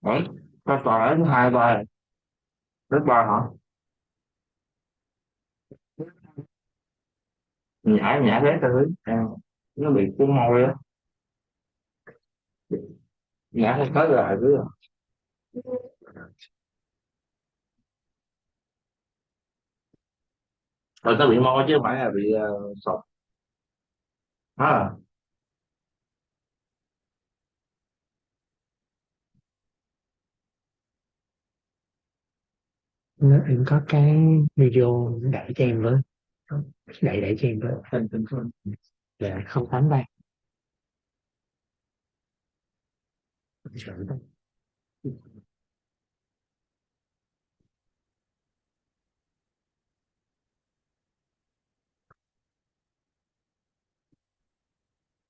Ủa, sao toàn thứ hai ba lớp ba hả? Nhã nhã thế thứ nó bị cuốn môi á, nhã thế tới lại cứ rồi tao bị môi chứ không phải là bị sọc à. Em có cái video đẩy cho em với, đẩy cho em với tên là 083.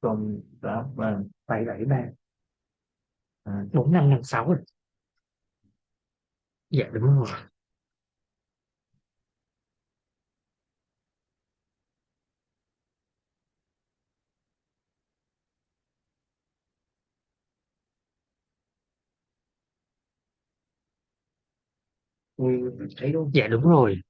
Còn đã và 773 à, 4556 rồi. Dạ đúng rồi. tôi thấy đúng. Dạ đúng rồi.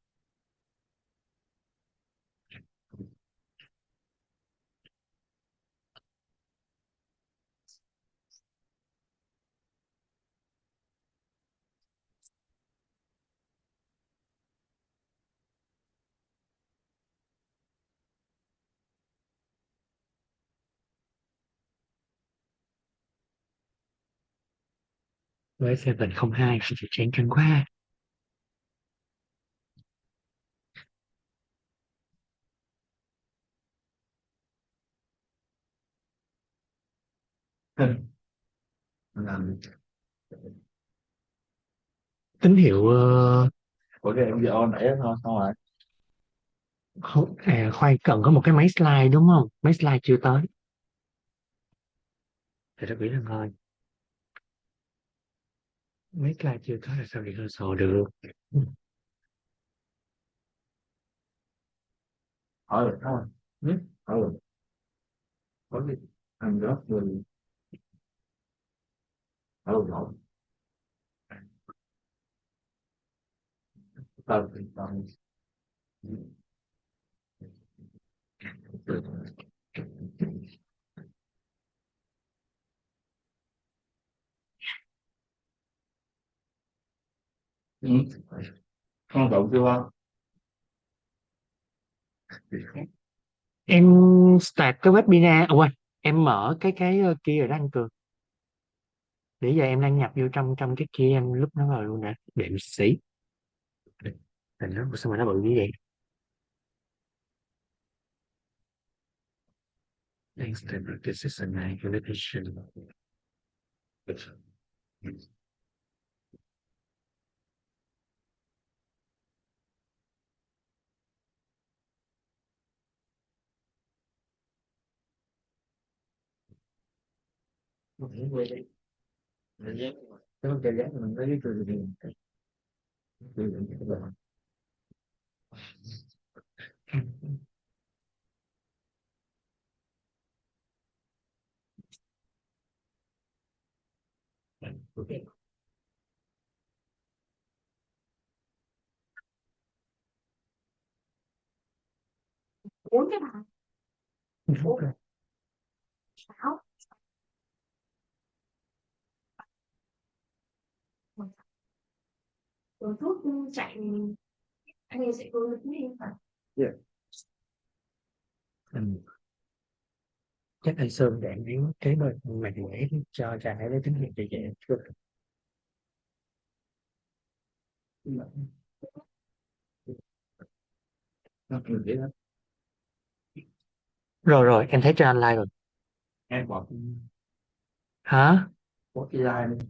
Với 702 thì chán cân quá. Làm Tín hiệu của cái em video nãy đó thôi xong rồi. không, khoan, cần có một cái máy slide đúng không? Máy slide chưa tới thì rất biết là thôi. Máy slide chưa tới là sao rehearsal được. Hỏi rồi thôi. Ừ? Hỏi rồi có gì anh đó rồi hỏi rồi tao thì tao ừ. Con cậu chưa Em start cái webinar, quên, em mở cái kia rồi đó anh Cường. Để giờ em đăng nhập vô trong trong cái kia, em lúc nó vào luôn nè, đệm sĩ. Thành nó sao mà nó bự như vậy? Thanks to practices and manipulation. mình quay đi mình dán cái không chơi dán mình lấy cái cười thì cười cái là ok. Uống cái nào? Uống sáu rồi thuốc chạy, anh ấy sẽ có được đi phải. Yeah. Ừ. Chắc anh Sơn để anh yếu kế bên màn quẻ cho anh ấy lấy tín hiệu chạy chạy. Nó cười thế đó Rồi rồi, em thấy cho anh like rồi. em bỏ Hả? bỏ cái like đi.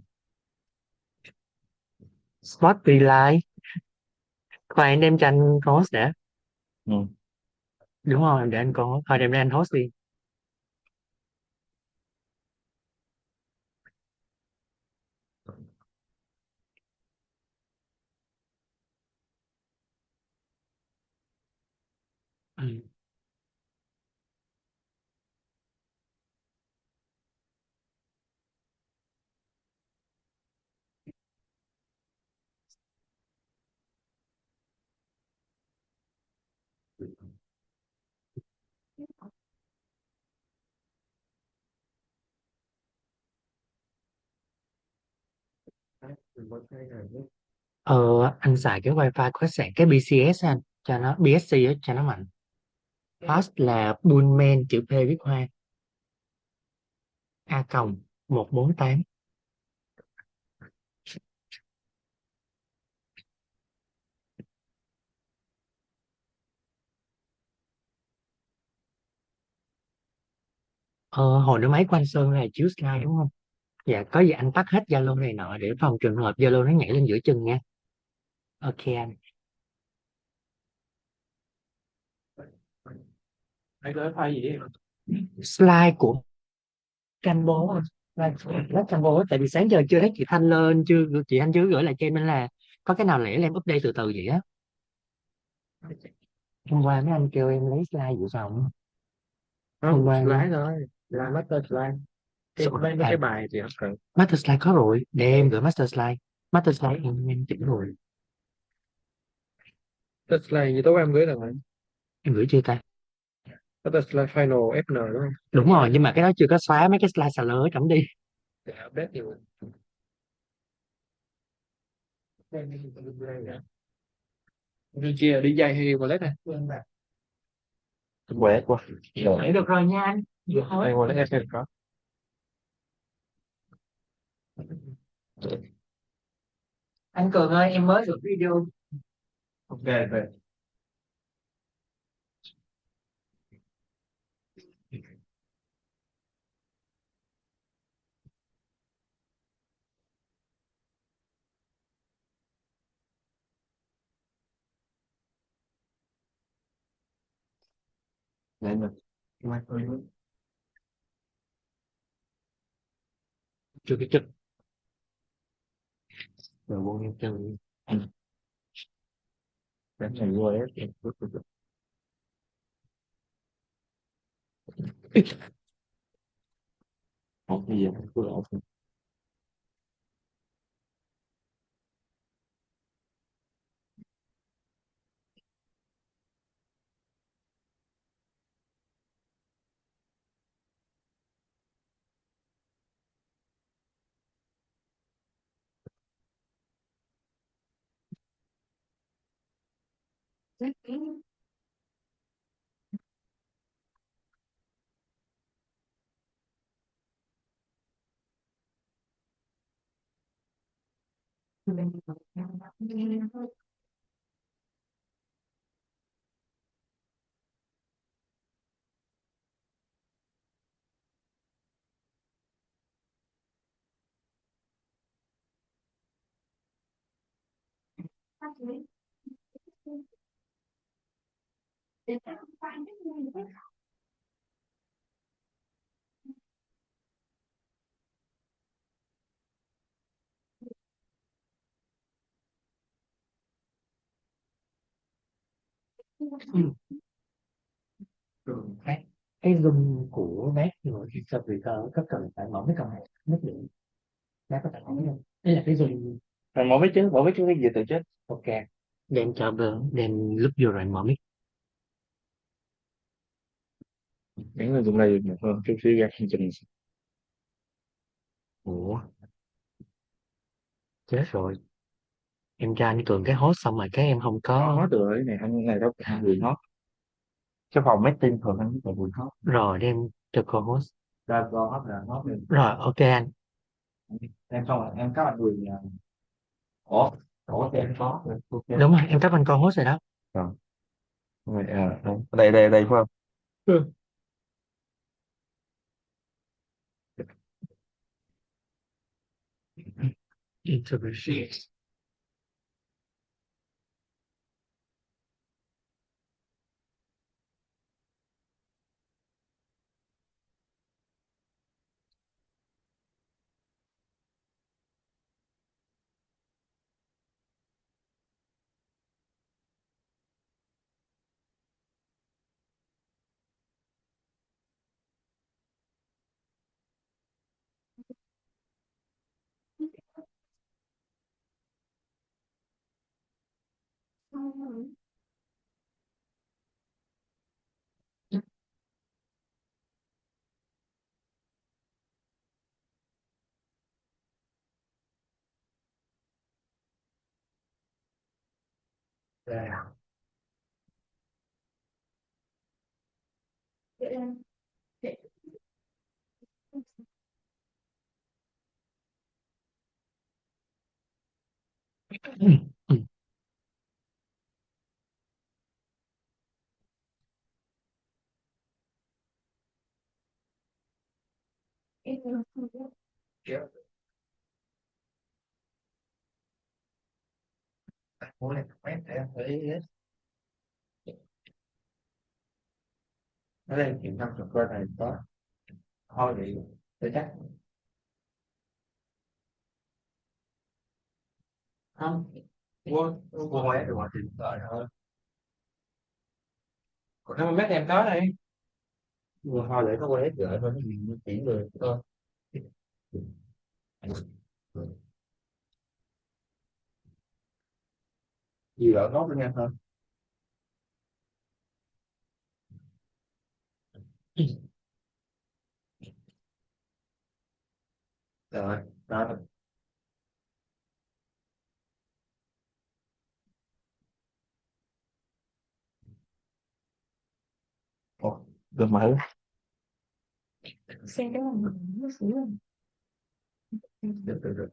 Spot like. Khoan em đem cho anh host đã. Ừ. Đúng không? Em để anh con thôi, đem ra anh host đi. Ừ. Ờ, anh xài cái wifi của khách sạn, cái BCS á anh, cho nó BSC á, cho nó mạnh. Host là Bullman chữ P viết hoa, A còng 148. Ờ, hồi nữa máy của anh Sơn là chiếu slide đúng không? Dạ, có gì anh tắt hết Zalo này nọ để phòng trường hợp Zalo nó nhảy lên giữa chừng nha. Ok anh. Anh có file gì? Slide của Cambo á. Slide Cambo á, tại vì sáng giờ chưa thấy chị Thanh lên, chưa chị Thanh chưa gửi lại cho em nên là có cái nào lẻ là em update từ từ vậy á. Hôm qua mấy anh kêu em lấy slide dự phòng. Hôm Không, qua slide thôi. Là master slide. Mấy cái bài thì không cần. Master slide có rồi, để em gửi master slide. Master slide em chỉnh rồi. Master slide gì tối em gửi là phải. Em gửi chưa ta? Master slide final FN đúng không? Đúng rồi, nhưng mà cái đó chưa có xóa mấy cái slide xà lơ ở trong đi. Để update thì đi chia đi dây hay wallet này? Wallet quá. Để được rồi nha anh. Đây wallet em có. Anh Cường ơi, em mới được video. Ok về. Đây mà. Chưa cái trực. Rồi buông em chơi. Cái này wallet em có. Không bây giờ em cứ lỗ. Cái zoom của bác rồi thì sao vì có cần phải mở mấy con này nhất định bác có thể mở không? Đây là cái zoom. Rồi mở mấy chứ cái gì từ chết. Ok, đem cho bờ đem lúc vô rồi mở mic. Những người dùng này được hơn chút xíu ra hành trình. Ủa, chết rồi, em cho anh Cường cái host xong rồi cái em không Có có. hết rồi cái này anh này đâu cần quyền hết. Cái phòng meeting thường anh phải quyền hết. Rồi đem cho cô host. Ra có hết là hết rồi. Rồi ok anh. Em xong rồi em các bạn quyền. Ủa, ủa thì em có rồi. Ok. Đúng rồi, em cấp anh co host rồi đó. Rồi. Rồi, à, đây đây đây phải không? Ừ. Integration. Rồi. Kiểu muốn này quét để thấy nó lên kiểm 50 cơ này có thôi thì tôi chắc không mua quét được mà tìm tợi thôi. Còn nếu mà mấy em có đây mua thôi để nó quét gửi thôi, nó nhìn chỉ người thôi. Gì lỡ nốt với em thôi. Rồi đó. Ủa, được mở. Xem cái này nó xíu rồi. Được. Rồi.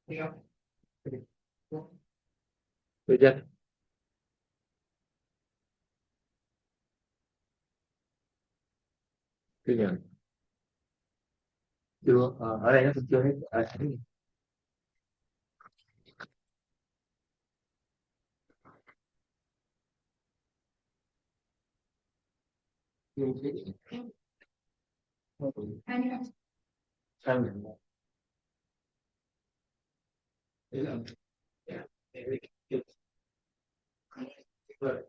Đi không? Tôi chết. Tôi nhận. Chưa, ở đây nó cũng chưa hết. Sao nhận? Ý là dạ, em đi kêu. Rồi.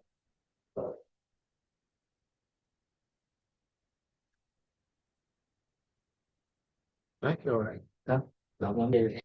Đấy, rồi. Đó. Đó, món đây.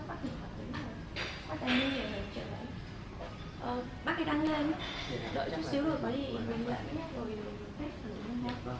bác điện thoại tính rồi. Bác đang đi ở chợ đấy. Bác ấy đăng lên. Đợi chút xíu rồi có gì mình lại nhé rồi khách thử nha.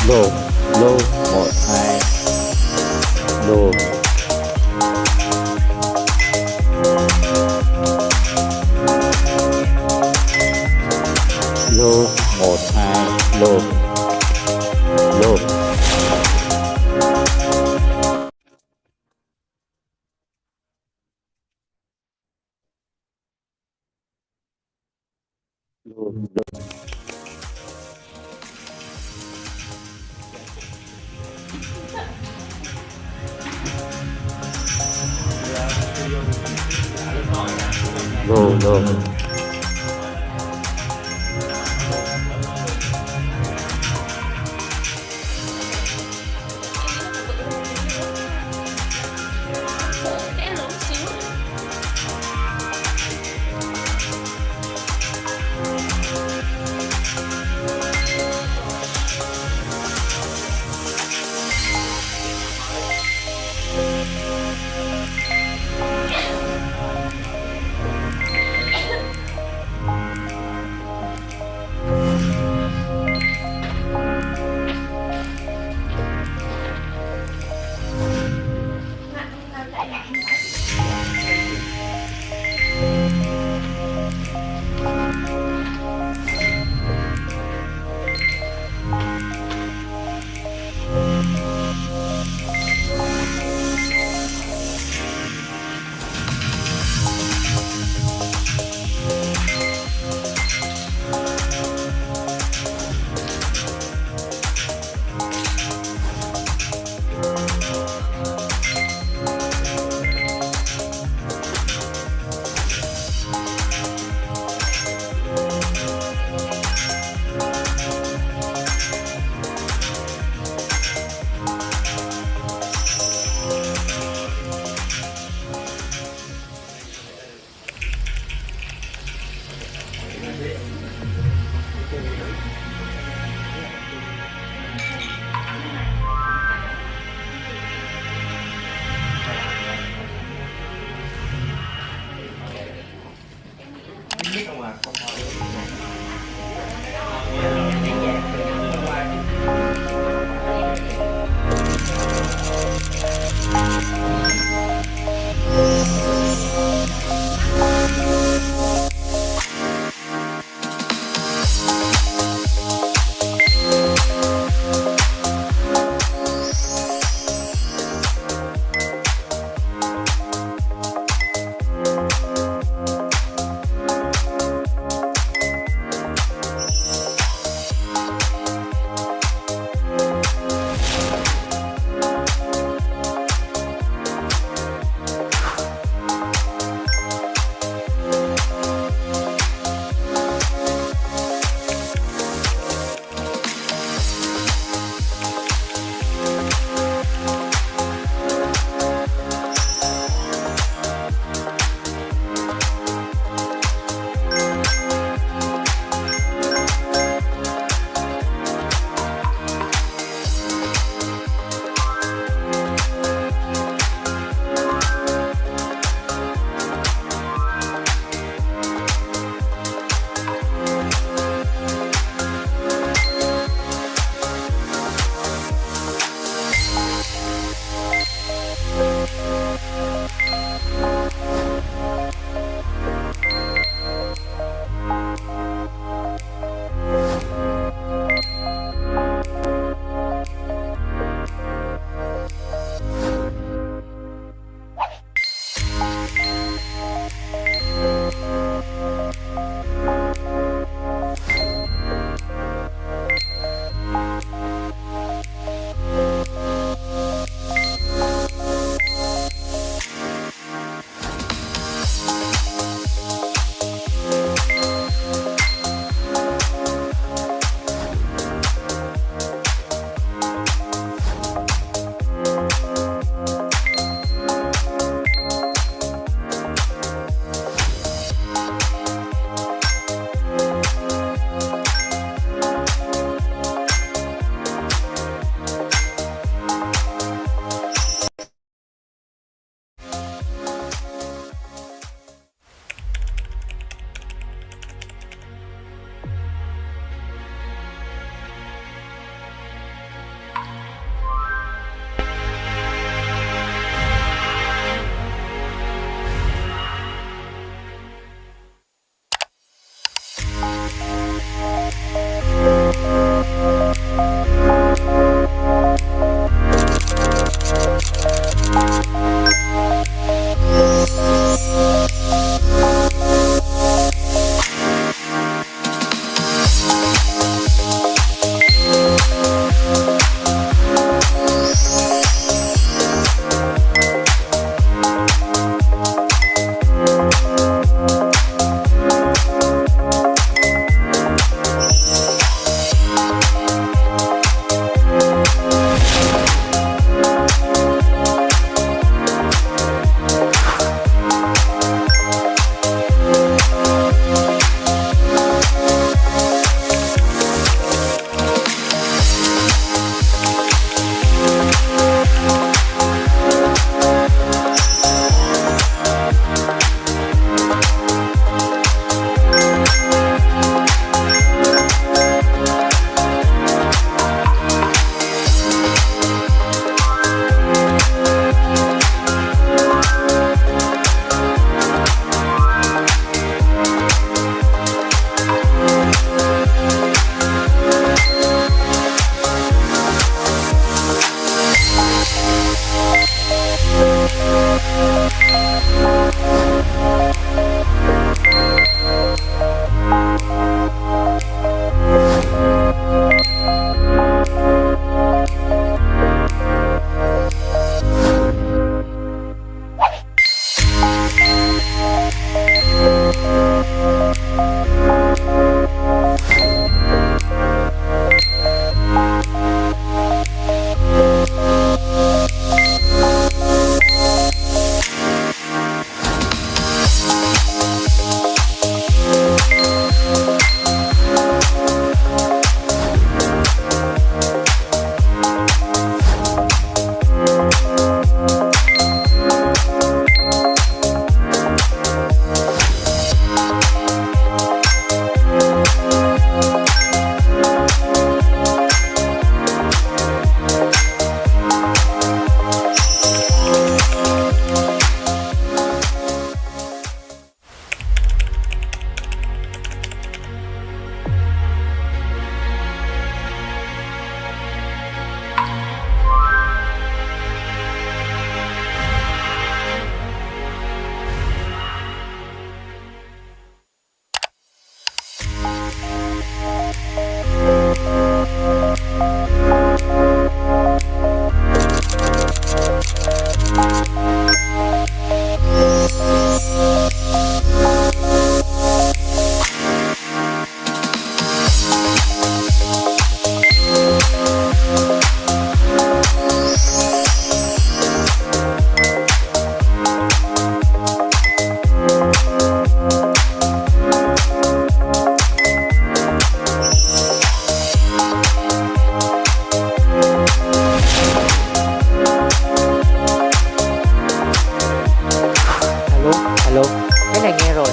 lô lô một hai lô lô một hai lô lô lô lô lô Sẽ lớn xíu.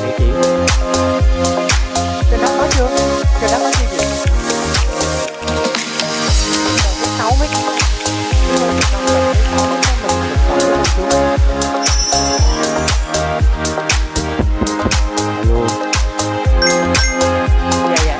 địa chỉ. Trên đó có chưa? Trên đó có chi gì? 6 mét. Alo. Dạ dạ.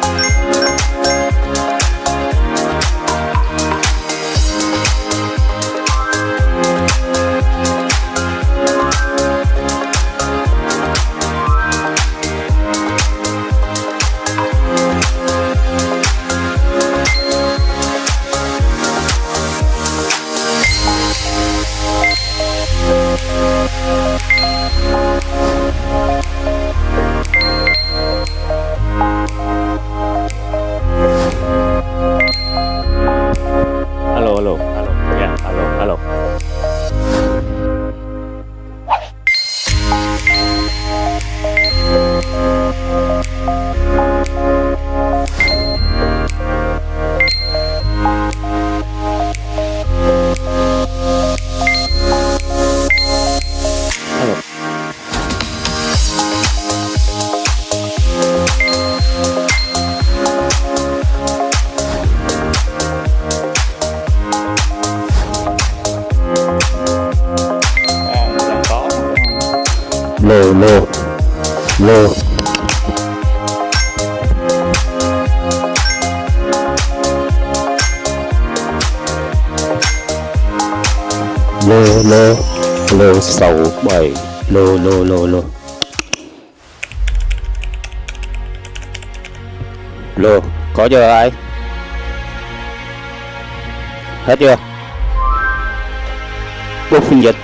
Alo alo alo. Dạ alo alo. Alo. Đang có. Lô lô lô. Lô lô lô 67 lô lô lô lô lô. Có chưa ai? Hết chưa? Bút phiên dịch.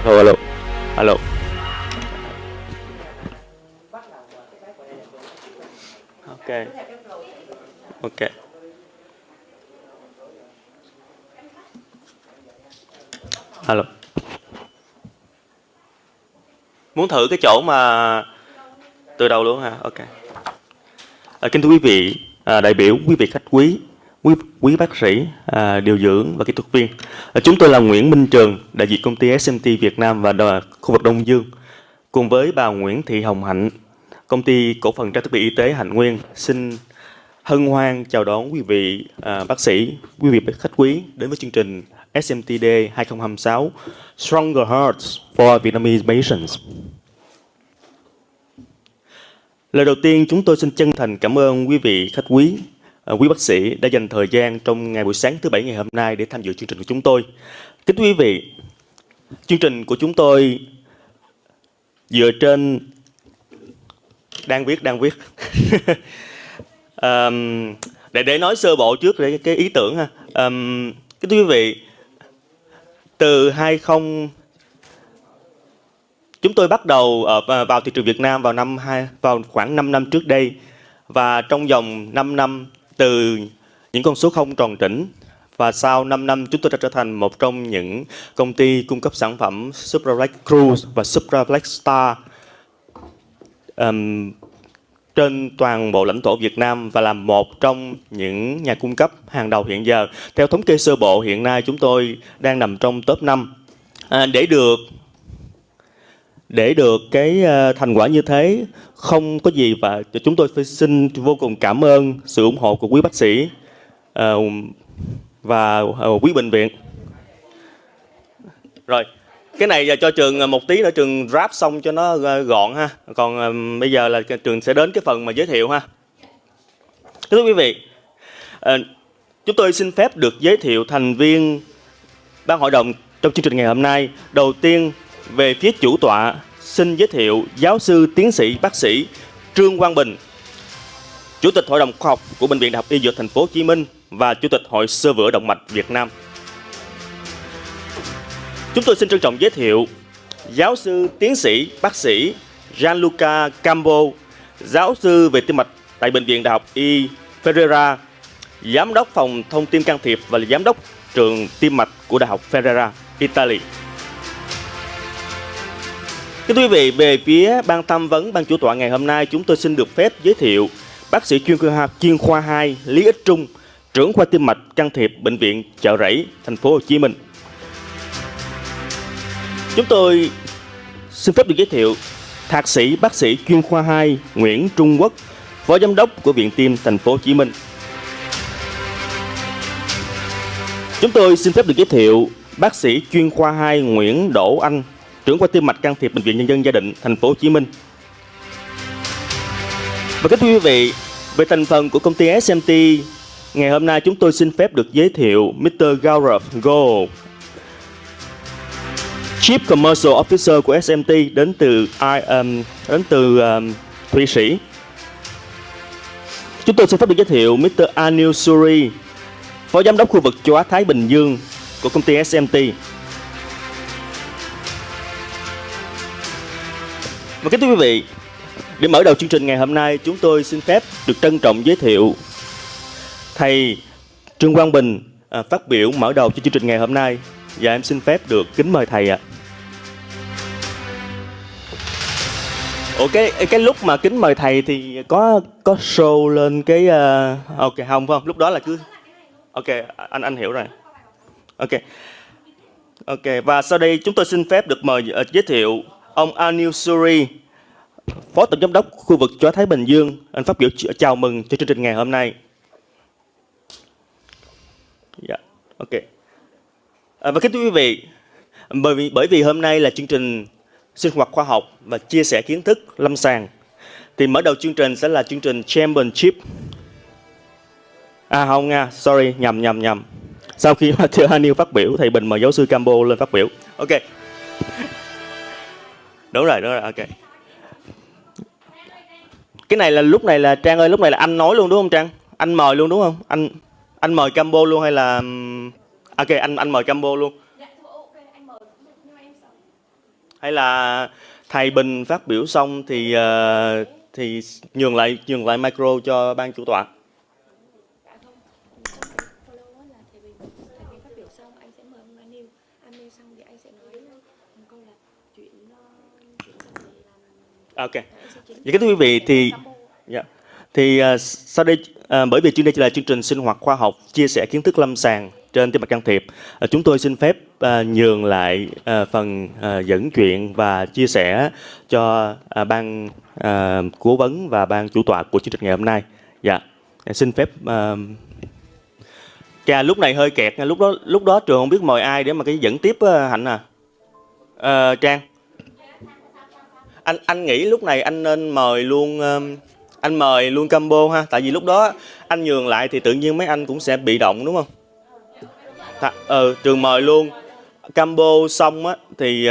Alo alo alo. Ok ok. Alo. Muốn thử cái chỗ mà từ đầu luôn hả? Ok. Kính thưa quý vị, đại biểu, quý vị khách quý bác sĩ, điều dưỡng và kỹ thuật viên. Chúng tôi là Nguyễn Minh Trường, đại diện công ty SMT Việt Nam và khu vực Đông Dương. Cùng với bà Nguyễn Thị Hồng Hạnh, công ty cổ phần trang thiết bị y tế Hạnh Nguyên, xin hân hoan chào đón quý vị bác sĩ, quý vị khách quý đến với chương trình SMT Day 2026 Stronger Hearts for Vietnamese Patients. Lời đầu tiên, chúng tôi xin chân thành cảm ơn quý vị khách quý, quý bác sĩ đã dành thời gian trong ngày buổi sáng thứ Bảy ngày hôm nay để tham dự chương trình của chúng tôi. Kính thưa quý vị, chương trình của chúng tôi dựa trên đang viết để nói sơ bộ trước để cái ý tưởng ha. Kính thưa quý vị, từ chúng tôi bắt đầu vào thị trường Việt Nam vào khoảng 5 năm trước đây, và trong vòng 5 năm từ những con số không tròn trĩnh, và sau 5 năm chúng tôi đã trở thành một trong những công ty cung cấp sản phẩm Supraflex Cruise và Supraflex Star trên toàn bộ lãnh thổ Việt Nam, và là một trong những nhà cung cấp hàng đầu hiện giờ. Theo thống kê sơ bộ, hiện nay chúng tôi đang nằm trong top 5. Để được cái thành quả như thế không có gì, và chúng tôi phải xin vô cùng cảm ơn sự ủng hộ của quý bác sĩ và quý bệnh viện. Rồi, cái này cho Trường một tí nữa Trường ráp xong cho nó gọn ha. Còn bây giờ là Trường sẽ đến cái phần mà giới thiệu ha. Thưa quý vị, chúng tôi xin phép được giới thiệu thành viên ban hội đồng trong chương trình ngày hôm nay. Đầu tiên, về phía chủ tọa, xin giới thiệu giáo sư tiến sĩ bác sĩ Trương Quang Bình, Chủ tịch Hội đồng khoa học của Bệnh viện Đại học Y Dược Thành phố Hồ Chí Minh và Chủ tịch Hội Xơ vữa động mạch Việt Nam. Chúng tôi xin trân trọng giới thiệu giáo sư tiến sĩ bác sĩ Gianluca Campo, giáo sư về tim mạch tại Bệnh viện Đại học Y Ferrara, giám đốc phòng thông tin can thiệp và giám đốc trường tim mạch của Đại học Ferrara, Italy. Thưa quý vị, về phía ban tham vấn, ban chủ tọa ngày hôm nay, chúng tôi xin được phép giới thiệu bác sĩ chuyên khoa 2 Lý Ích Trung, trưởng khoa tim mạch can thiệp Bệnh viện Chợ Rẫy, Thành phố Hồ Chí Minh. Chúng tôi xin phép được giới thiệu thạc sĩ bác sĩ chuyên khoa 2 Nguyễn Trung Quốc, phó giám đốc của Viện Tim Thành phố Hồ Chí Minh. Chúng tôi xin phép được giới thiệu bác sĩ chuyên khoa 2 Nguyễn Đỗ Anh, trưởng khoa tim mạch can thiệp Bệnh viện Nhân dân Gia Định, Thành phố Hồ Chí Minh. Và kính thưa quý vị, về thành phần của công ty SMT, ngày hôm nay chúng tôi xin phép được giới thiệu Mr. Gaurav Goel, Chief Commercial Officer của SMT đến từ Thụy Sĩ. Chúng tôi xin phép được giới thiệu Mr. Anil Suri, phó giám đốc khu vực châu Á Thái Bình Dương của công ty SMT. Và kính thưa quý vị, để mở đầu chương trình ngày hôm nay, chúng tôi xin phép được trân trọng giới thiệu thầy Trương Quang Bình phát biểu mở đầu cho chương trình ngày hôm nay, và em xin phép được kính mời thầy ạ. Cái lúc mà kính mời thầy thì có show lên cái ok không phải không? Lúc đó là cứ ok, anh hiểu rồi. Ok, và sau đây chúng tôi xin phép được mời giới thiệu ông Anil Suri, phó tổng giám đốc khu vực châu Á Thái Bình Dương, anh phát biểu chào mừng cho chương trình ngày hôm nay. Yeah, ok. Và kính thưa quý vị, bởi vì hôm nay là chương trình sinh hoạt khoa học và chia sẻ kiến thức lâm sàng, thì mở đầu chương trình sẽ là chương trình Championship. Không nha, sorry, nhầm. Sau khi mà thưa Anil phát biểu, thầy Bình mời giáo sư Campo lên phát biểu. Ok. Đúng rồi, ok. Cái này là lúc này là Trang ơi, lúc này là anh nói luôn đúng không Trang? Anh mời luôn đúng không? Anh mời Campo luôn hay là ok, anh mời Campo luôn. Hay là thầy Bình phát biểu xong thì nhường lại micro cho ban chủ tọa. Ok. Vậy kính thưa quý vị thì dạ. Thì sau đây bởi vì chương đây chỉ là chương trình sinh hoạt khoa học chia sẻ kiến thức lâm sàng trên tim mạch can thiệp, chúng tôi xin phép nhường lại phần dẫn chuyện và chia sẻ cho ban cố vấn và ban chủ tọa của chương trình ngày hôm nay. Dạ, xin phép. Chà, lúc này hơi kẹt, lúc đó trường không biết mời ai để mà cái dẫn tiếp Hạnh à. Trang. Anh nghĩ lúc này anh nên mời luôn anh mời luôn combo ha, tại vì lúc đó anh nhường lại thì tự nhiên mấy anh cũng sẽ bị động đúng không? Trường mời luôn combo xong á thì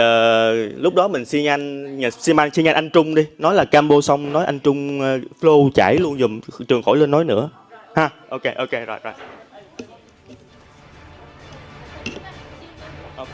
lúc đó mình xin nhanh anh Trung đi, nói là combo xong nói anh Trung flow chảy luôn giùm, trường khỏi lên nói nữa ha. Ok rồi rồi. Ok.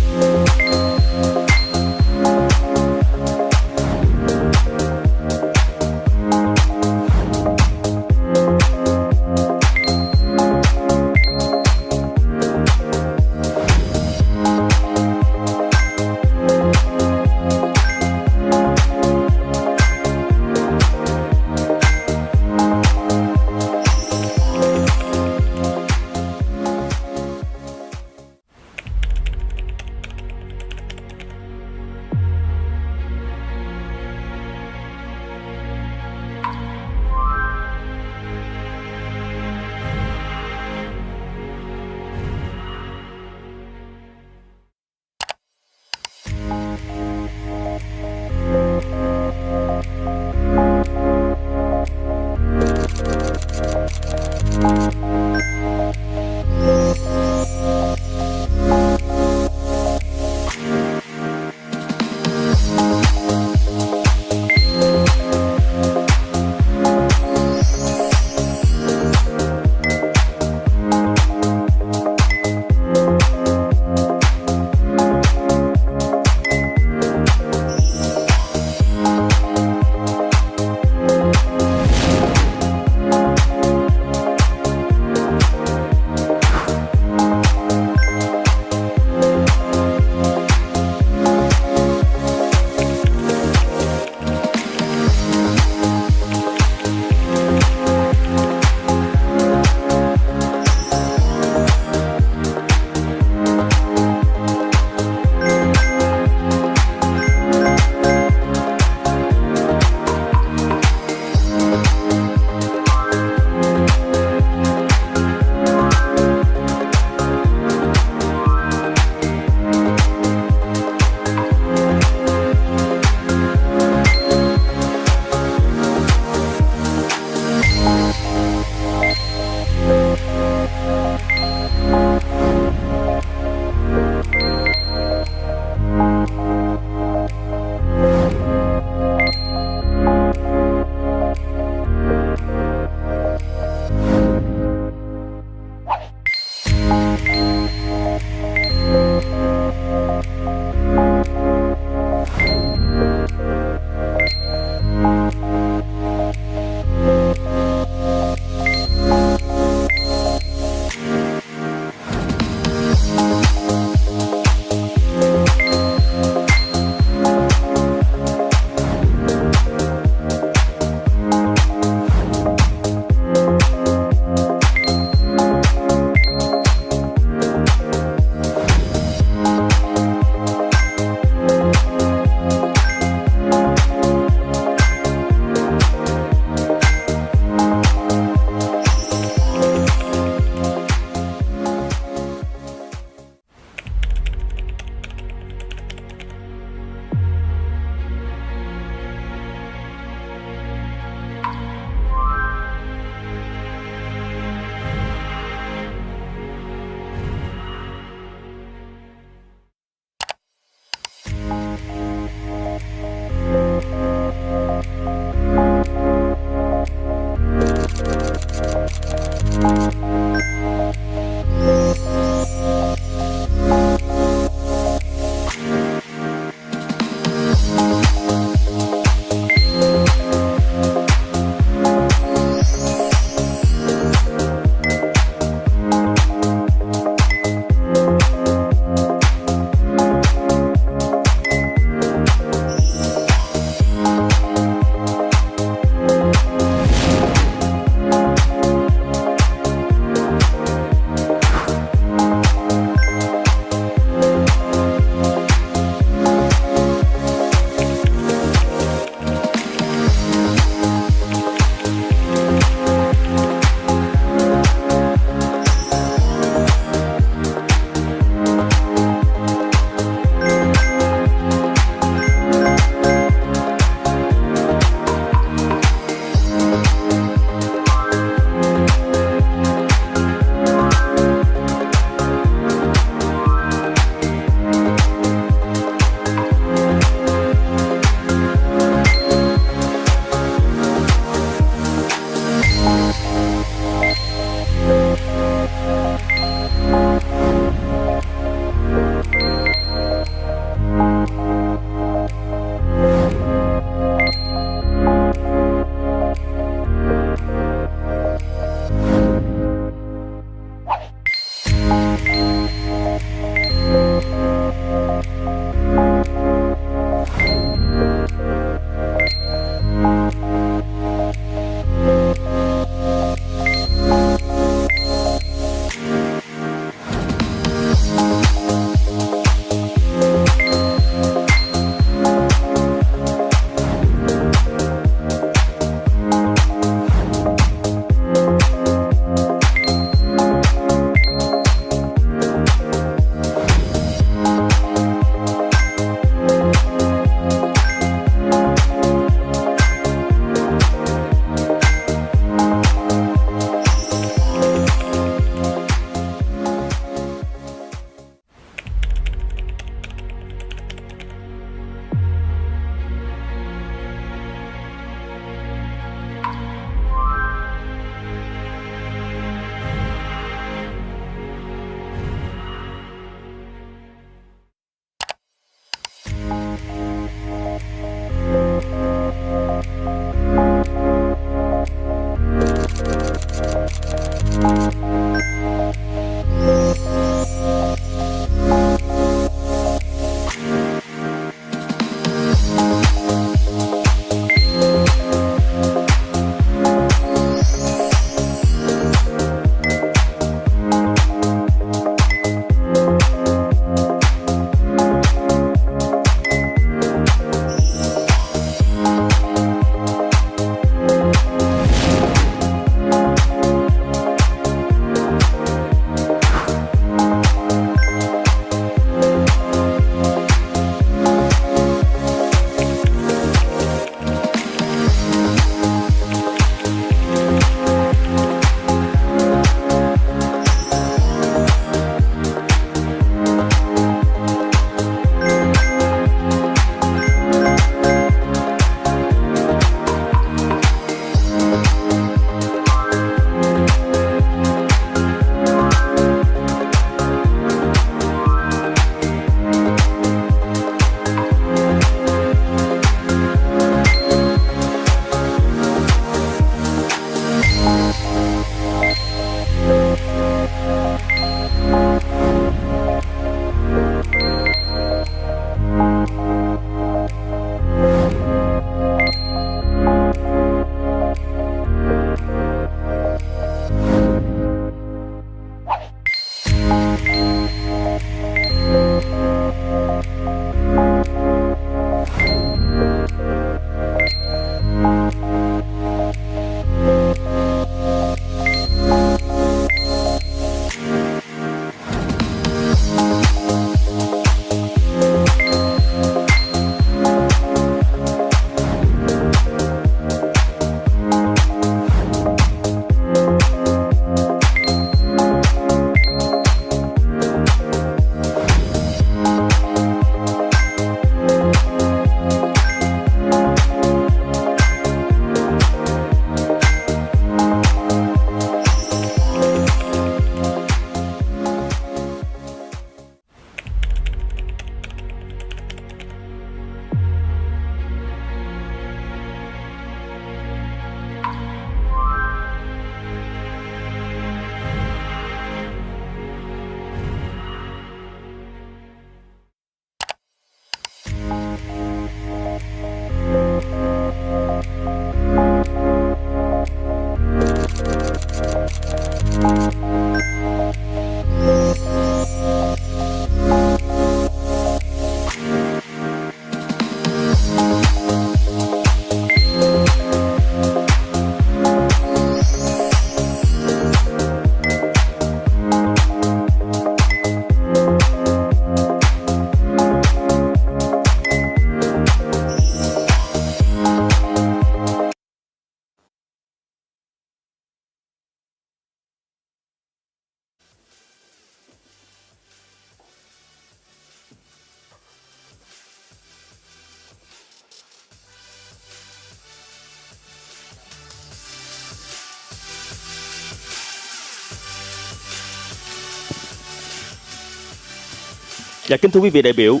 Dạ, kính thưa quý vị đại biểu,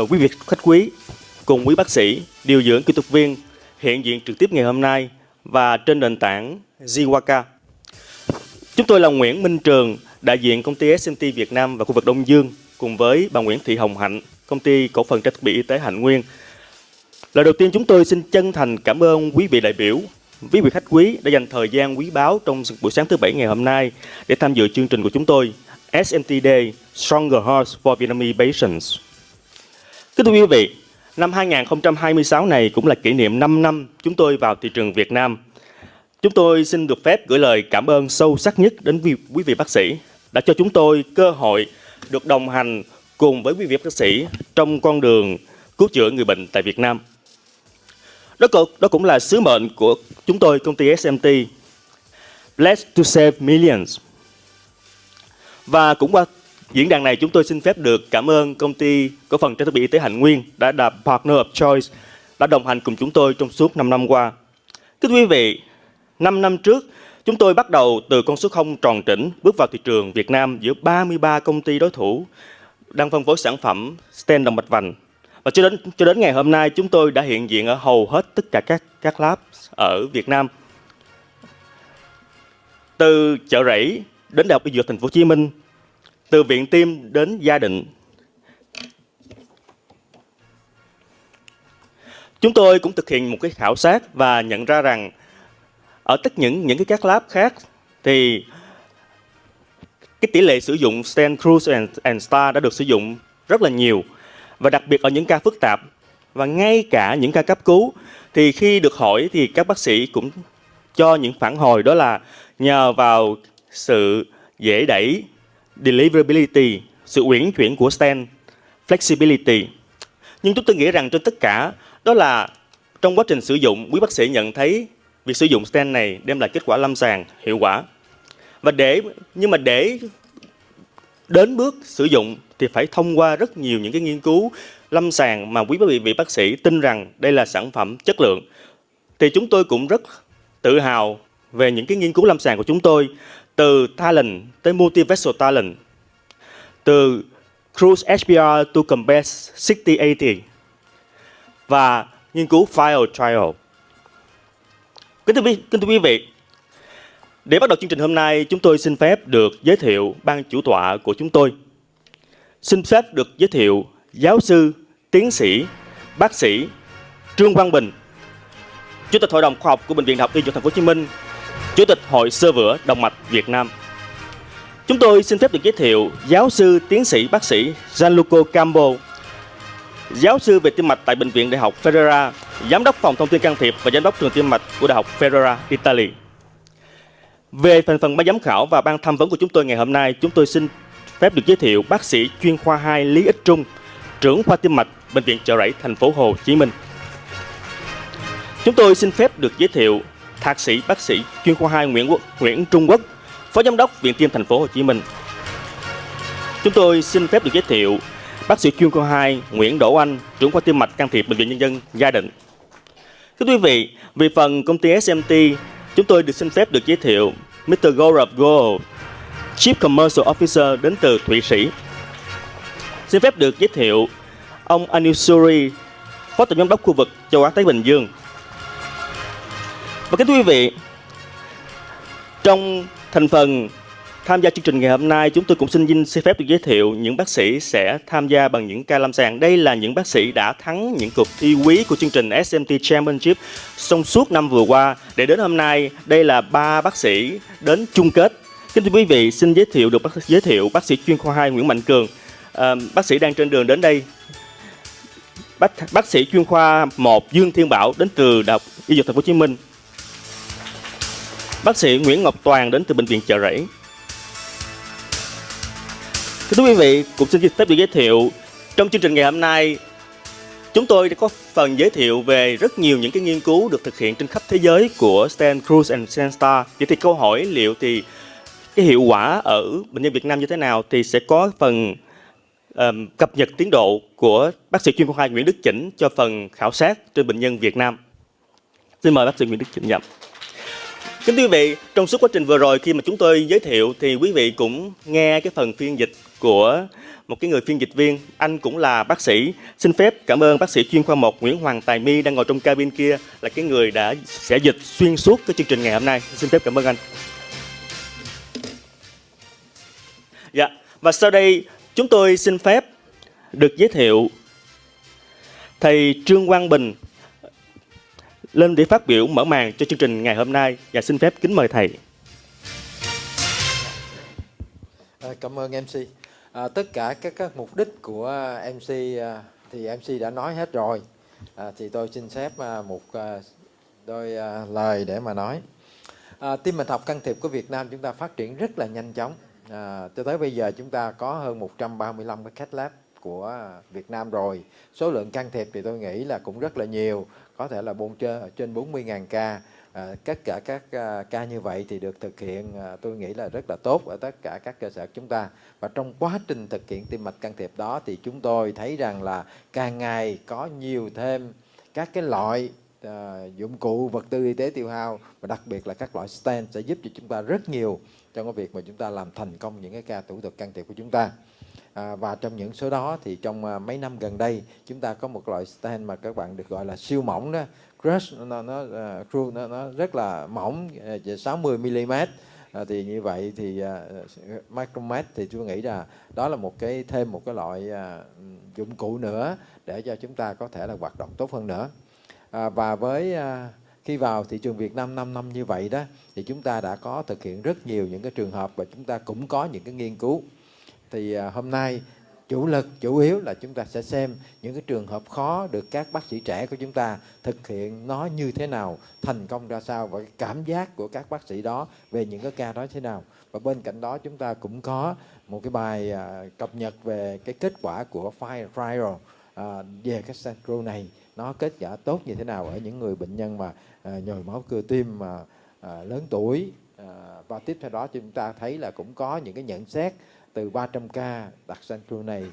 quý vị khách quý cùng quý bác sĩ, điều dưỡng, kỹ thuật viên hiện diện trực tiếp ngày hôm nay và trên nền tảng Jiwaka. Chúng tôi là Nguyễn Minh Trường, đại diện công ty SMT Việt Nam và khu vực Đông Dương cùng với bà Nguyễn Thị Hồng Hạnh, công ty cổ phần trang thiết bị y tế Hạnh Nguyên. Lời đầu tiên chúng tôi xin chân thành cảm ơn quý vị đại biểu, quý vị khách quý đã dành thời gian quý báu trong buổi sáng thứ Bảy ngày hôm nay để tham dự chương trình của chúng tôi SMT Day Stronger Hearts for Vietnamese Patients. Kính thưa quý vị, năm 2026 này cũng là kỷ niệm 5 năm chúng tôi vào thị trường Việt Nam. Chúng tôi xin được phép gửi lời cảm ơn sâu sắc nhất đến quý vị bác sĩ đã cho chúng tôi cơ hội được đồng hành cùng với quý vị bác sĩ trong con đường cứu chữa người bệnh tại Việt Nam. Đó cũng là sứ mệnh của chúng tôi, công ty SMT, Blessed to Save Millions. Và cũng qua diễn đàn này chúng tôi xin phép được cảm ơn công ty cổ phần trang thiết bị y tế Hạnh Nguyên đã là partner of choice, đã đồng hành cùng chúng tôi trong suốt 5 năm qua. Thưa quý vị, 5 năm trước, chúng tôi bắt đầu từ con số 0 tròn trĩnh bước vào thị trường Việt Nam giữa 33 công ty đối thủ đang phân phối sản phẩm stent động mạch vành. Và cho đến ngày hôm nay, chúng tôi đã hiện diện ở hầu hết tất cả các lab ở Việt Nam. Từ Chợ Rẫy đến Đại học Y Dược Thành phố Hồ Chí Minh, từ Viện Tim đến Gia Định. Chúng tôi cũng thực hiện một cái khảo sát và nhận ra rằng ở tất những cái các lab khác thì cái tỷ lệ sử dụng stent Cruise and Star đã được sử dụng rất là nhiều, và đặc biệt ở những ca phức tạp và ngay cả những ca cấp cứu thì khi được hỏi thì các bác sĩ cũng cho những phản hồi đó là nhờ vào sự dễ đẩy, deliverability, sự uyển chuyển của stent, flexibility. Nhưng chúng tôi nghĩ rằng trên tất cả đó là trong quá trình sử dụng, quý bác sĩ nhận thấy việc sử dụng stent này đem lại kết quả lâm sàng hiệu quả. Nhưng mà để đến bước sử dụng thì phải thông qua rất nhiều những cái nghiên cứu lâm sàng mà quý vị bác sĩ tin rằng đây là sản phẩm chất lượng. Thì chúng tôi cũng rất tự hào về những cái nghiên cứu lâm sàng của chúng tôi, từ Talent tới Multi-Vessel Talent, từ Cruise HBR to Combat 6080 và nghiên cứu File Trial. Kính thưa quý vị, để bắt đầu chương trình hôm nay, chúng tôi xin phép được giới thiệu ban chủ tọa của chúng tôi. Xin phép được giới thiệu giáo sư, tiến sĩ, bác sĩ Trương Văn Bình, Chủ tịch Hội đồng Khoa học của Bệnh viện Đại học Y Dược Thành phố Hồ Chí Minh, Chủ tịch Hội Xơ vữa Động mạch Việt Nam. Chúng tôi xin phép được giới thiệu giáo sư, tiến sĩ, bác sĩ Gianluca Campo, giáo sư về tim mạch tại Bệnh viện Đại học Ferrara, giám đốc phòng thông tin can thiệp và giám đốc trường tim mạch của Đại học Ferrara, Italy. Về phần ban giám khảo và ban tham vấn của chúng tôi ngày hôm nay, chúng tôi xin phép được giới thiệu bác sĩ chuyên khoa 2 Lý Ích Trung, trưởng khoa tim mạch Bệnh viện Chợ Rẫy, Thành phố Hồ Chí Minh. Chúng tôi xin phép được giới thiệu thạc sĩ bác sĩ chuyên khoa 2 Nguyễn Trung Quốc, phó giám đốc Viện Tim Thành phố Hồ Chí Minh. Chúng tôi xin phép được giới thiệu bác sĩ chuyên khoa 2 Nguyễn Đỗ Anh, trưởng khoa tim mạch can thiệp Bệnh viện Nhân dân Gia Định. Thưa quý vị, về phần công ty SMT, chúng tôi được xin phép được giới thiệu Mr. Gaurav Goel, Chief Commercial Officer đến từ Thụy Sĩ. Xin phép được giới thiệu ông Anil Suri, phó tổng giám đốc khu vực châu Á Thái Bình Dương. Và kính thưa quý vị, trong thành phần tham gia chương trình ngày hôm nay, chúng tôi cũng xin phép được giới thiệu những bác sĩ sẽ tham gia bằng những ca lâm sàng. Đây là những bác sĩ đã thắng những cuộc thi quý của chương trình SMT Championship trong suốt năm vừa qua. Để đến hôm nay, đây là 3 bác sĩ đến chung kết. Kính thưa quý vị, xin giới thiệu bác sĩ chuyên khoa 2 Nguyễn Mạnh Cường. Bác sĩ đang trên đường đến đây. Bác sĩ chuyên khoa 1 Dương Thiên Bảo đến từ Đại học Y Dược Thành phố Hồ Chí Minh. Bác sĩ Nguyễn Ngọc Toàn đến từ Bệnh viện Chợ Rẫy. Thưa quý vị, cũng xin phép được giới thiệu trong chương trình ngày hôm nay, chúng tôi đã có phần giới thiệu về rất nhiều những cái nghiên cứu được thực hiện trên khắp thế giới của stent Cruise and stent Star. Vậy thì câu hỏi liệu thì cái hiệu quả ở bệnh nhân Việt Nam như thế nào thì sẽ có phần cập nhật tiến độ của bác sĩ chuyên khoa 2 Nguyễn Đức Chỉnh cho phần khảo sát trên bệnh nhân Việt Nam. Xin mời bác sĩ Nguyễn Đức Chỉnh. Kính thưa quý vị, trong suốt quá trình vừa rồi khi mà chúng tôi giới thiệu thì quý vị cũng nghe cái phần phiên dịch của một cái người phiên dịch viên. Anh cũng là bác sĩ. Xin phép cảm ơn bác sĩ chuyên khoa 1 Nguyễn Hoàng Tài My đang ngồi trong cabin kia, là cái người sẽ dịch xuyên suốt cái chương trình ngày hôm nay. Xin phép cảm ơn anh. Dạ, và sau đây chúng tôi xin phép được giới thiệu thầy Trương Quang Bình lên để phát biểu mở màn cho chương trình ngày hôm nay, và xin phép kính mời thầy. Cảm ơn MC. Tất cả các mục đích của MC thì MC đã nói hết rồi. Thì tôi xin phép một đôi lời để mà nói. Tim mạch học can thiệp của Việt Nam chúng ta phát triển rất là nhanh chóng. Cho tới bây giờ chúng ta có hơn 135 cái cath lab của Việt Nam rồi. Số lượng can thiệp thì tôi nghĩ là cũng rất là nhiều, có thể là trên 40.000 ca. Tất cả các ca như vậy thì được thực hiện tôi nghĩ là rất là tốt ở tất cả các cơ sở chúng ta. Và trong quá trình thực hiện tim mạch can thiệp đó thì chúng tôi thấy rằng là càng ngày có nhiều thêm các cái loại dụng cụ vật tư y tế tiêu hao, và đặc biệt là các loại stent sẽ giúp cho chúng ta rất nhiều trong cái việc mà chúng ta làm thành công những cái ca thủ thuật can thiệp của chúng ta. Và trong những số đó thì trong mấy năm gần đây chúng ta có một loại stent mà các bạn được gọi là siêu mỏng đó, crush, nó rất là mỏng, 60 mm. Thì như vậy thì micromet thì tôi nghĩ là đó là thêm một cái loại dụng cụ nữa để cho chúng ta có thể là hoạt động tốt hơn nữa. Và với khi vào thị trường Việt Nam 5 năm như vậy đó thì chúng ta đã có thực hiện rất nhiều những cái trường hợp, và chúng ta cũng có những cái nghiên cứu. Thì hôm nay chủ yếu là chúng ta sẽ xem những cái trường hợp khó được các bác sĩ trẻ của chúng ta thực hiện nó như thế nào, thành công ra sao, và cái cảm giác của các bác sĩ đó về những cái ca đó thế nào. Và bên cạnh đó chúng ta cũng có một cái bài cập nhật về cái kết quả của trial về cái stent này, nó kết quả tốt như thế nào ở những người bệnh nhân mà nhồi máu cơ tim mà lớn tuổi. Và tiếp theo đó chúng ta thấy là cũng có những cái nhận xét từ 300 ca đặt stent này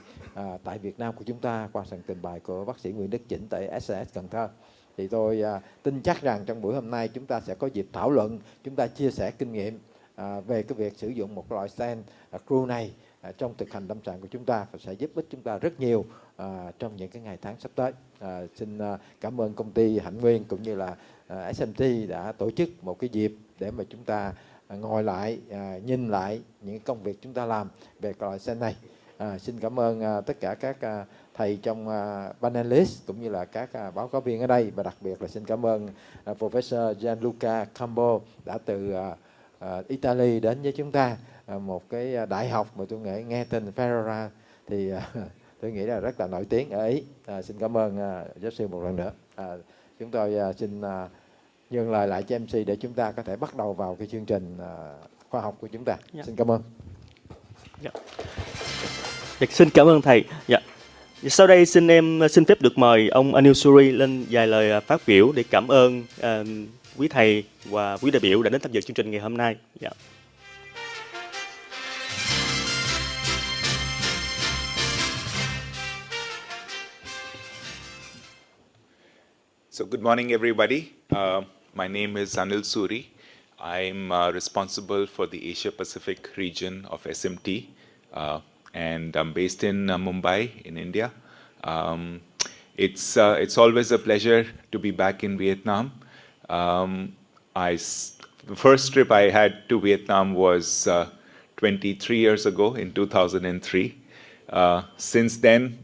tại Việt Nam của chúng ta qua phần trình bày của bác sĩ Nguyễn Đức Chỉnh tại SAS Cần Thơ. Thì tôi tin chắc rằng trong buổi hôm nay chúng ta sẽ có dịp thảo luận, chúng ta chia sẻ kinh nghiệm về cái việc sử dụng một loại stent này trong thực hành lâm sàng của chúng ta, và sẽ giúp ích chúng ta rất nhiều trong những cái ngày tháng sắp tới. Xin cảm ơn công ty Hạnh Nguyên cũng như là SMT đã tổ chức một cái dịp để mà chúng ta ngồi lại, nhìn lại những công việc chúng ta làm về loại stent này. Xin cảm ơn tất cả các thầy trong panelist cũng như là các báo cáo viên ở đây, và đặc biệt là xin cảm ơn Professor Gianluca Cambo đã từ Italy đến với chúng ta, một cái đại học mà tôi nghe tên Ferrara thì tôi nghĩ là rất là nổi tiếng ở Ý. Xin cảm ơn giáo sư một lần nữa. Chúng tôi xin nhường lời lại cho MC để chúng ta có thể bắt đầu vào cái chương trình khoa học của chúng ta. Xin cảm ơn. Xin cảm ơn thầy. Sau đây xin phép được mời ông Anil Suri lên vài lời phát biểu để cảm ơn quý thầy và quý đại biểu đã đến tham dự chương trình ngày hôm nay. So good morning, everybody. My name is Anil Suri. I'm responsible for the Asia-Pacific region of SMT, and I'm based in Mumbai, in India. It's always a pleasure to be back in Vietnam. The first trip I had to Vietnam was 23 years ago in 2003. Since then,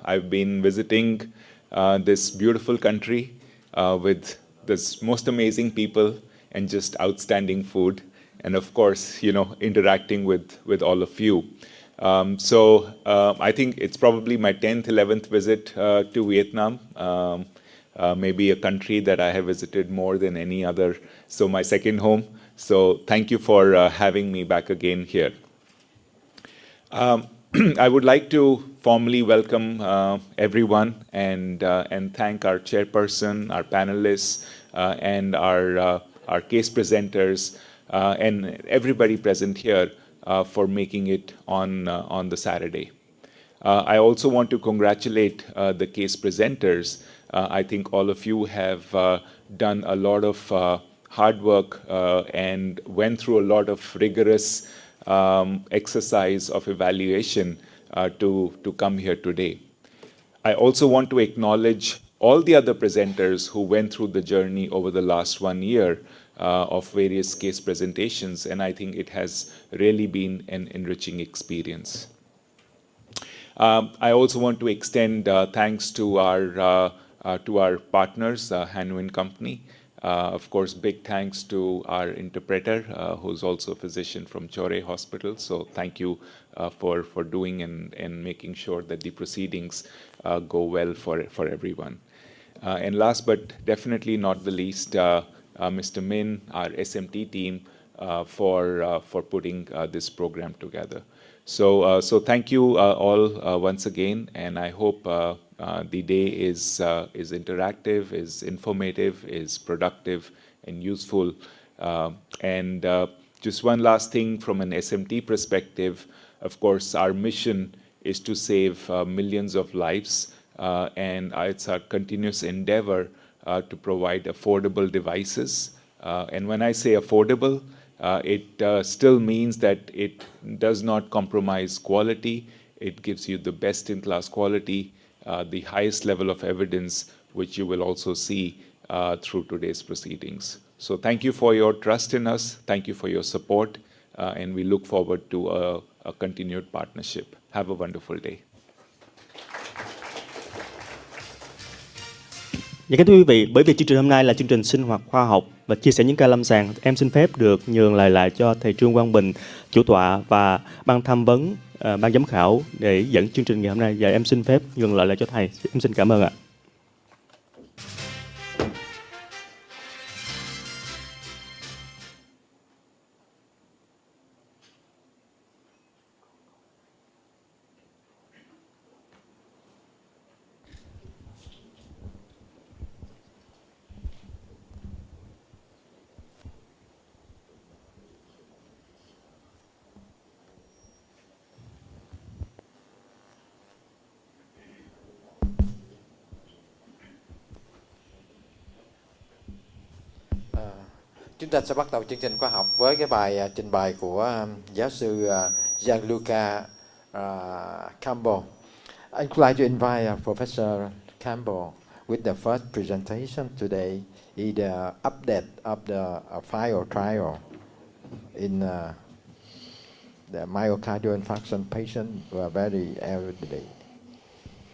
I've been visiting this beautiful country with this most amazing people and just outstanding food, and of course, interacting with all of you. So I think it's probably my 10th, 11th visit to Vietnam, maybe a country that I have visited more than any other, so my second home. So thank you for having me back again here. I would like to formally welcome everyone and thank our chairperson, our panelists, and our case presenters, and everybody present here for making it on the Saturday. I also want to congratulate the case presenters. I think all of you have done a lot of hard work and went through a lot of rigorous exercise of evaluation to come here today. I also want to acknowledge all the other presenters who went through the journey over the last 1 year of various case presentations, and I think it has really been an enriching experience. I also want to extend thanks to our partners, Hanwin Company. Of course, big thanks to our interpreter, who's also a physician from Chore Hospital. So thank you for doing and making sure that the proceedings go well for everyone. And last but definitely not the least, Mr. Min, our SMT team, for putting this program together. So thank you all once again, and I hope the day is interactive, is informative, is productive, and useful. And just one last thing from an SMT perspective, of course, our mission is to save millions of lives, and it's our continuous endeavor to provide affordable devices. And when I say affordable, it still means that it does not compromise quality. It gives you the best-in-class quality, the highest level of evidence, which you will also see through today's proceedings. So thank you for your trust in us. Thank you for your support, and we look forward to a continued partnership. Have a wonderful day. Dạ kính thưa quý vị, bởi vì chương trình hôm nay là chương trình sinh hoạt khoa học và chia sẻ những ca lâm sàng, em xin phép được nhường lời lại cho thầy Trương Quang Bình, chủ tọa và ban tham vấn, ban giám khảo để dẫn chương trình ngày hôm nay. Và em xin phép nhường lời lại cho thầy. Em xin cảm ơn ạ. Chúng ta sẽ bắt đầu chương trình khoa học với cái bài trình bày của giáo sư Gianluca Campbell. I would like to invite Professor Campbell with the first presentation today is the update of the FIRE trial in the myocardial infarction patient who are very elderly.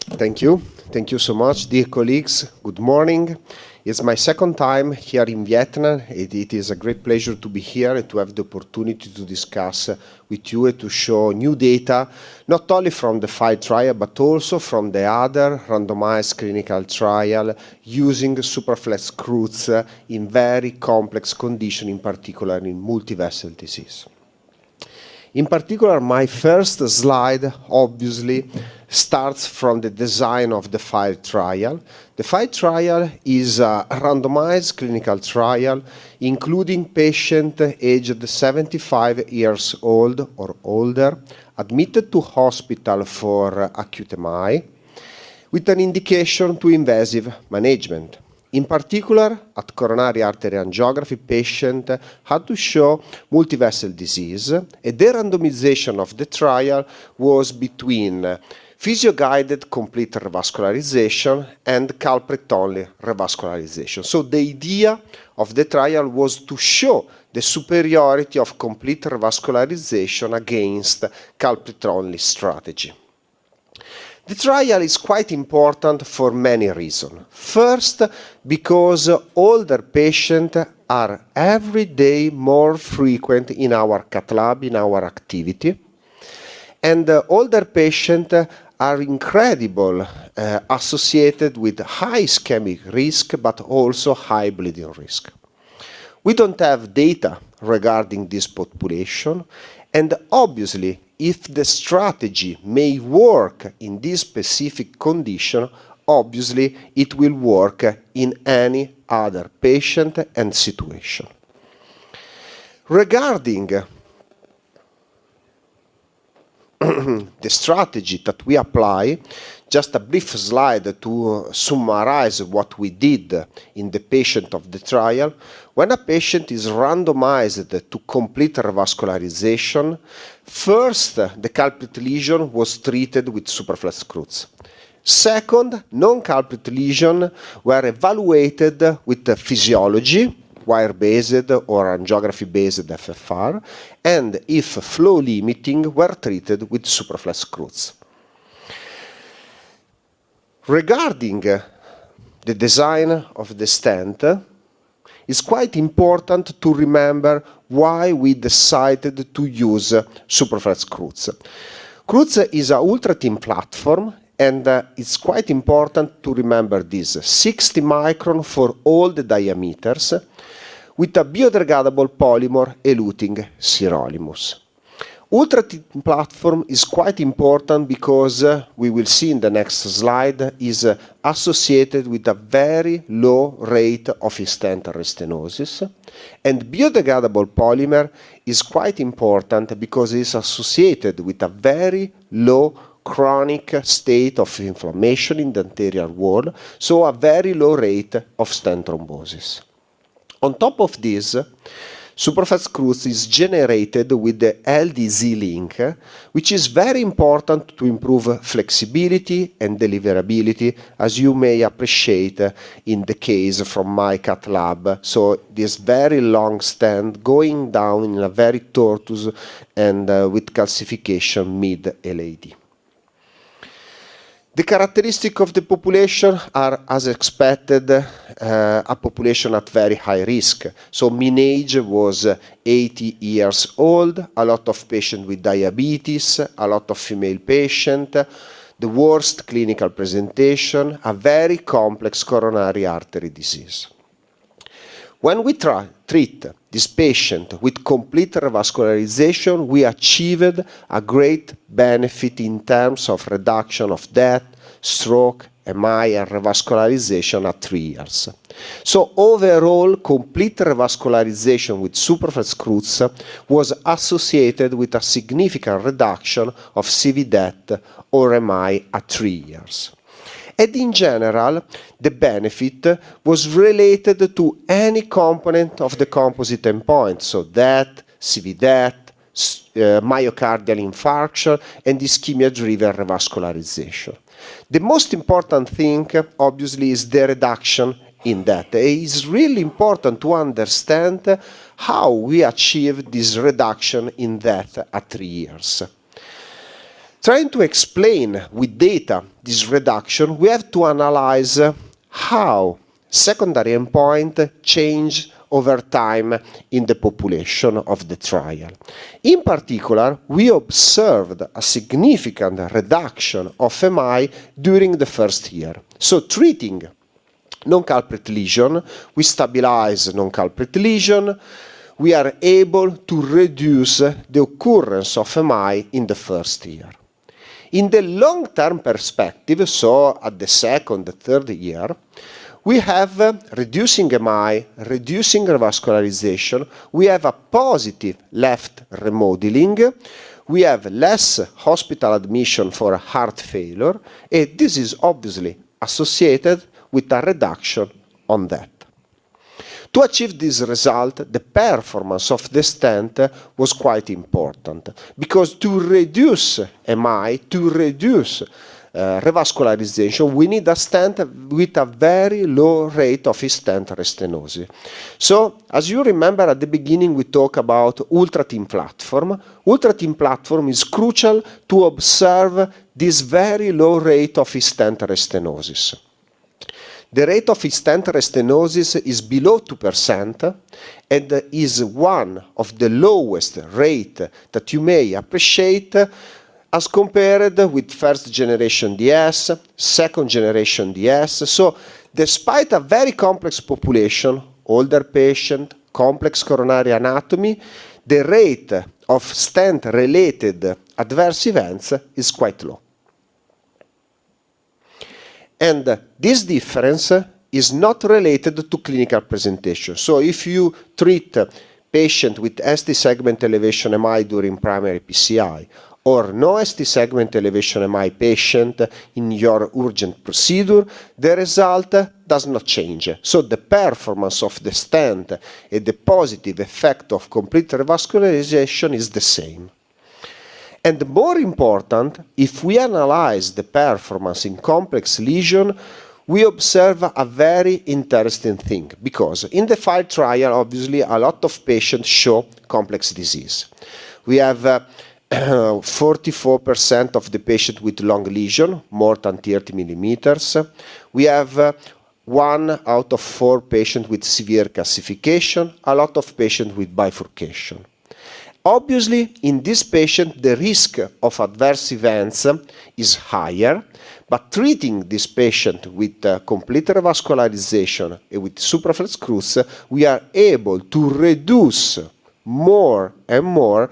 Thank you. Thank you so much, dear colleagues. Good morning. It's my second time here in Vietnam. It is a great pleasure to be here and to have the opportunity to discuss with you and to show new data, not only from the FIRE trial, but also from the other randomized clinical trial using supraflex screws in very complex conditions, in particular in multivessel disease. In particular, my first slide obviously starts from the design of the FIRE trial. The FIRE trial is a randomized clinical trial including patients aged 75 years old or older, admitted to hospital for acute MI, with an indication to invasive management. In particular, at coronary artery angiography, patient had to show multivessel disease, and the randomization of the trial was between physio-guided complete revascularization and culprit-only revascularization. So the idea of the trial was to show the superiority of complete revascularization against culprit-only strategy. The trial is quite important for many reasons. First, because older patients are every day more frequent in our cath lab, in our activity, and older patients are incredible associated with high ischemic risk, but also high bleeding risk. We don't have data regarding this population, and obviously, if the strategy may work in this specific condition, obviously it will work in any other patient and situation. Regarding the strategy that we apply, just a brief slide to summarize what we did in the patient of the trial. When a patient is randomized to complete revascularization, first, the culprit lesion was treated with supraflex screws. Second, non-culprit lesions were evaluated with the physiology wire-based or angiography-based FFR, and if flow limiting were treated with supraflex screws. Regarding the design of the stent, it's quite important to remember why we decided to use supraflex screws. Screws is an ultra-thin platform, and it's quite important to remember this: 60 micron for all the diameters, with a biodegradable polymer eluting sirolimus. Ultra-thin platform is quite important because we will see in the next slide is associated with a very low rate of stent restenosis, and biodegradable polymer is quite important because it is associated with a very low chronic state of inflammation in the anterior wall, so a very low rate of stent thrombosis. On top of this, supraflex screws is generated with the LDZ link, which is very important to improve flexibility and deliverability, as you may appreciate in the case from my cath lab. So this very long stent going down in a very tortuous and with calcification mid-LAD. The characteristics of the population are, as expected, a population at very high risk. So mean age was 80 years old, a lot of patients with diabetes, a lot of female patients, the worst clinical presentation, a very complex coronary artery disease. When we treat this patient with complete revascularization, we achieved a great benefit in terms of reduction of death, stroke, MI, and revascularization at 3 years. So overall, complete revascularization with supraflex screws was associated with a significant reduction of CV death or MI at 3 years. And in general, the benefit was related to any component of the composite endpoint, so death, CV death, myocardial infarction, and ischemia-driven revascularization. The most important thing, obviously, is the reduction in that. It is really important to understand how we achieve this reduction in death at 3 years. Trying to explain with data this reduction, we have to analyze how secondary endpoint change over time in the population of the trial. In particular, we observed a significant reduction of MI during the first year. So treating non-culprit lesion, we stabilize non-culprit lesion, we are able to reduce the occurrence of MI in the first year. In the long-term perspective, so at the second, the third year, we have reducing MI, reducing revascularization, we have a positive left remodeling, we have less hospital admission for heart failure, and this is obviously associated with a reduction on that. To achieve this result, the performance of the stent was quite important, because to reduce MI, to reduce revascularization, we need a stent with a very low rate of stent restenosis. So, as you remember at the beginning, we talked about ultra-thin platform. Ultra-thin platform is crucial to observe this very low rate of stent restenosis. The rate of stent restenosis is below 2% and is one of the lowest rate that you may appreciate as compared with first generation DS, second generation DS. So despite a very complex population, older patient, complex coronary anatomy, the rate of stent-related adverse events is quite low. And this difference is not related to clinical presentation. So if you treat a patient with ST segment elevation MI during primary PCI, or no ST segment elevation MI patient in your urgent procedure, the result does not change. So the performance of the stent and the positive effect of complete revascularization is the same. And more important, if we analyze the performance in complex lesion, we observe a very interesting thing, because in the FIRE trial, obviously, a lot of patients show complex disease. We have 44% of the patient with long lesion, more than 30 millimeters. We have 1 out of 4 patients with severe calcification, a lot of patients with bifurcation. Obviously, in this patient, the risk of adverse events is higher, but treating this patient with complete revascularization and with supraflex screws, we are able to reduce more and more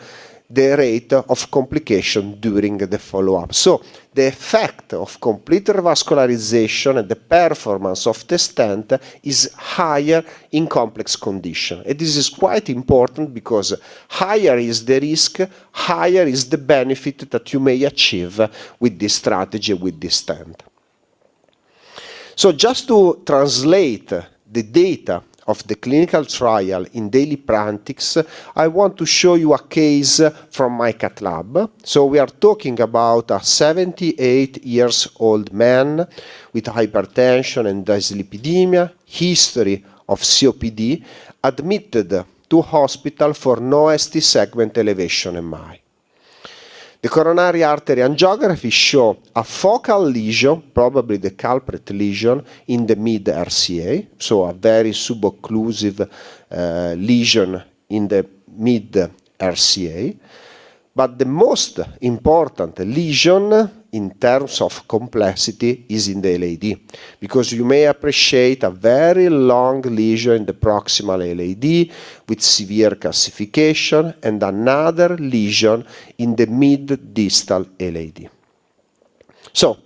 the rate of complication during the follow-up. So the effect of complete revascularization and the performance of the stent is higher in complex condition. And this is quite important, because higher is the risk, higher is the benefit that you may achieve with this strategy, with this stent. So just to translate the data of the clinical trial in daily practice, I want to show you a case from my cath lab. So we are talking about a 78-year-old man with hypertension and dyslipidemia, history of COPD, admitted to hospital for no ST segment elevation MI. The coronary artery angiography show a focal lesion, probably the culprit lesion, in the mid-RCA, so a very subocclusive lesion in the mid-RCA. But the most important lesion in terms of complexity is in the LAD, because you may appreciate a very long lesion in the proximal LAD with severe calcification and another lesion in the mid-distal LAD. So,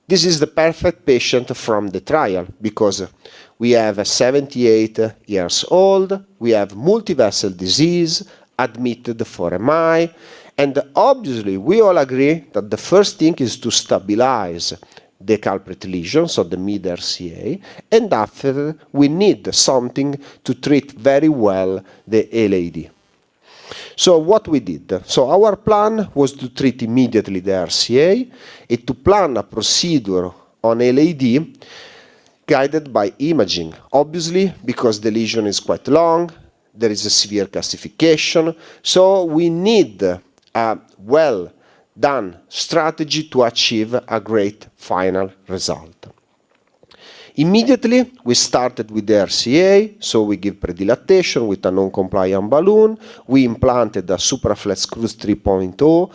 this is the perfect patient from the trial, because we have a 78 years old, we have multivessel disease, admitted for MI, and obviously we all agree that the first thing is to stabilize the culprit lesion, so the mid-RCA, and after we need something to treat very well the LAD. So what we did? So our plan was to treat immediately the RCA and to plan a procedure on LAD guided by imaging. Obviously, because the lesion is quite long, there is a severe calcification, so we need a well-done strategy to achieve a great final result. Immediately, we started with the RCA, so we give predilatation with a non-compliant balloon. We implanted a supraflex screws 3.0,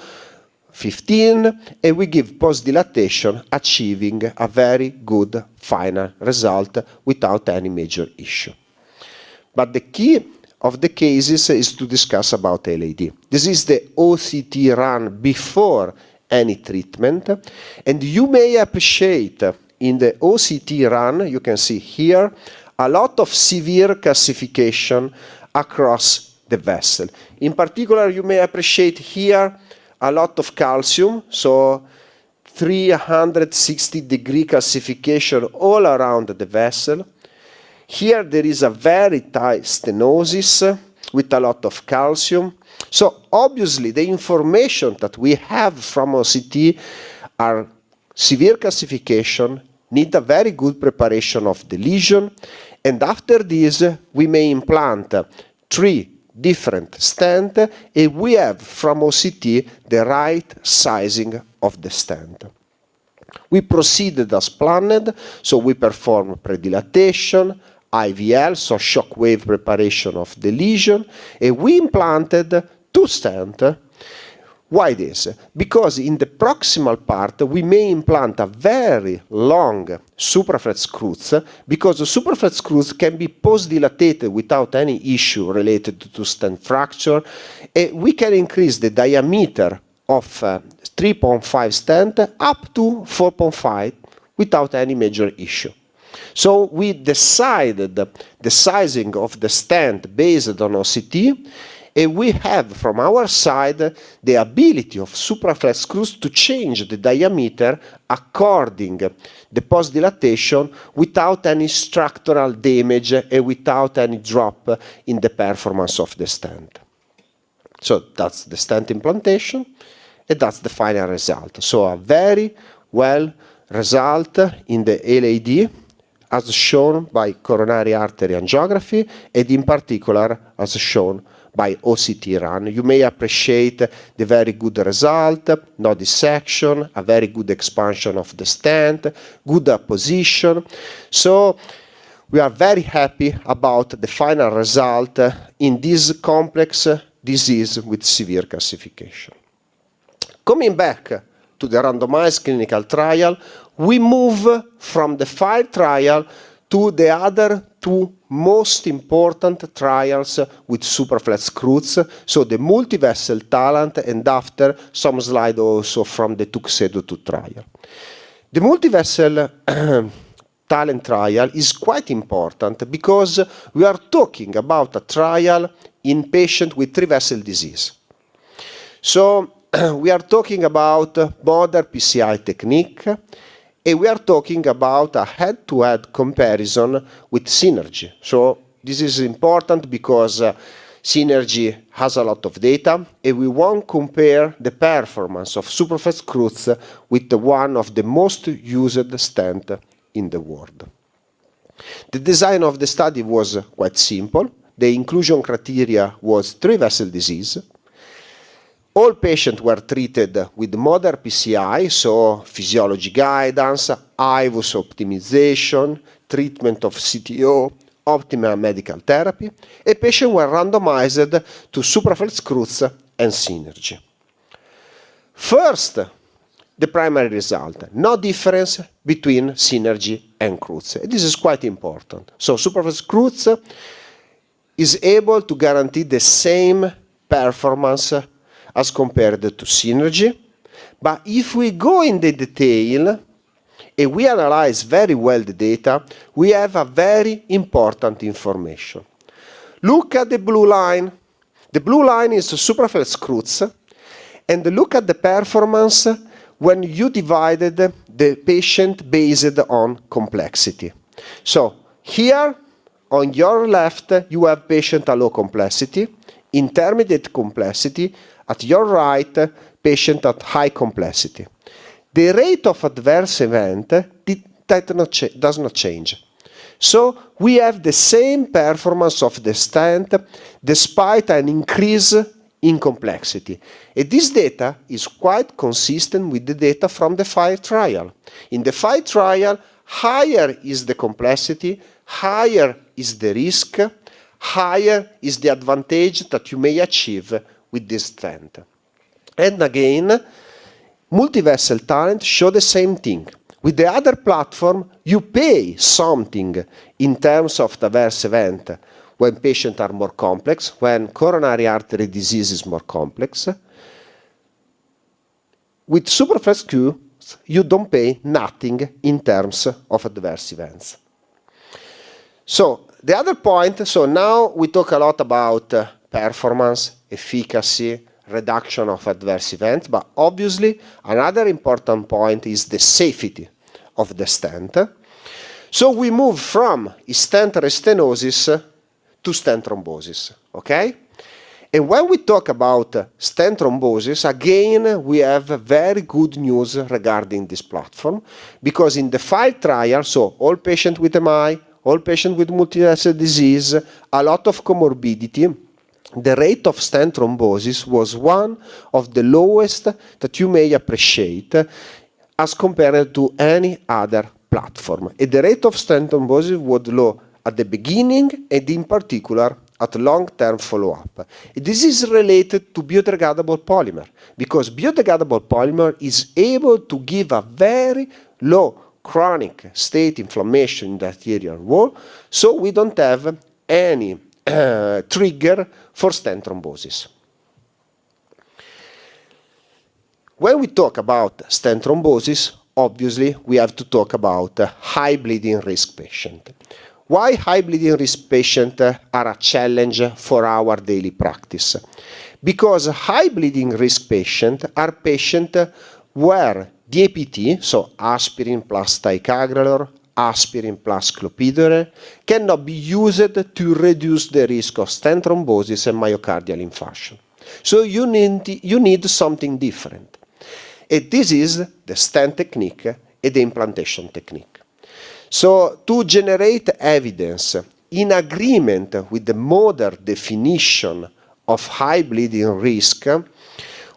15, and we give post-dilatation, achieving a very good final result without any major issue. But the key of the cases is to discuss about LAD. This is the OCT run before any treatment, and you may appreciate in the OCT run, you can see here, a lot of severe calcification across the vessel. In particular, you may appreciate here a lot of calcium, so 360-degree calcification all around the vessel. Here there is a very tight stenosis with a lot of calcium. So obviously the information that we have from OCT are severe calcification, need a very good preparation of the lesion, and after this we may implant 3 different stents, and we have from OCT the right sizing of the stent. We proceeded as planned, so we performed predilatation, IVL, so shock wave preparation of the lesion, and we implanted 2 stents. Why this? Because in the proximal part we may implant a very long supraflex screws, because the supraflex screws can be post-dilated without any issue related to stent fracture, and we can increase the diameter of 3.5 stent up to 4.5 without any major issue. So we decided the sizing of the stent based on OCT, and we have from our side the ability of supraflex screws to change the diameter according the post-dilatation without any structural damage and without any drop in the performance of the stent. So that's the stent implantation, and that's the final result. So a very well result in the LAD as shown by coronary artery angiography and in particular as shown by OCT run. You may appreciate the very good result, no dissection, a very good expansion of the stent, good apposition. So we are very happy about the final result in this complex disease with severe calcification. Coming back to the randomized clinical trial, we move from the FIRE trial to the other two most important trials with supraflex screws, so the multi-vessel talent and after some slide also from the Tuxedo 2 trial. The multi-vessel talent trial is quite important because we are talking about a trial in patients with 3-vessel disease. So we are talking about modern PCI technique, and we are talking about a head-to-head comparison with Synergy. So this is important because Synergy has a lot of data, and we want to compare the performance of supraflex screws with one of the most used stent in the world. The design of the study was quite simple. The inclusion criteria was 3-vessel disease. All patients were treated with modern PCI, so physiology guidance, IVUS optimization, treatment of CTO, optimal medical therapy, and patients were randomized to supraflex screws and Synergy. First, the primary result, no difference between Synergy and Cruz. This is quite important. So supraflex Cruz is able to guarantee the same performance as compared to Synergy. But if we go in the detail and we analyze very well the data, we have a very important information. Look at the blue line. The blue line is the supraflex screws, and look at the performance when you divided the patient based on complexity. So here on your left, you have patient at low complexity, intermediate complexity. At your right, patient at high complexity. The rate of adverse event does not change. So we have the same performance of the stent despite an increase in complexity. And this data is quite consistent with the data from the FIRE trial. In the FIRE trial, higher is the complexity, higher is the risk, higher is the advantage that you may achieve with this stent. And again, multi-vessel talent show the same thing. With the other platform, you pay something in terms of adverse event when patients are more complex, when coronary artery disease is more complex. With supraflex Q, you don't pay nothing in terms of adverse events. So the other point, so now we talk a lot about performance, efficacy, reduction of adverse events, but obviously another important point is the safety of the stent. So we move from stent restenosis to stent thrombosis, okay? And when we talk about stent thrombosis, again, we have very good news regarding this platform, because in the FIRE trial, so all patients with MI, all patients with multi-vessel disease, a lot of comorbidity, the rate of stent thrombosis was one of the lowest that you may appreciate as compared to any other platform. And the rate of stent thrombosis was low at the beginning and in particular at long-term follow-up. This is related to biodegradable polymer, because biodegradable polymer is able to give a very low chronic state inflammation in the arterial wall, so we don't have any trigger for stent thrombosis. When we talk about stent thrombosis, obviously we have to talk about high bleeding risk patient. Why high bleeding risk patients are a challenge for our daily practice? Because high bleeding risk patients are patients where DAPT, so aspirin plus ticagrelor, aspirin plus clopidogrel, cannot be used to reduce the risk of stent thrombosis and myocardial infarction. So you need something different. And this is the stent technique and the implantation technique. So to generate evidence in agreement with the modern definition of high bleeding risk,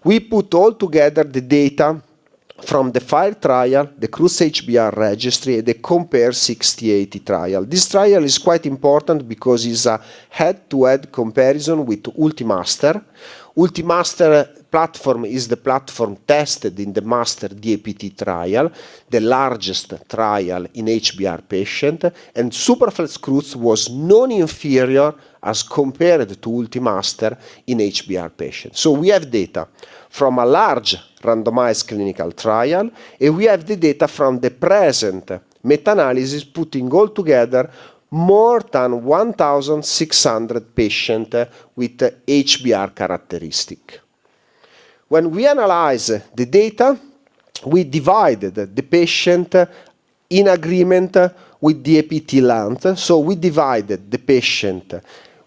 we put all together the data from the FIRE trial, the CRUZ HBR registry, and the COMPARE 6080 trial. This trial is quite important because it's a head-to-head comparison with Ultimaster. Ultimaster platform is the platform tested in the Master DAPT trial, the largest trial in HBR patient, and Superflex CRUZ was non-inferior as compared to Ultimaster in HBR patients. So we have data from a large randomized clinical trial, and we have the data from the present meta-analysis putting all together more than 1,600 patients with HBR characteristic. When we analyze the data, we divided the patient in agreement with DAPT length. So we divided the patient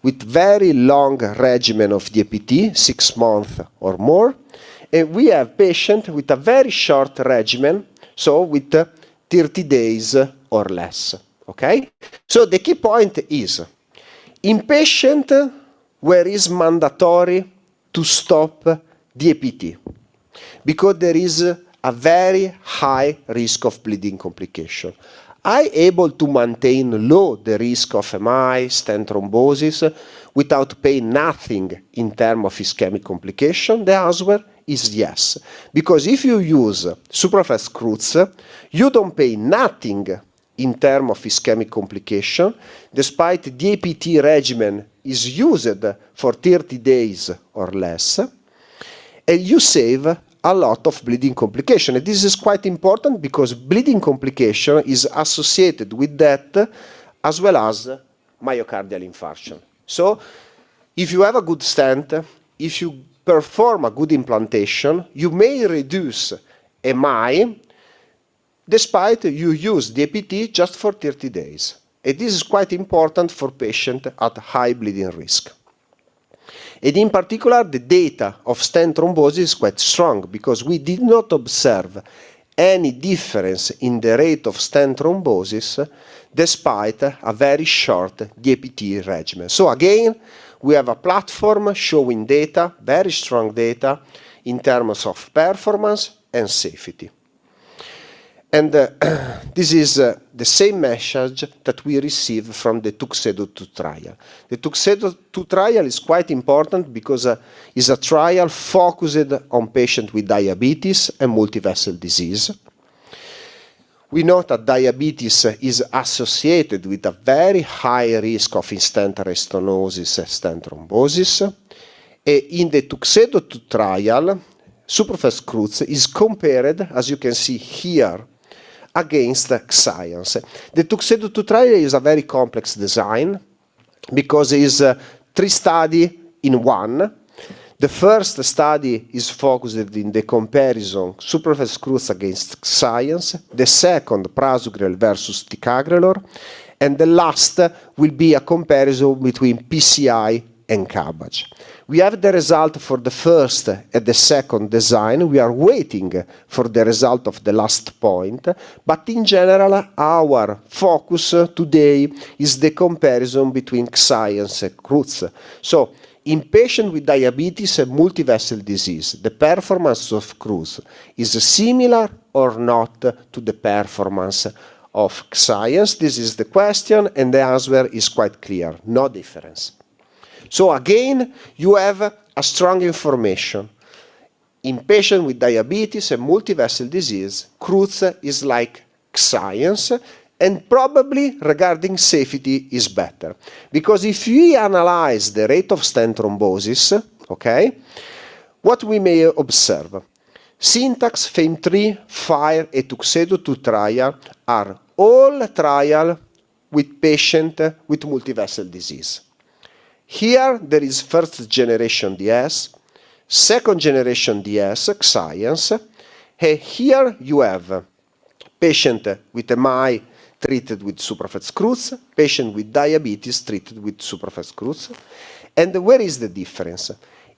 with very long regimen of DAPT, 6 months or more, and we have patient with a very short regimen, so with 30 days or less. Okay? So the key point is, in patient where is mandatory to stop DAPT, because there is a very high risk of bleeding complication. Are able to maintain low the risk of MI, stent thrombosis, without paying nothing in terms of ischemic complication? The answer is yes. Because if you use Superflex CRUZ, you don't pay nothing in terms of ischemic complication, despite DAPT regimen is used for 30 days or less, and you save a lot of bleeding complication. And this is quite important because bleeding complication is associated with death as well as myocardial infarction. So if you have a good stent, if you perform a good implantation, you may reduce MI despite you use DAPT just for 30 days. And this is quite important for patients at high bleeding risk. And in particular, the data of stent thrombosis is quite strong because we did not observe any difference in the rate of stent thrombosis despite a very short DAPT regimen. So again, we have a platform showing data, very strong data, in terms of performance and safety. And this is the same message that we received from the Tuxedo 2 trial. The Tuxedo 2 trial is quite important because it's a trial focused on patients with diabetes and multivessel disease. We know that diabetes is associated with a very high risk of in-stent restenosis and stent thrombosis. In the Tuxedo 2 trial, Superflex CRUZ is compared, as you can see here, against science. The Tuxedo 2 trial is a very complex design because it is 3 studies in one. The first study is focused in the comparison Superflex CRUZ against science, the second prasugrel versus ticagrelor, and the last will be a comparison between PCI and CABG. We have the result for the first and the second design. We are waiting for the result of the last point, but in general, our focus today is the comparison between science and CRUZ. So, in patients with diabetes and multivessel disease, the performance of CRUZ is similar or not to the performance of science? This is the question, and the answer is quite clear, no difference. So again, you have a strong information. In patients with diabetes and multivessel disease, CRUZ is like science, and probably regarding safety is better. Because if we analyze the rate of stent thrombosis, okay, what we may observe? Syntax, FAME3, FIRE, and Tuxedo 2 trial are all trials with patients with multivessel disease. Here there is first generation DS, second generation DS, science, and here you have patient with MI treated with Superflex CRUZ, patient with diabetes treated with Superflex CRUZ. And where is the difference?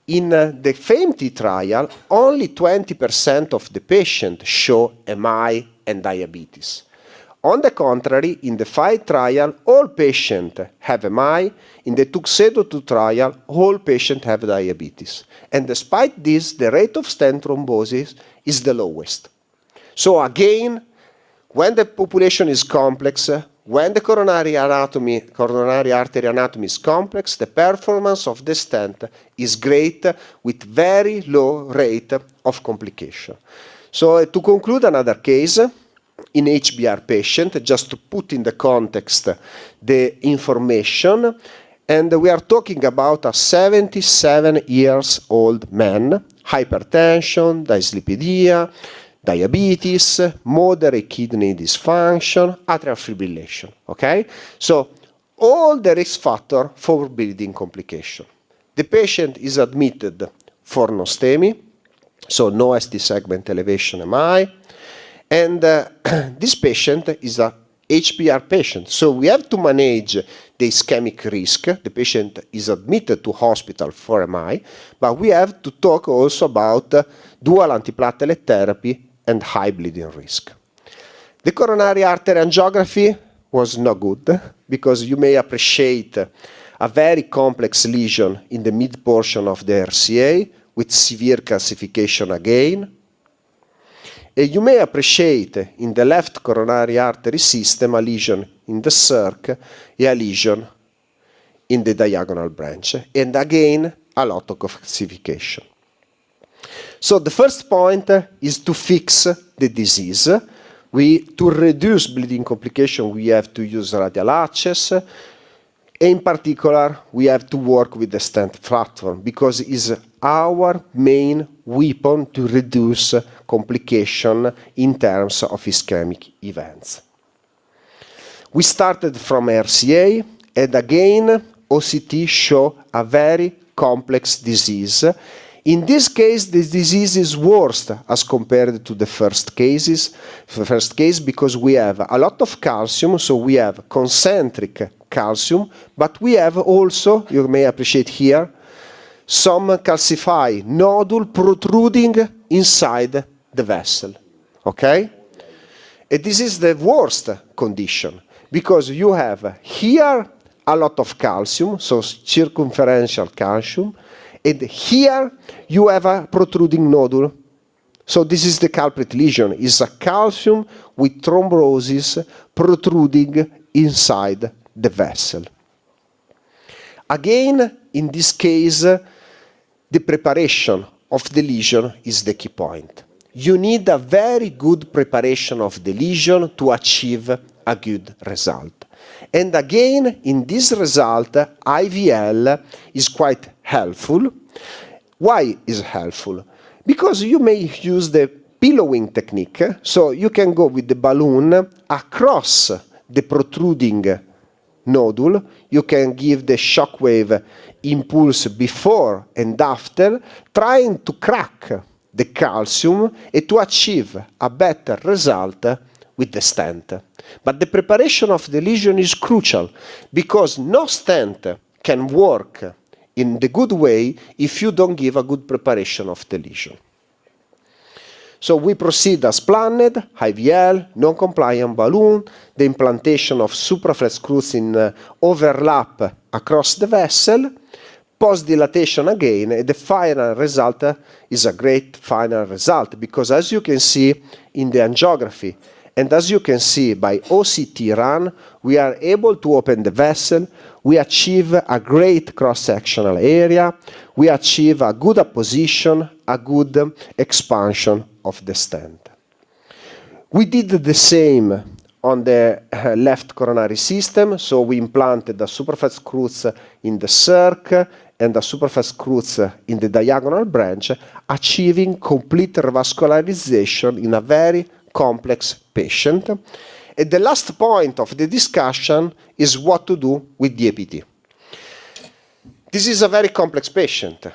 in the SMT trial, only 20% of the patients show MI and diabetes. On the contrary, in the FIGHT trial, all patients have MI. In the Tuxedo 2 trial, all patients have diabetes. And despite this, the rate of stent thrombosis is the lowest. So again, when the population is complex, when the coronary artery anatomy is complex, the performance of the stent is great with very low rate of complication. So to conclude another case, in HBR patient, just to put in the context the information, and we are talking about a 77-year-old man, hypertension, dyslipidemia, diabetes, moderate kidney dysfunction, atrial fibrillation, okay? So all the risk factor for bleeding complication. The patient is admitted for nostemi, so no ST segment elevation MI, and this patient is a HBR patient, so we have to manage the ischemic risk. The patient is admitted to hospital for MI, but we have to talk also about dual antiplatelet therapy and high bleeding risk. The coronary artery angiography was not good because you may appreciate a very complex lesion in the mid portion of the RCA with severe calcification again. And you may appreciate in the left coronary artery system a lesion in the circ and a lesion in the diagonal branch. And again, a lot of calcification. So the first point is to fix the disease. To reduce bleeding complication, we have to use radial access. In particular, we have to work with the stent platform because it is our main weapon to reduce complication in terms of ischemic events. We started from RCA, and again, OCT show a very complex disease. In this case, the disease is worse as compared to the first case because we have a lot of calcium, so we have concentric calcium, but we have also, you may appreciate here, some calcified nodule protruding inside the vessel, okay? And this is the worst condition because you have here a lot of calcium, so circumferential calcium, and here you have a protruding nodule. So this is the culprit lesion. It's a calcium with thrombosis protruding inside the vessel. Again, in this case, the preparation of the lesion is the key point. You need a very good preparation of the lesion to achieve a good result. And again, in this result, IVL is quite helpful. Why is helpful? Because you may use the pillowing technique, so you can go with the balloon across the protruding nodule. You can give the shockwave impulse before and after, trying to crack the calcium and to achieve a better result with the stent. But the preparation of the lesion is crucial because no stent can work in the good way if you don't give a good preparation of the lesion. So we proceed as planned, IVL, non-compliant balloon, the implantation of supraflex screws in overlap across the vessel, post-dilatation again, and the final result is a great final result because as you can see in the angiography, and as you can see by OCT run, we are able to open the vessel, we achieve a great cross-sectional area, we achieve a good apposition, a good expansion of the stent. We did the same on the left coronary system, so we implanted the supraflex screws in the circ and the supraflex screws in the diagonal branch, achieving complete revascularization in a very complex patient. And the last point of the discussion is what to do with the APT. This is a very complex patient.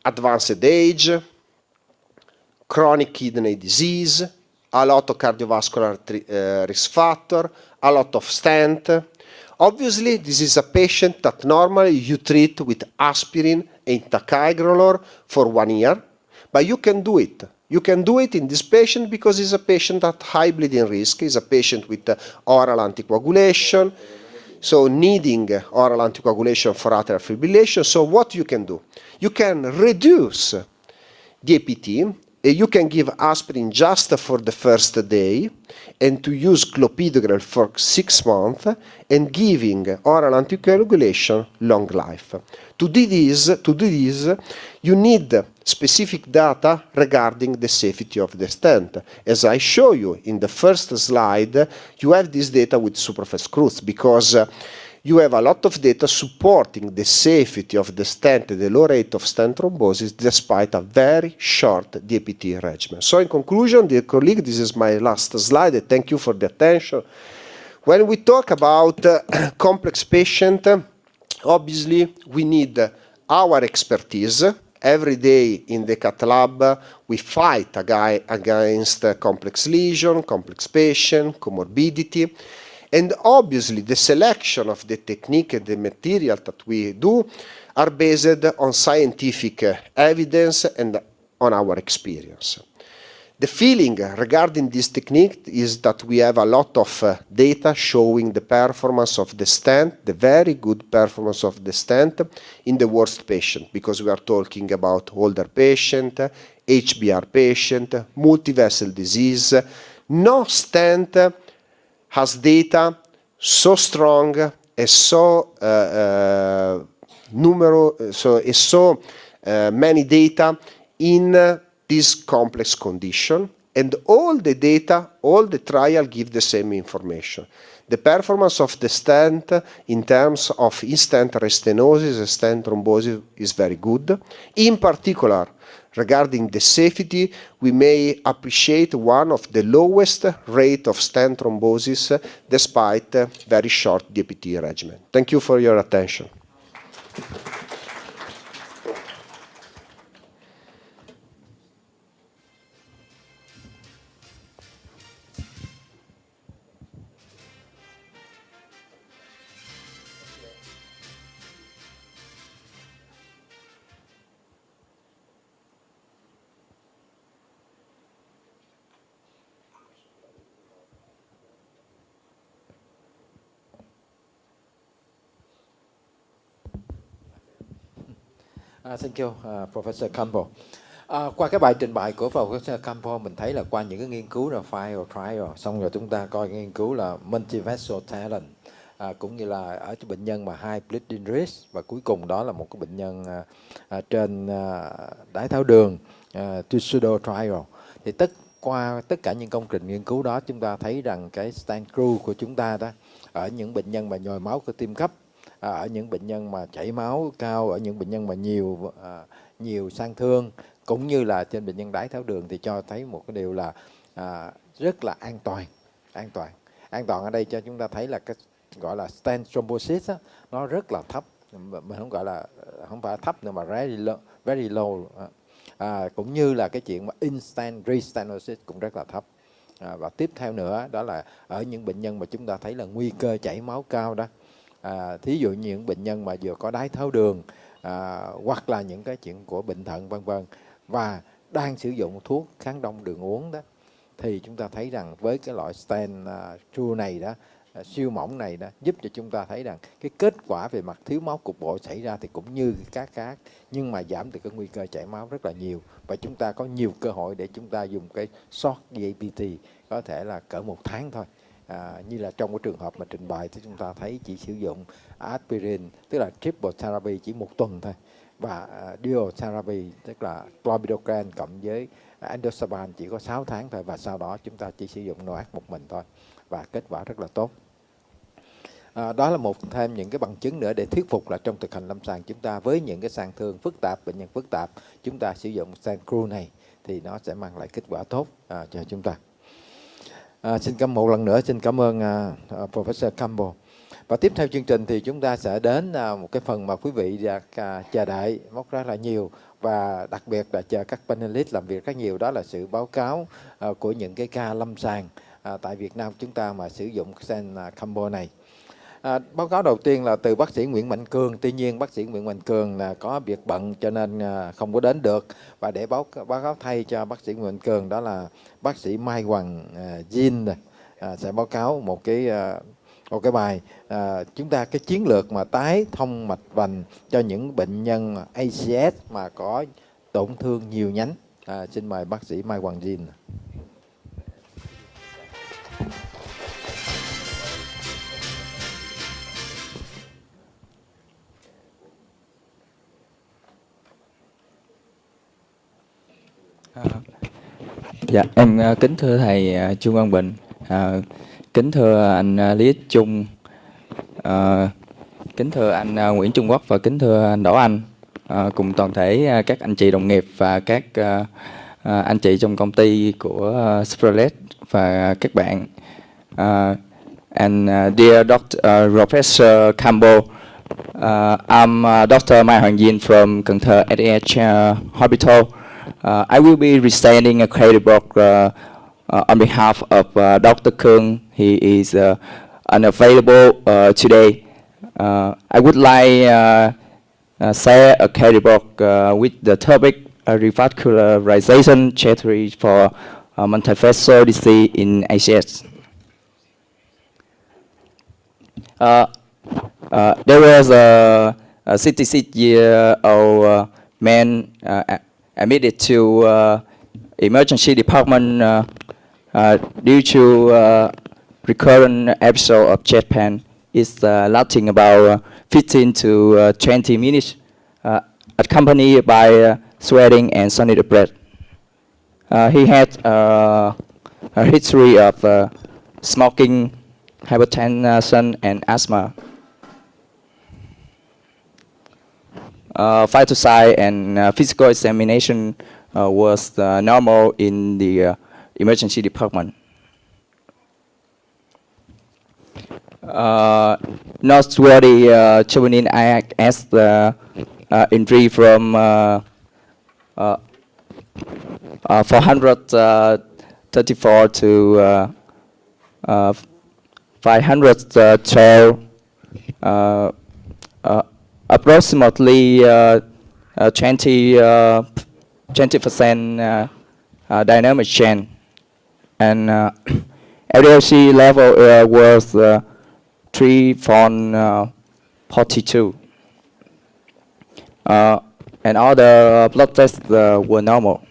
Advanced age, chronic kidney disease, a lot of cardiovascular risk factor, a lot of stent. Obviously, this is a patient that normally you treat with aspirin in ticagrelor for 1 year, but you can do it. You can do it in this patient because he's a patient at high bleeding risk, he's a patient with oral anticoagulation, so needing oral anticoagulation for atrial fibrillation. So what you can do? You can reduce the APT, you can give aspirin just for the first day and to use clopidogrel for 6 months and giving oral anticoagulation long life. To do this, you need specific data regarding the safety of the stent. As I show you in the first slide, you have this data with superfast cruise because you have a lot of data supporting the safety of the stent, the low rate of stent thrombosis, despite a very short DPT regimen. So in conclusion, dear colleague, this is my last slide. Thank you for the attention. When we talk about complex patient, obviously we need our expertise. Every day in the cath lab, we fight against complex lesion, complex patient, comorbidity. And obviously, the selection of the technique and the material that we do are based on scientific evidence and on our experience. The feeling regarding this technique is that we have a lot of data showing the performance of the stent, the very good performance of the stent in the worst patient, because we are talking about older patient, HBR patient, multivessel disease. No stent has data so strong and so many data in this complex condition, and all the data, all the trial give the same information. The performance of the stent in terms of in-stent restenosis and stent thrombosis is very good. In particular, regarding the safety, we may appreciate one of the lowest rate of stent thrombosis despite very short DPT regimen. Thank you for your attention. Thank you, Professor Campbell. Qua cái bài trình bày của Professor Campbell, mình thấy là qua những cái nghiên cứu là file trial, xong rồi chúng ta coi nghiên cứu là multivessel talent, cũng như là ở cho bệnh nhân mà high bleeding risk, và cuối cùng đó là một cái bệnh nhân trên đái tháo đường, pseudo trial. Thì qua tất cả những công trình nghiên cứu đó, chúng ta thấy rằng cái stent crew của chúng ta đó, ở những bệnh nhân mà nhồi máu cơ tim cấp, ở những bệnh nhân mà chảy máu cao, ở những bệnh nhân mà nhiều sang thương, cũng như là trên bệnh nhân đái tháo đường, thì cho thấy một cái điều là rất là an toàn. An toàn ở đây cho chúng ta thấy là cái gọi là stent thrombosis á, nó rất là thấp, mình không phải thấp nữa mà very low. Cũng như là cái chuyện mà in-stent restenosis cũng rất là thấp. Và tiếp theo nữa đó là ở những bệnh nhân mà chúng ta thấy là nguy cơ chảy máu cao đó, thí dụ như những bệnh nhân mà vừa có đái tháo đường, hoặc là những cái chuyện của bệnh thận vân vân, và đang sử dụng thuốc kháng đông đường uống đó, thì chúng ta thấy rằng với cái loại stent true này đó, siêu mỏng này đó, giúp cho chúng ta thấy rằng cái kết quả về mặt thiếu máu cục bộ xảy ra thì cũng như các khác, nhưng mà giảm được cái nguy cơ chảy máu rất là nhiều, và chúng ta có nhiều cơ hội để chúng ta dùng cái short DAPT có thể là cỡ 1 tháng thôi. Như là trong cái trường hợp mà trình bày thì chúng ta thấy chỉ sử dụng aspirin, tức là triple therapy chỉ 1 tuần thôi, và dual therapy tức là clopidogrel cộng với endosulfan chỉ có 6 tháng thôi, và sau đó chúng ta chỉ sử dụng NOAC một mình thôi, và kết quả rất là tốt. Đó là thêm những cái bằng chứng nữa để thuyết phục là trong thực hành lâm sàng chúng ta với những cái sang thương phức tạp, bệnh nhân phức tạp, chúng ta sử dụng stent crew này thì nó sẽ mang lại kết quả tốt cho chúng ta. Một lần nữa xin cảm ơn Professor Campbell. Và tiếp theo chương trình thì chúng ta sẽ đến một cái phần mà quý vị chờ đợi rất là nhiều, và đặc biệt là chờ các panelist làm việc rất nhiều, đó là sự báo cáo của những cái ca lâm sàng tại Việt Nam chúng ta mà sử dụng stent combo này. Báo cáo đầu tiên là từ bác sĩ Nguyễn Mạnh Cường. Tuy nhiên bác sĩ Nguyễn Mạnh Cường là có việc bận cho nên không có đến được. Và để báo cáo thay cho bác sĩ Nguyễn Mạnh Cường, đó là bác sĩ Mai Hoàng Jin sẽ báo cáo một cái bài chúng ta cái chiến lược mà tái thông mạch vành cho những bệnh nhân ACS mà có tổn thương nhiều nhánh. Xin mời bác sĩ Mai Hoàng Jin. Dạ, em kính thưa thầy Trương Văn Bình, kính thưa anh Lý Ích Trung, kính thưa anh Nguyễn Trung Quốc và kính thưa anh Đỗ Anh, cùng toàn thể các anh chị đồng nghiệp và các anh chị trong công ty của Sprolet và các bạn. And dear Professor Campbell, I'm Dr. Mai Hoàng Jin from Cần Thơ ADH Hospital. I will be reciting a credit book on behalf of Dr. Kung. He is unavailable today. I would like share a credit book with the topic revascularization strategy for multifactorial disease in ACS. There was a 66-year-old man admitted to emergency department due to recurrent episode of chest pain. It's lasting about 15 to 20 minutes, accompanied by sweating and shortness of breath. He had a history of smoking, hypertension, and asthma. Vital sign and physical examination was normal in the emergency department. Noteworthy juvenile IX injury from 434 to 512. Approximately 20% dynamic change, and LDL-C level was 3.42, and all the blood tests were normal.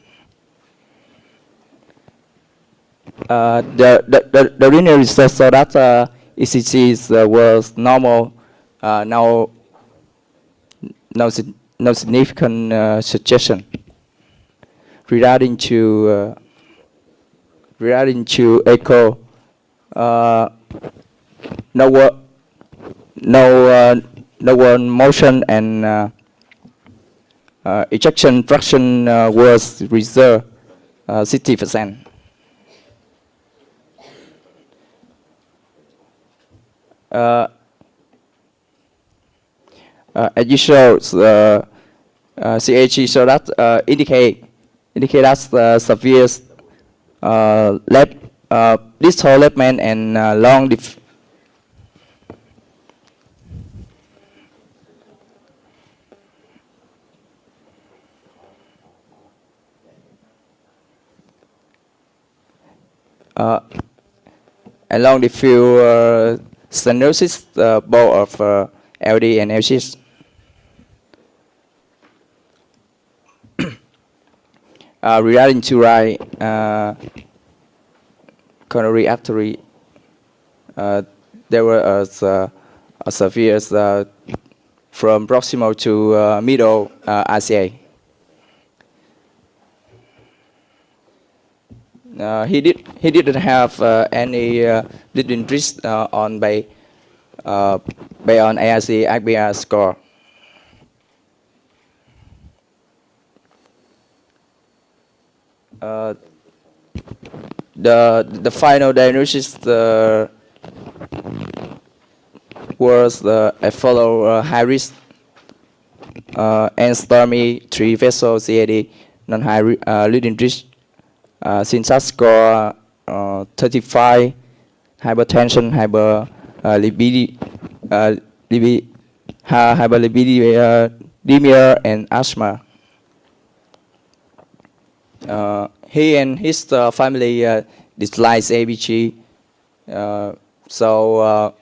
The renal results so that ECGs was normal. No significant suggestion. Regarding to echo, no motion and ejection fraction was reserved 60%. As usual, CHE so that indicate that severe left distal left main and long along diffuse stenosis both of LD and LCs. Regarding to right coronary artery, there was a severe from proximal to middle RCA. He didn't have any bleeding risk on by on ARC IBR score. The final diagnosis was a follow high risk and stormy 3 vessel CAD non high leading risk syntax score 35, hypertension, libi- hyperlipidemia and asthma. He and his family dislikes ABG, so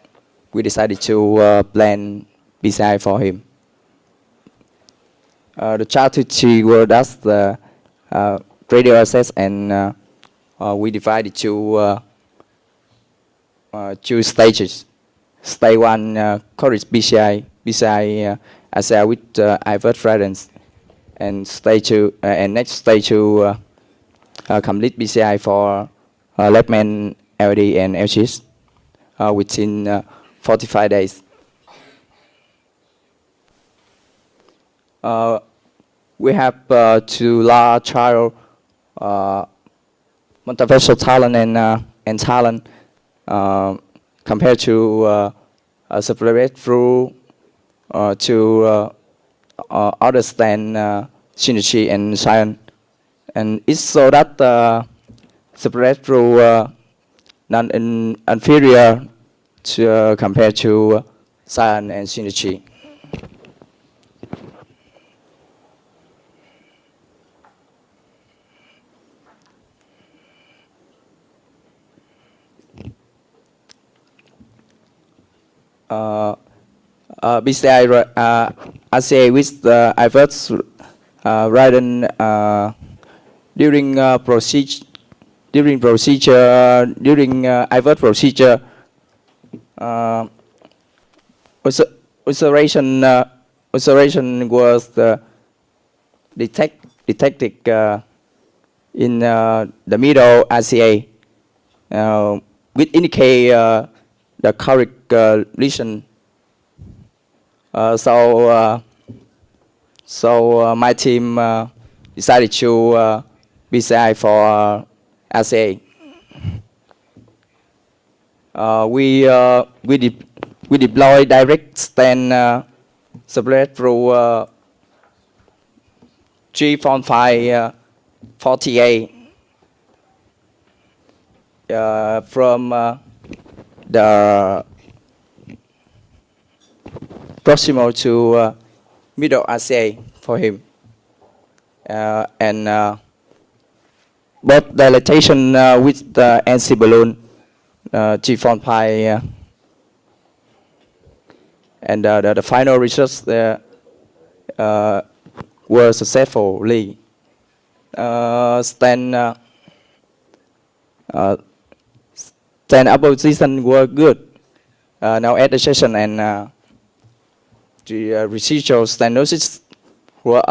we decided to plan BCI for him. The childhood she does the radio access, and we divided to 2 stages. Stage 1 correct BCI ASEA with IVERT reference, and stage 2 and next stage 2 complete BCI for left main LD and LCS within 45 days. We have 2 large child motivational talent and talent compared to separate through to others than synergy and science, and it's so that separate through non-inferior to compared to science and synergy. BCI ASEA with the efforts written during procedure during IVERT procedure ulceration was detected in the middle ASEA, which indicate the correct lesion. So my team decided to BCI for ASEA. We deploy direct stand separate through G.5 48 from the proximal to middle ASEA for him, and both dilatation with the NC balloon G.5 and the final results there were successfully. Stand up position were good. Now at the session, and the residual stenosis were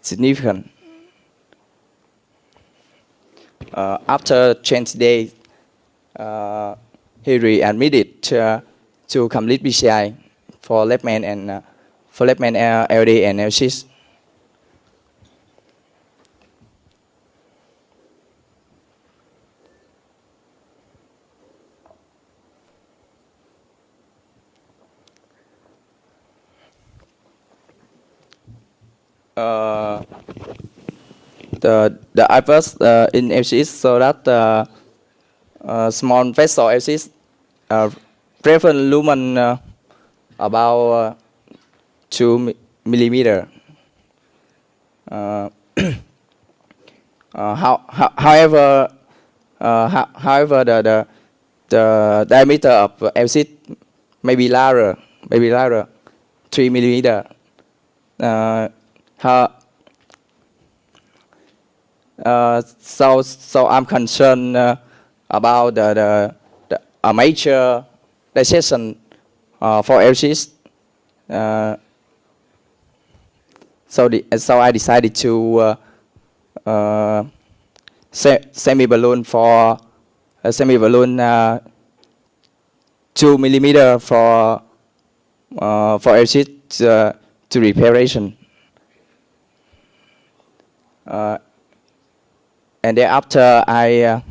significant. After 20 days, he readmitted to complete BCI for left main and LD and LCS. The adverse in LCS, so that small vessel LCS prevalent lumen about 2 millimeter. However, the diameter of LCS may be larger, 3 millimeter. So I'm concerned about a major recession for LCS. So I decided to semi balloon for a semi balloon 2 millimeter for LCS to reparation. And thereafter, I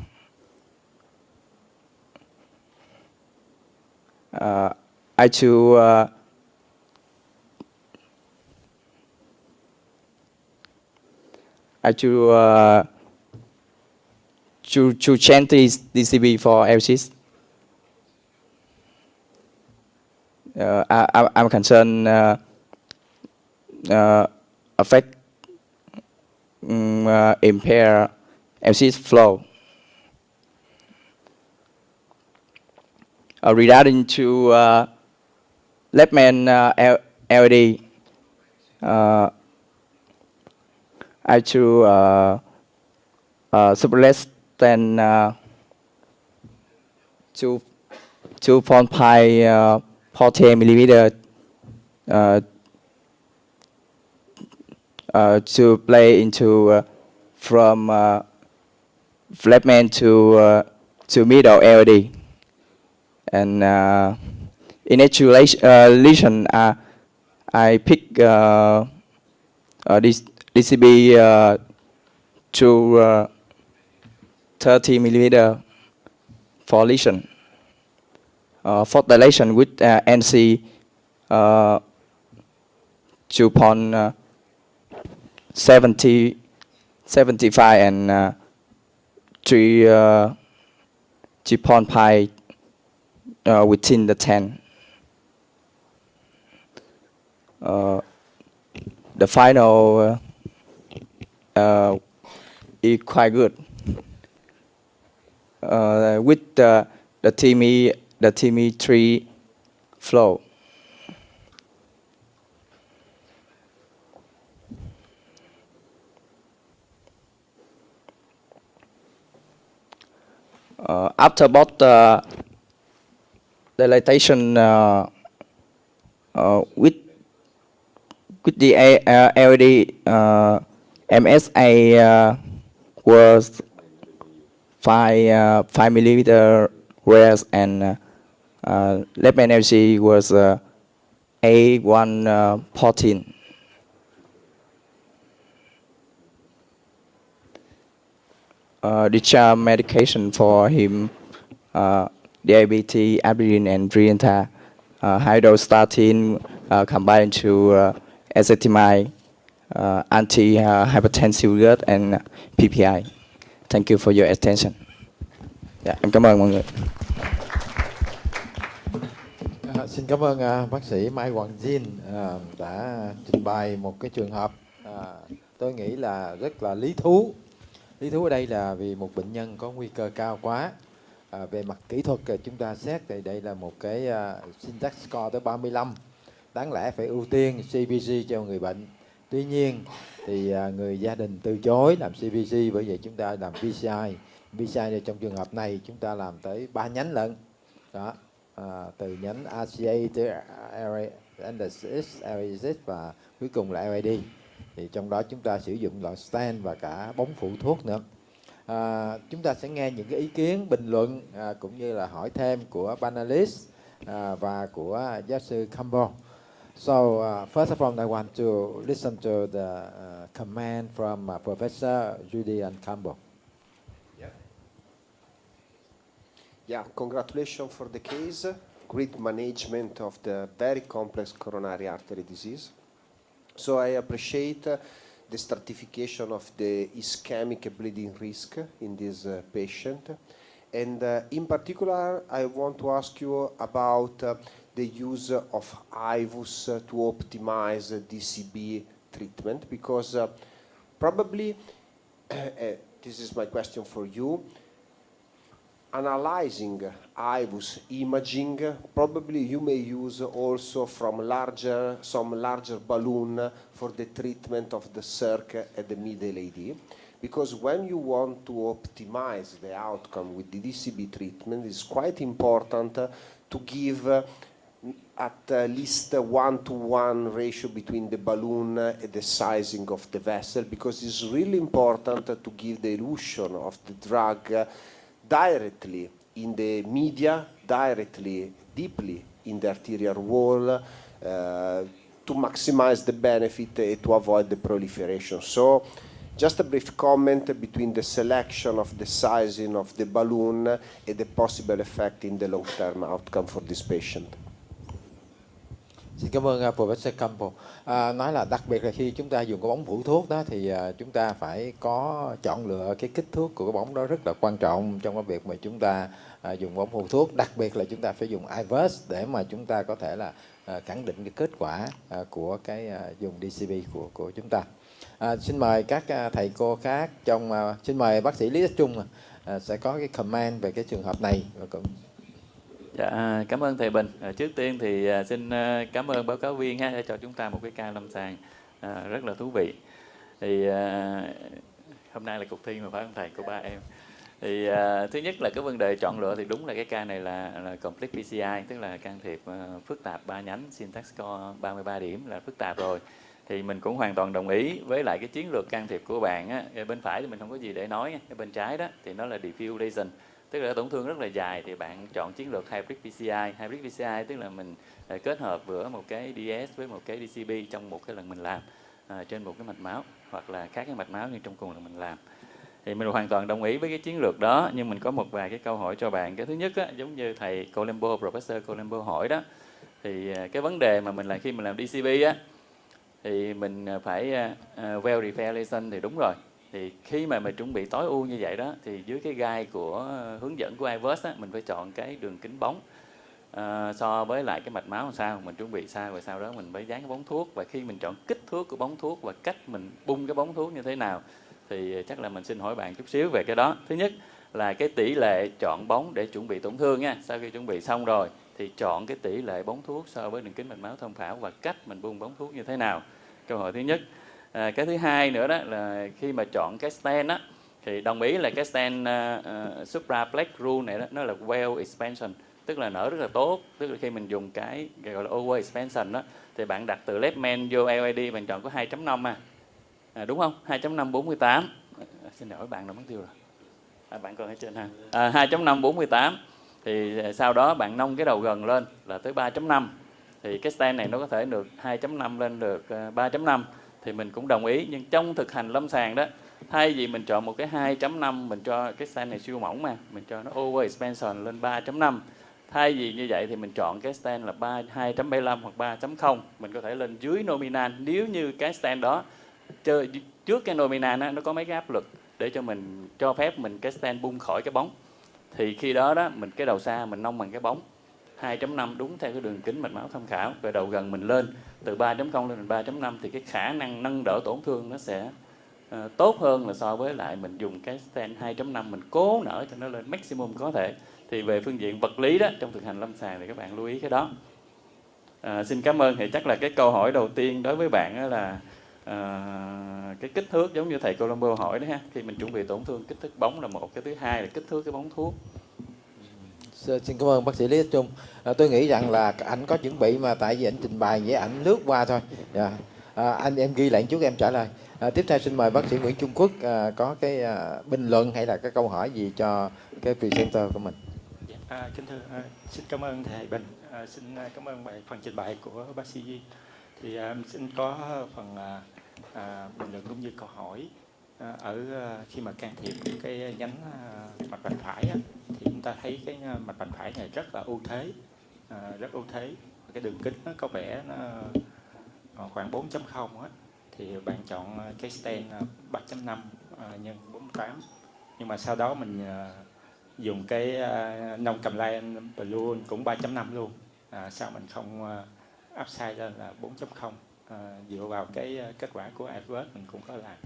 to change this DCB for LCS. I'm concerned affect impair MC's flow. Regarding to left main LED, I choose super less than 2.5 40 millimeter to play into from flat main to middle LED. And in actualization, I pick this DCB to 30 millimeter for lesion. For dilation with NC 2.70 75 and 3.5 within the 10. The final is quite good. With the TME 3 flow. After both dilatation with the LED MSA was 5 millimeter, whereas and left main LC was A114. Discharge medication for him, diabetes, aspirin, and Brienta, hydrostatin combined to acetamide, anti-hypertensive drug, and PPI. Thank you for your attention. Dạ, em cảm ơn mọi người. Xin cảm ơn bác sĩ Mai Hoàng Jin đã trình bày một cái trường hợp tôi nghĩ là rất là lý thú. Lý thú ở đây là vì một bệnh nhân có nguy cơ cao quá. Về mặt kỹ thuật chúng ta xét thì đây là một cái syntax score tới 35. Đáng lẽ phải ưu tiên CPC cho người bệnh. Tuy nhiên thì người gia đình từ chối làm CPC, bởi vậy chúng ta làm PCI. PCI trong trường hợp này chúng ta làm tới 3 nhánh lận. Đó. Từ nhánh RCA tới RAS và cuối cùng là LED. Thì trong đó chúng ta sử dụng loại stent và cả bóng phụ thuốc nữa. Chúng ta sẽ nghe những cái ý kiến, bình luận cũng như là hỏi thêm của panelist và của giáo sư Campbell. So first of all, I want to listen to the comment from Professor Judy and Campbell. Yeah, congratulations for the case. Great management of the very complex coronary artery disease. So I appreciate the stratification of the ischemic bleeding risk in this patient. And in particular, I want to ask you about the use of IVUS to optimize DCB treatment, because probably, this is my question for you, analyzing IVUS imaging, probably you may use also from some larger balloon for the treatment of the circ at the middle AD. Because when you want to optimize the outcome with the DCB treatment, it's quite important to give at least a 1-to-1 ratio between the balloon and the sizing of the vessel, because it's really important to give the elution of the drug directly in the media, directly, deeply in the arterial wall, to maximize the benefit and to avoid the proliferation. So, just a brief comment between the selection of the sizing of the balloon and the possible effect in the long-term outcome for this patient. Xin cảm ơn Professor Campbell. Nói là đặc biệt là khi chúng ta dùng cái bóng phủ thuốc đó thì chúng ta phải có chọn lựa cái kích thước của cái bóng đó rất là quan trọng trong cái việc mà chúng ta dùng bóng phủ thuốc. Đặc biệt là chúng ta phải dùng iVerse để mà chúng ta có thể là khẳng định cái kết quả của cái dùng DCB của chúng ta. Xin mời các thầy cô khác xin mời bác sĩ Lý Đức Trung sẽ có cái comment về cái trường hợp này. Dạ, cảm ơn thầy Bình. Trước tiên thì xin cảm ơn báo cáo viên đã cho chúng ta một cái ca lâm sàng rất là thú vị. Thì hôm nay là cuộc thi mà phải không thầy, của ba em. Thì thứ nhất là cái vấn đề chọn lựa thì đúng là cái ca này là complete PCI, tức là can thiệp phức tạp 3 nhánh, syntax score 33 điểm là phức tạp rồi. Thì mình cũng hoàn toàn đồng ý với lại cái chiến lược can thiệp của bạn á. Bên phải thì mình không có gì để nói, bên trái đó thì nó là diffuse lesion, tức là tổn thương rất là dài, thì bạn chọn chiến lược hybrid PCI. Hybrid PCI tức là mình kết hợp giữa một cái DS với một cái DCB trong một cái lần mình làm trên một cái mạch máu hoặc là các cái mạch máu nhưng trong cùng là mình làm. Thì mình hoàn toàn đồng ý với cái chiến lược đó, nhưng mình có một vài cái câu hỏi cho bạn. Cái thứ nhất á, giống như thầy Colombo, Professor Colombo hỏi đó, thì cái vấn đề mà mình làm khi mình làm DCB á, thì mình phải well repair lesion thì đúng rồi. Thì khi mà mình chuẩn bị tối ưu như vậy đó, thì dưới cái guide của hướng dẫn của iVerse á, mình phải chọn cái đường kính bóng so với lại cái mạch máu làm sao, mình chuẩn bị sao, rồi sau đó mình mới dán cái bóng thuốc. Và khi mình chọn kích thước của bóng thuốc và cách mình bung cái bóng thuốc như thế nào, thì chắc là mình xin hỏi bạn chút xíu về cái đó. Thứ nhất là cái tỷ lệ chọn bóng để chuẩn bị tổn thương nha. Sau khi chuẩn bị xong rồi thì chọn cái tỷ lệ bóng thuốc so với đường kính mạch máu thông phảo và cách mình bung bóng thuốc như thế nào. Câu hỏi thứ nhất. Cái thứ hai nữa đó là khi mà chọn cái stent á, thì đồng ý là cái stent supraplex rule này đó, nó là well expansion, tức là nở rất là tốt. Tức là khi mình dùng cái gọi là over expansion đó, thì bạn đặt từ left main vô LAD bạn chọn có 2.5 đúng không? 2.548. Xin lỗi bạn, nó mất tiêu rồi. Bạn còn ở trên ha. 2.548. Thì sau đó bạn nông cái đầu gần lên là tới 3.5. Thì cái stent này nó có thể được 2.5 lên được 3.5. Thì mình cũng đồng ý, nhưng trong thực hành lâm sàng đó, thay vì mình chọn một cái 2.5, mình cho cái stent này siêu mỏng mà, mình cho nó over expansion lên 3.5. Thay vì như vậy thì mình chọn cái stent là 2.75 hoặc 3.0, mình có thể lên dưới nominal nếu như cái stent đó trước cái nominal nó có mấy cái áp lực để cho mình cho phép mình cái stent bung khỏi cái bóng. Thì khi đó đó mình cái đầu xa mình nông bằng cái bóng 2.5 đúng theo cái đường kính mạch máu tham khảo, rồi đầu gần mình lên từ 3.0 lên 3.5, thì cái khả năng nâng đỡ tổn thương nó sẽ tốt hơn là so với lại mình dùng cái stent 2.5 mình cố nở cho nó lên maximum có thể. Thì về phương diện vật lý đó, trong thực hành lâm sàng thì các bạn lưu ý cái đó. Xin cảm ơn. Thì chắc là cái câu hỏi đầu tiên đối với bạn đó là cái kích thước giống như thầy Colombo hỏi đó ha. Khi mình chuẩn bị tổn thương, kích thước bóng là một, cái thứ hai là kích thước cái bóng thuốc. Xin cảm ơn bác sĩ Lý Đức Trung. Tôi nghĩ rằng là anh có chuẩn bị mà tại vì anh trình bày với ảnh lướt qua thôi. Anh em ghi lại chút em trả lời. Tiếp theo xin mời bác sĩ Nguyễn Trung Quốc có cái bình luận hay là cái câu hỏi gì cho cái presenter của mình. Kính thưa, xin cảm ơn thầy Bình, xin cảm ơn phần trình bày của bác sĩ Duy. Thì xin có phần bình luận cũng như câu hỏi. Ở khi mà can thiệp cái nhánh mạch vành phải á, thì chúng ta thấy cái mạch vành phải này rất là ưu thế, rất ưu thế. Cái đường kính nó có vẻ nó khoảng 4.0 á, thì bạn chọn cái stent 3.5 nhân 48. Nhưng mà sau đó mình dùng cái nông cầm line balloon cũng 3.5 luôn. Sao mình không upside lên là 4.0? Dựa vào cái kết quả của advert mình cũng có làm.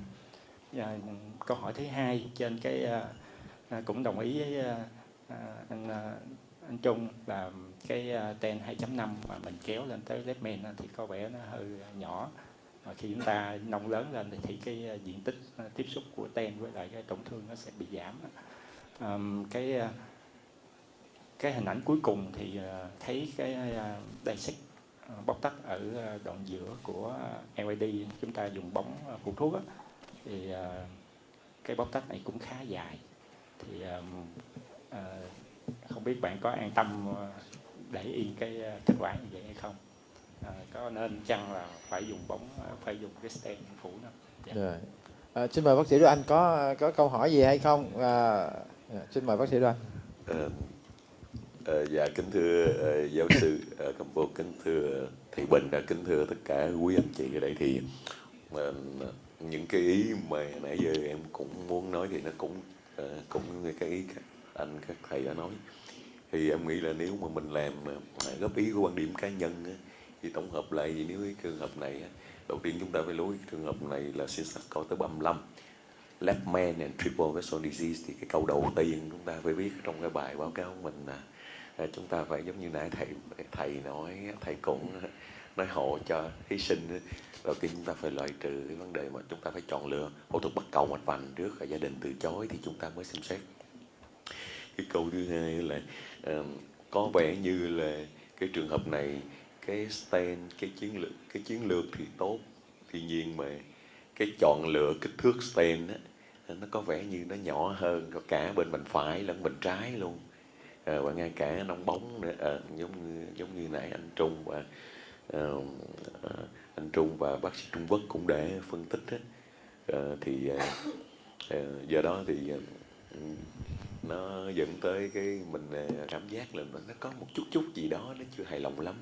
Câu hỏi thứ hai trên cái cũng đồng ý với anh Trung là cái ten 2.5 mà mình kéo lên tới left main thì có vẻ nó hơi nhỏ. Và khi chúng ta nông lớn lên thì cái diện tích tiếp xúc của ten với lại cái tổn thương nó sẽ bị giảm. Cái hình ảnh cuối cùng thì thấy cái dissect bóc tách ở đoạn giữa của LED, chúng ta dùng bóng phụ thuốc á, thì cái bóc tách này cũng khá dài. Thì không biết bạn có an tâm để yên cái kết quả như vậy hay không? Có nên chăng là phải dùng bóng, phải dùng cái stent phủ nữa? Rồi. Xin mời bác sĩ Đoan có câu hỏi gì hay không? Xin mời bác sĩ Đoan. Dạ kính thưa giáo sư Campo, kính thưa thầy Bình, kính thưa tất cả quý anh chị ở đây, thì những cái ý mà nãy giờ em cũng muốn nói thì nó cũng như cái ý các thầy đã nói. Thì em nghĩ là nếu mà mình làm góp ý của quan điểm cá nhân á, thì tổng hợp lại thì nếu cái trường hợp này á, đầu tiên chúng ta phải lối trường hợp này là sinh sắc câu tới 35 left man and triple vessel disease, thì cái câu đầu tiên chúng ta phải viết trong cái bài báo cáo của mình là chúng ta phải giống như nãy thầy nói, thầy cũng nói hộ cho thí sinh. Đầu tiên chúng ta phải loại trừ cái vấn đề mà chúng ta phải chọn lựa phẫu thuật bắt cầu mạch vành trước, và gia đình từ chối thì chúng ta mới xem xét. Cái câu thứ hai là có vẻ như là cái trường hợp này cái stent, cái chiến lược thì tốt, tuy nhiên mà cái chọn lựa kích thước stent á, nó có vẻ như nó nhỏ hơn cả bên bên phải lẫn bên trái luôn, và ngay cả nong bóng nữa, giống như nãy anh Trung và bác sĩ Trung Quốc cũng để phân tích á. Do đó thì nó dẫn tới cái mình cảm giác là nó có một chút gì đó nó chưa hài lòng lắm.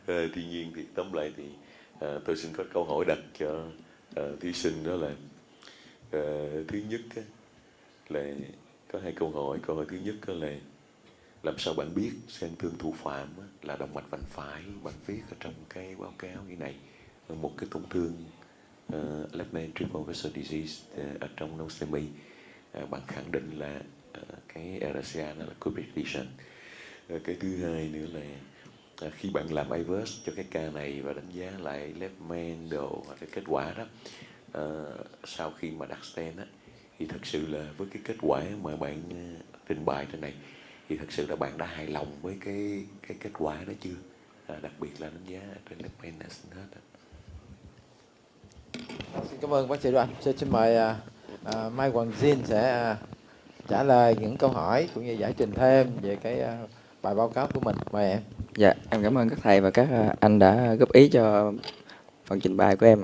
Tuy nhiên thì tóm lại thì tôi xin có câu hỏi đặt cho thí sinh, đó là thứ nhất á, là có hai câu hỏi. Câu hỏi thứ nhất là làm sao bạn biết sang thương thủ phạm á, là động mạch vành phải? Bạn viết ở trong cái báo cáo như này, một cái tổn thương left main triple vessel disease ở trong nose STEMI, bạn khẳng định là cái RCA nó là cubic lesion. Cái thứ hai nữa là khi bạn làm IVUS cho cái ca này và đánh giá lại left main đồ và cái kết quả đó, sau khi mà đặt stent á, thì thật sự là với cái kết quả mà bạn trình bày trên này thì thật sự là bạn đã hài lòng với cái kết quả đó chưa? Đặc biệt là đánh giá trên left main hết. Xin cảm ơn bác sĩ Đoàn. Xin mời Mai Hoàng Jin sẽ trả lời những câu hỏi cũng như giải trình thêm về cái bài báo cáo của mình. Mời em. Dạ, em cảm ơn các thầy và các anh đã góp ý cho phần trình bày của em.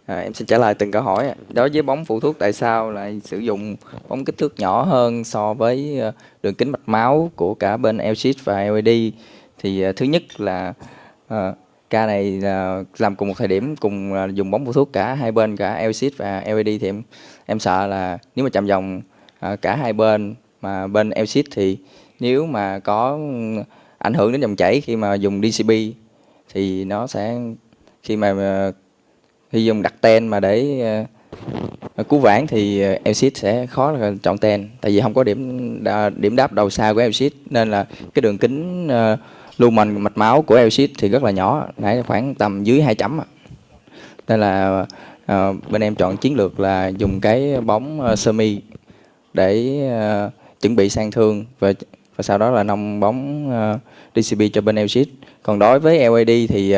Em xin trả lời từng câu hỏi. Đối với bóng phụ thuốc, tại sao lại sử dụng bóng kích thước nhỏ hơn so với đường kính mạch máu của cả bên LCD và LED? Thì thứ nhất là ca này làm cùng một thời điểm, cùng dùng bóng phụ thuốc cả hai bên, cả LCD và LED, thì em sợ là nếu mà chạm vòng cả hai bên, mà bên LCD thì nếu mà có ảnh hưởng đến dòng chảy khi mà dùng DCB thì nó sẽ khi dùng đặt ten mà để cứu vãn thì LCD sẽ khó là chọn ten, tại vì không có điểm đáp đầu xa của LCD, nên là cái đường kính lumen mạch máu của LCD thì rất là nhỏ, nãy khoảng tầm dưới 2 chấm. Nên là bên em chọn chiến lược là dùng cái bóng semi để chuẩn bị sang thương, và sau đó là nong bóng DCB cho bên LCD. Còn đối với LED thì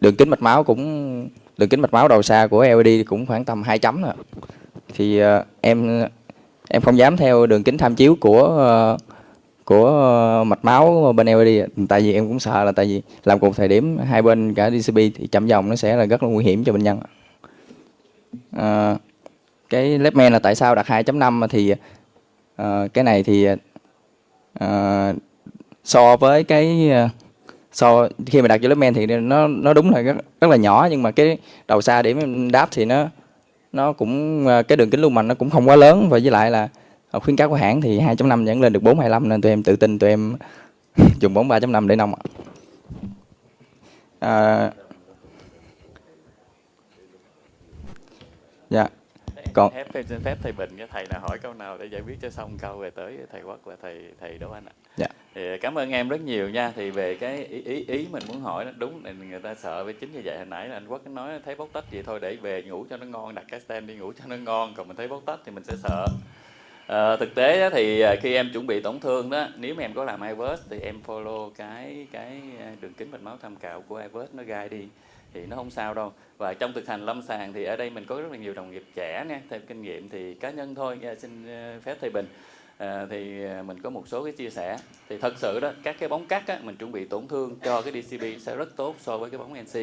đường kính mạch máu đầu xa của LED cũng khoảng tầm 2 chấm rồi. Thì em không dám theo đường kính tham chiếu của mạch máu bên LED, tại vì em cũng sợ là, tại vì làm cùng thời điểm hai bên cả DCB thì chậm dòng nó sẽ là rất là nguy hiểm cho bệnh nhân. Cái left main là tại sao đặt 2.5 thì cái này thì so với cái khi mà đặt cho left main thì nó đúng là rất là nhỏ, nhưng mà cái đầu xa điểm đáp thì nó cũng cái đường kính lumen nó cũng không quá lớn, và với lại là khuyến cáo của hãng thì 2.5 dẫn lên được 4.25, nên tụi em tự tin tụi em dùng bóng 3.5 để nong. Dạ. Còn xin phép thầy Bình, cái thầy nào hỏi câu nào để giải quyết cho xong câu về tới thầy Quốc là thầy Đỗ Anh ạ. Dạ. Thì cảm ơn em rất nhiều nha. Thì về cái ý mình muốn hỏi đó, đúng là người ta sợ, với chính như vậy hồi nãy là anh Quốc nói thấy bóc tách vậy thôi, để về ngủ cho nó ngon, đặt cái stand đi ngủ cho nó ngon, còn mình thấy bóc tách thì mình sẽ sợ. Thực tế đó, thì khi em chuẩn bị tổn thương đó, nếu mà em có làm IVUS thì em follow cái đường kính mạch máu tham khảo của IVUS nó guide đi thì nó không sao đâu. Và trong thực hành lâm sàng thì ở đây mình có rất là nhiều đồng nghiệp trẻ nha, theo kinh nghiệm thì cá nhân thôi, xin phép thầy Bình thì mình có một số cái chia sẻ. Thì thật sự đó, các cái bóng cắt á, mình chuẩn bị tổn thương cho cái DCB sẽ rất tốt so với cái bóng NC.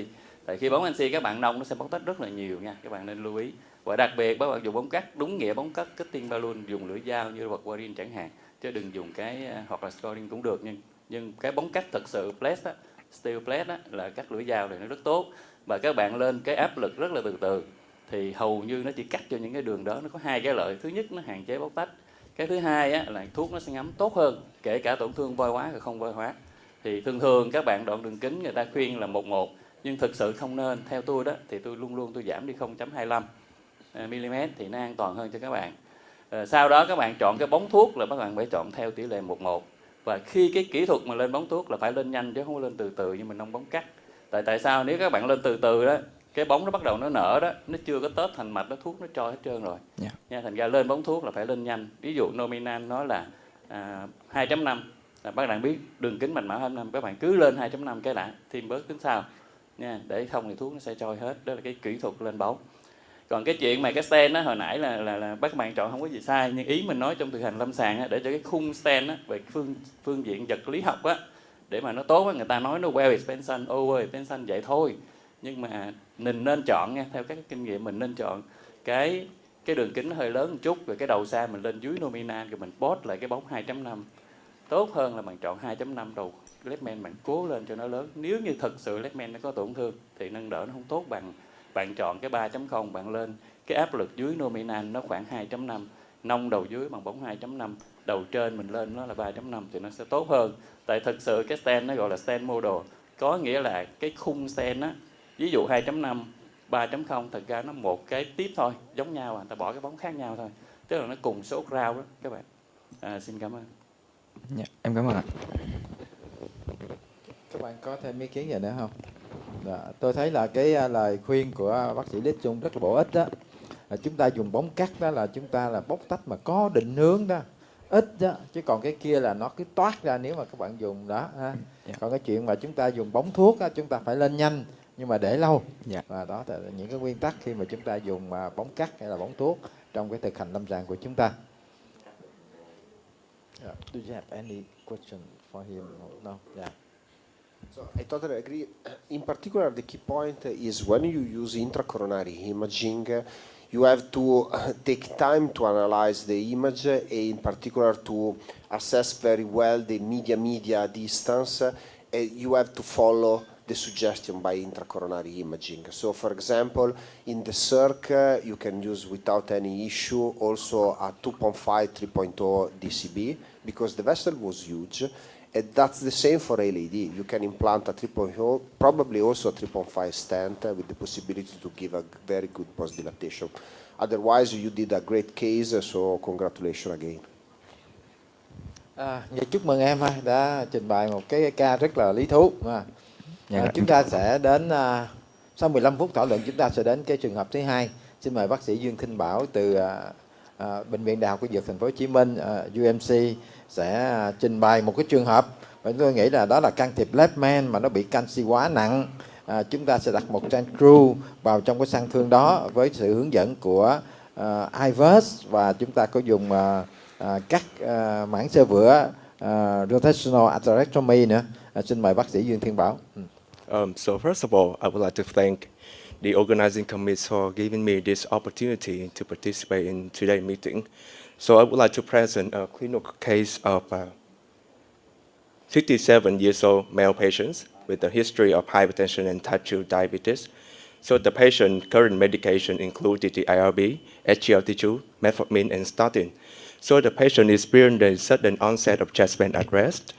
Tại khi bóng NC các bạn nông nó sẽ bóc tách rất là nhiều nha, các bạn nên lưu ý. Và đặc biệt các bạn dùng bóng cắt đúng nghĩa bóng cắt kích tiên balloon, dùng lưỡi dao như vật Warren chẳng hạn, chứ đừng dùng cái hoặc là scoring cũng được, nhưng cái bóng cắt thật sự plate á, steel plate á, là cắt lưỡi dao thì nó rất tốt, và các bạn lên cái áp lực rất là từ từ thì hầu như nó chỉ cắt cho những cái đường đó. Nó có hai cái lợi: thứ nhất nó hạn chế bóc tách, cái thứ hai á, là thuốc nó sẽ ngấm tốt hơn, kể cả tổn thương voi hóa và không voi hóa. Thì thường thường các bạn đoạn đường kính người ta khuyên là 1:1, nhưng thực sự không nên. Theo tôi đó thì tôi luôn luôn tôi giảm đi 0.25 mm thì nó an toàn hơn cho các bạn. Sau đó các bạn chọn cái bóng thuốc là các bạn phải chọn theo tỷ lệ 1:1, và khi cái kỹ thuật mà lên bóng thuốc là phải lên nhanh chứ không có lên từ từ như mình nông bóng cắt. Tại sao? Nếu các bạn lên từ từ đó, cái bóng nó bắt đầu nó nở đó, nó chưa có tết thành mạch, nó thuốc nó trôi hết trơn rồi. Nha, thành ra lên bóng thuốc là phải lên nhanh. Ví dụ nominal nó là 2.5, là các bạn biết đường kính mạch máu 2.5, các bạn cứ lên 2.5 cái đã, thêm bớt tính sau nha, để không thì thuốc nó sẽ trôi hết. Đó là cái kỹ thuật lên bóng. Còn cái chuyện mà cái stent đó hồi nãy là các bạn chọn không có gì sai, nhưng ý mình nói trong thực hành lâm sàng á, để cho cái khung stent á, về phương diện vật lý học á, để mà nó tốt á, người ta nói nó well expansion, over expansion vậy thôi, nhưng mà mình nên chọn nha, theo các kinh nghiệm mình nên chọn cái đường kính nó hơi lớn một chút, rồi cái đầu xa mình lên dưới nominal, rồi mình post lại cái bóng 2.5, tốt hơn là bạn chọn 2.5 đầu Leftman, bạn cố lên cho nó lớn. Nếu như thực sự Leftman nó có tổn thương thì nâng đỡ nó không tốt bằng bạn chọn cái 3.0, bạn lên cái áp lực dưới nominal nó khoảng 2.5, nông đầu dưới bằng bóng 2.5, đầu trên mình lên nó là 3.5 thì nó sẽ tốt hơn. Tại thực sự cái stent nó gọi là stent model, có nghĩa là cái khung stent á, ví dụ 2.5, 3.0 thật ra nó một cái tiếp thôi, giống nhau, người ta bỏ cái bóng khác nhau thôi, tức là nó cùng số round đó các bạn. Xin cảm ơn. Dạ, em cảm ơn ạ. Các bạn có thêm ý kiến gì nữa không? Tôi thấy là cái lời khuyên của bác sĩ Lít Trung rất là bổ ích đó. Chúng ta dùng bóng cắt đó là chúng ta là bóc tách mà có định hướng đó, ít đó, chứ còn cái kia là nó cứ toát ra nếu mà các bạn dùng đó ha. Còn cái chuyện mà chúng ta dùng bóng thuốc đó, chúng ta phải lên nhanh nhưng mà để lâu. Và đó là những cái nguyên tắc khi mà chúng ta dùng bóng cắt hay là bóng thuốc trong cái thực hành lâm sàng của chúng ta. Do you have any question for him? No. Yeah. So I totally agree. In particular, the key point is when you use intracoronary imaging, you have to take time to analyze the image, in particular to assess very well the media distance. You have to follow the suggestion by intracoronary imaging. So, for example, in the circ, you can use without any issue also a 2.5, 3.0 DCB because the vessel was huge. And that's the same for LED. You can implant a 3.0, probably also a 3.5 stent with the possibility to give a very good post-dilatation. Otherwise, you did a great case, so congratulations again. Vậy chúc mừng em đã trình bày một cái ca rất là lý thú. Chúng ta sẽ đến, sau 15 phút thảo luận, chúng ta sẽ đến cái trường hợp thứ hai. Xin mời bác sĩ Dương Kinh Bảo từ Bệnh viện Đại học Y Dược Thành phố Hồ Chí Minh, UMC, sẽ trình bày một cái trường hợp và tôi nghĩ là đó là can thiệp Leftman mà nó bị canxi hóa nặng. Chúng ta sẽ đặt một trang screw vào trong cái sang thương đó với sự hướng dẫn của IVUS, và chúng ta có dùng cắt mảng xơ vữa rotational atherectomy nữa. Xin mời bác sĩ Dương Thiên Bảo. So first of all, I would like to thank the organizing committee for giving me this opportunity to participate in today's meeting. So I would like to present a clinical case of a 57 years old male patient with a history of hypertension and type 2 diabetes. So the patient's current medication included the IRB, SGLT2, metformin, and statin. So the patient experienced a sudden onset of chest pain at rest,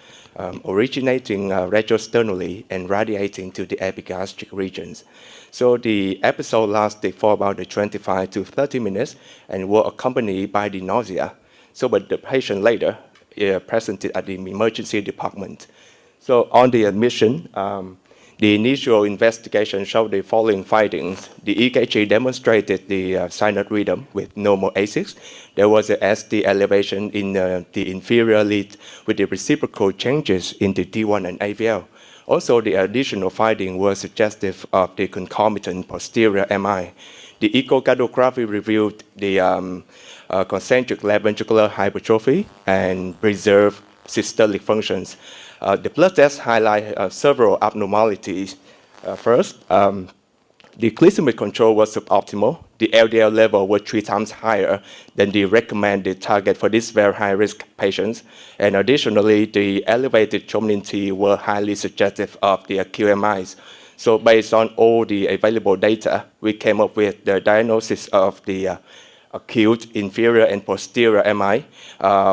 originating retrosternally and radiating to the epigastric regions. So the episode lasted for about 25 to 30 minutes and were accompanied by the nausea. So but the patient later presented at the emergency department. So on the admission, the initial investigation showed the following findings. The EKG demonstrated the sinus rhythm with normal ASICs. There was a SD elevation in the inferior lead with the reciprocal changes in the D1 and AVL. Also, the additional finding was suggestive of the concomitant posterior MI. The echocardiography revealed the concentric left ventricular hypertrophy and preserved systolic functions. The blood test highlight several abnormalities. First, the glycemic control was suboptimal. The LDL level was 3 times higher than the recommended target for these very high-risk patients. And additionally, the elevated troponin T were highly suggestive of the QMIs. So based on all the available data, we came up with the diagnosis of the acute inferior and posterior MI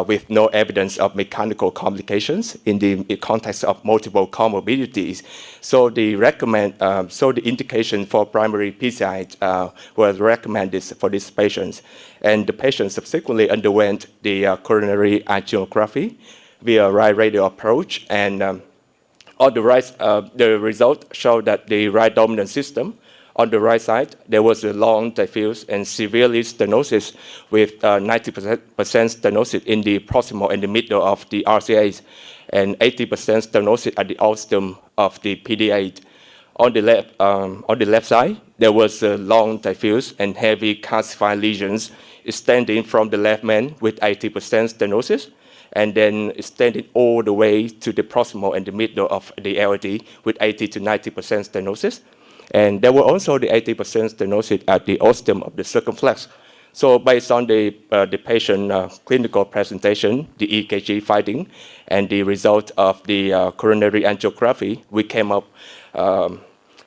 with no evidence of mechanical complications in the context of multiple comorbidities. So the indication for primary PCI was recommended for these patients. And the patients subsequently underwent the coronary angiography via right radial approach. And on the right, the result showed that the right dominant system, on the right side, there was a long, diffuse, and severely stenosis with 90% stenosis in the proximal and the middle of the RCAs, and 80% stenosis at the ostium of the PD8. On the left side, there was a long, diffuse, and heavy calcified lesions extending from the left main with 80% stenosis, and then extending all the way to the proximal and the middle of the LAD with 80 to 90% stenosis. And there were also the 80% stenosis at the ostium of the circumflex. So based on the patient clinical presentation, the EKG finding, and the result of the coronary angiography, we came up,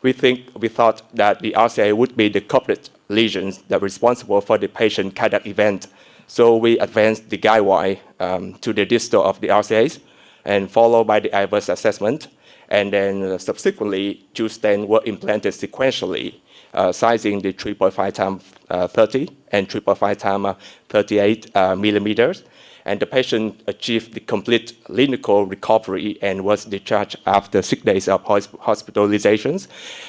we thought that the RCA would be the culprit lesions that are responsible for the patient cardiac event. So we advanced the guide wire to the distal of the RCAs, and followed by the IVUS assessment. And then subsequently, 2 stents were implanted sequentially, sizing the 3.5 times 30 and 3.5 times 38 millimeters. And the patient achieved the complete clinical recovery and was discharged after 6 days of hospitalizations.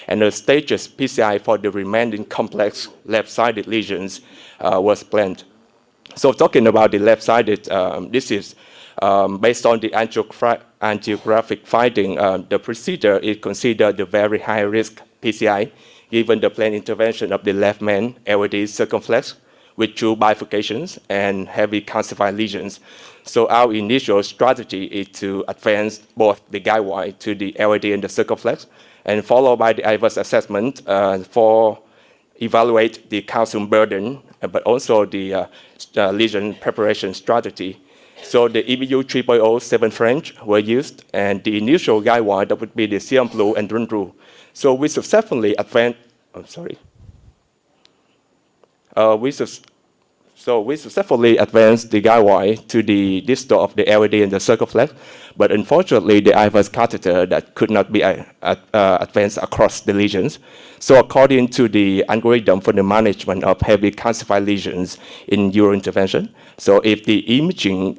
And the stages PCI for the remaining complex left-sided lesions was planned. So talking about the left-sided, this is based on the angiographic finding, the procedure is considered a very high-risk PCI, given the planned intervention of the left main LAD circumflex with 2 bifurcations and heavy calcified lesions. So our initial strategy is to advance both the guide wire to the LAD and the circumflex, and followed by the IVUS assessment for evaluate the calcium burden, but also the lesion preparation strategy. So the EBU 3.0 7 French were used, and the initial guide wire that would be the Cyan Blue and Run Blue. So we successfully advanced. We successfully advanced the guide wire to the distal of the LAD and the circumflex, but unfortunately the IVUS catheter that could not be advanced across the lesions. So according to the algorithm for the management of heavy calcified lesions in Euro intervention, so if the imaging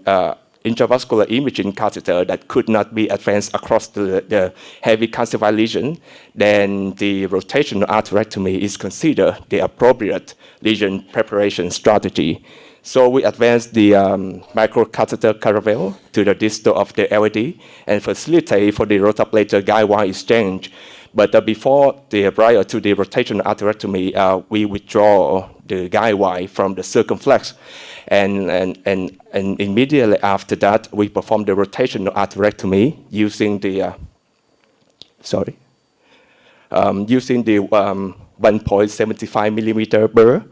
intravascular imaging catheter that could not be advanced across the heavy calcified lesion, then the rotational atherectomy is considered the appropriate lesion preparation strategy. So we advanced the microcatheter caravel to the distal of the LAD and facilitate for the rotablator guide wire exchange. But prior to the rotational atherectomy, we withdraw the guide wire from the circumflex. And immediately after that, we perform the rotational atherectomy using the 1.75 millimeter burr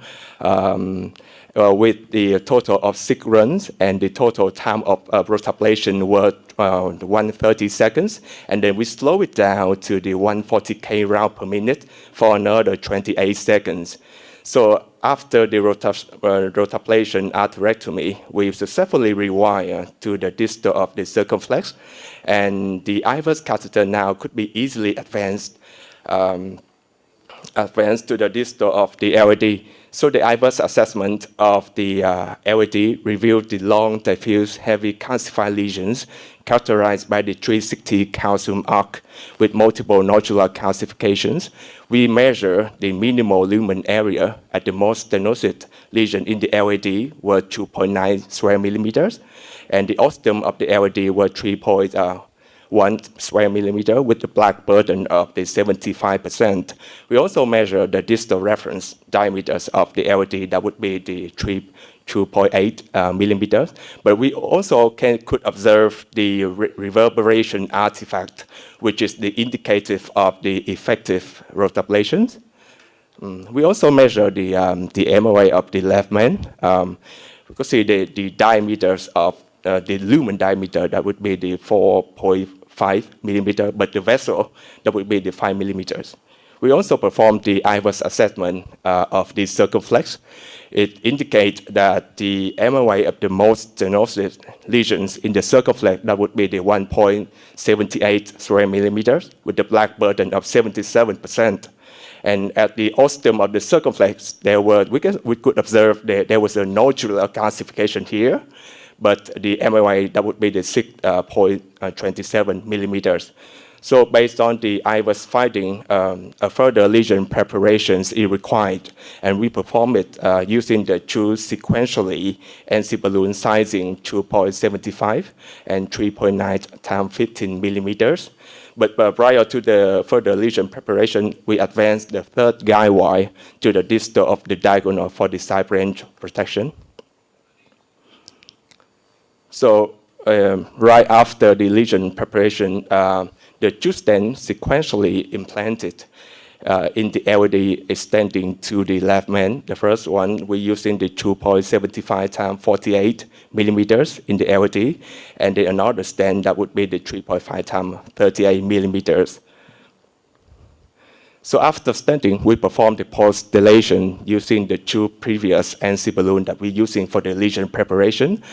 with the total of 6 runs, and the total time of rotablation was 130 seconds, and then we slow it down to the 140K round per minute for another 28 seconds. So after the rotablation atherectomy, we successfully rewire to the distal of the circumflex, and the IVUS catheter now could be easily advanced to the distal of the LAD. So the IVUS assessment of the LAD revealed the long, diffuse, heavy calcified lesions characterized by the 360 calcium arc with multiple nodular calcifications. We measure the minimal lumen area at the most stenosis lesion in the LAD were 2.9 square millimeters, and the ostium of the LAD were 3.1 square millimeter with the black burden of the 75%. We also measure the distal reference diameters of the LAD, that would be the 2.8 millimeters, but we also could observe the reverberation artifact, which is the indicative of the effective rotablations. We also measure the MOA of the left main. We could see the diameters of the lumen diameter, that would be the 4.5 millimeter, but the vessel, that would be the 5 millimeters. We also performed the IVUS assessment of the circumflex. It indicates that the MOA of the most stenosis lesions in the circumflex, that would be the 1.78 square millimeters, with the black burden of 77%. And at the osteo of the circumflex, we could observe that there was a nodular calcification here, but the MOA, that would be the 6.27 millimeters. So based on the IVUS finding, a further lesion preparations is required, and we perform it using the two sequentially NC balloon sizing 2.75 and 3.9 times 15 millimeters. But prior to the further lesion preparation, we advanced the third guide wire to the distal of the diagonal for the side range protection. So right after the lesion preparation, the two stents sequentially implanted in the LAD extending to the left main. The first one, we're using the 2.75 times 48 millimeters in the LAD, and then another stent that would be the 3.5 times 38 millimeters. So after stenting, we performed the post-dilation using the two previous NC balloon that we're using for the lesion preparation.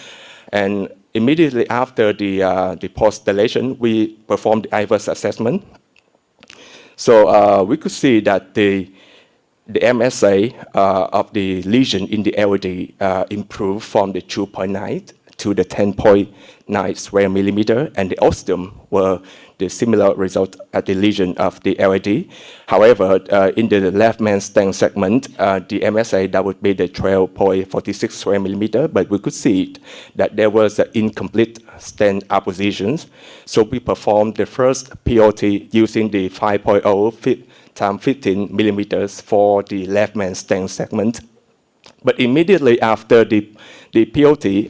And immediately after the post-dilation, we performed the IVUS assessment. So we could see that the MSA of the lesion in the LAD improved from the 2.9 to the 10.9 square millimeter, and the ostium were the similar result at the lesion of the LAD. However, in the left main stent segment, the MSA, that would be the 12.46 square millimeter, but we could see that there was an incomplete stent appositions. So we performed the first POT using the 5.0 times 15 millimeters for the left main stent segment. But immediately after the POT,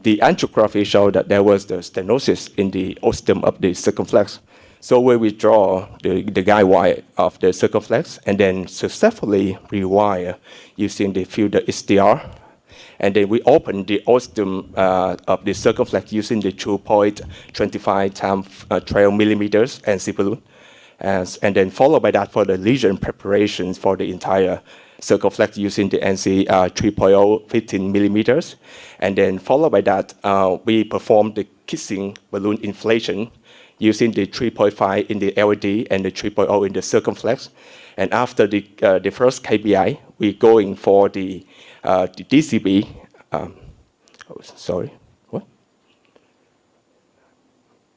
the angiography showed that there was the stenosis in the ostium of the circumflex. So we withdraw the guide wire of the circumflex and then successfully rewire using the filter STR. And then we open the ostium of the circumflex using the 2.25 times 12 millimeters NC balloon. And then followed by that for the lesion preparations for the entire circumflex using the NC 3.0 15 millimeters. And then followed by that, we performed the kissing balloon inflation using the 3.5 in the LAD and the 3.0 in the circumflex. And after the first KBI, we're going for the DCB. Sorry, what?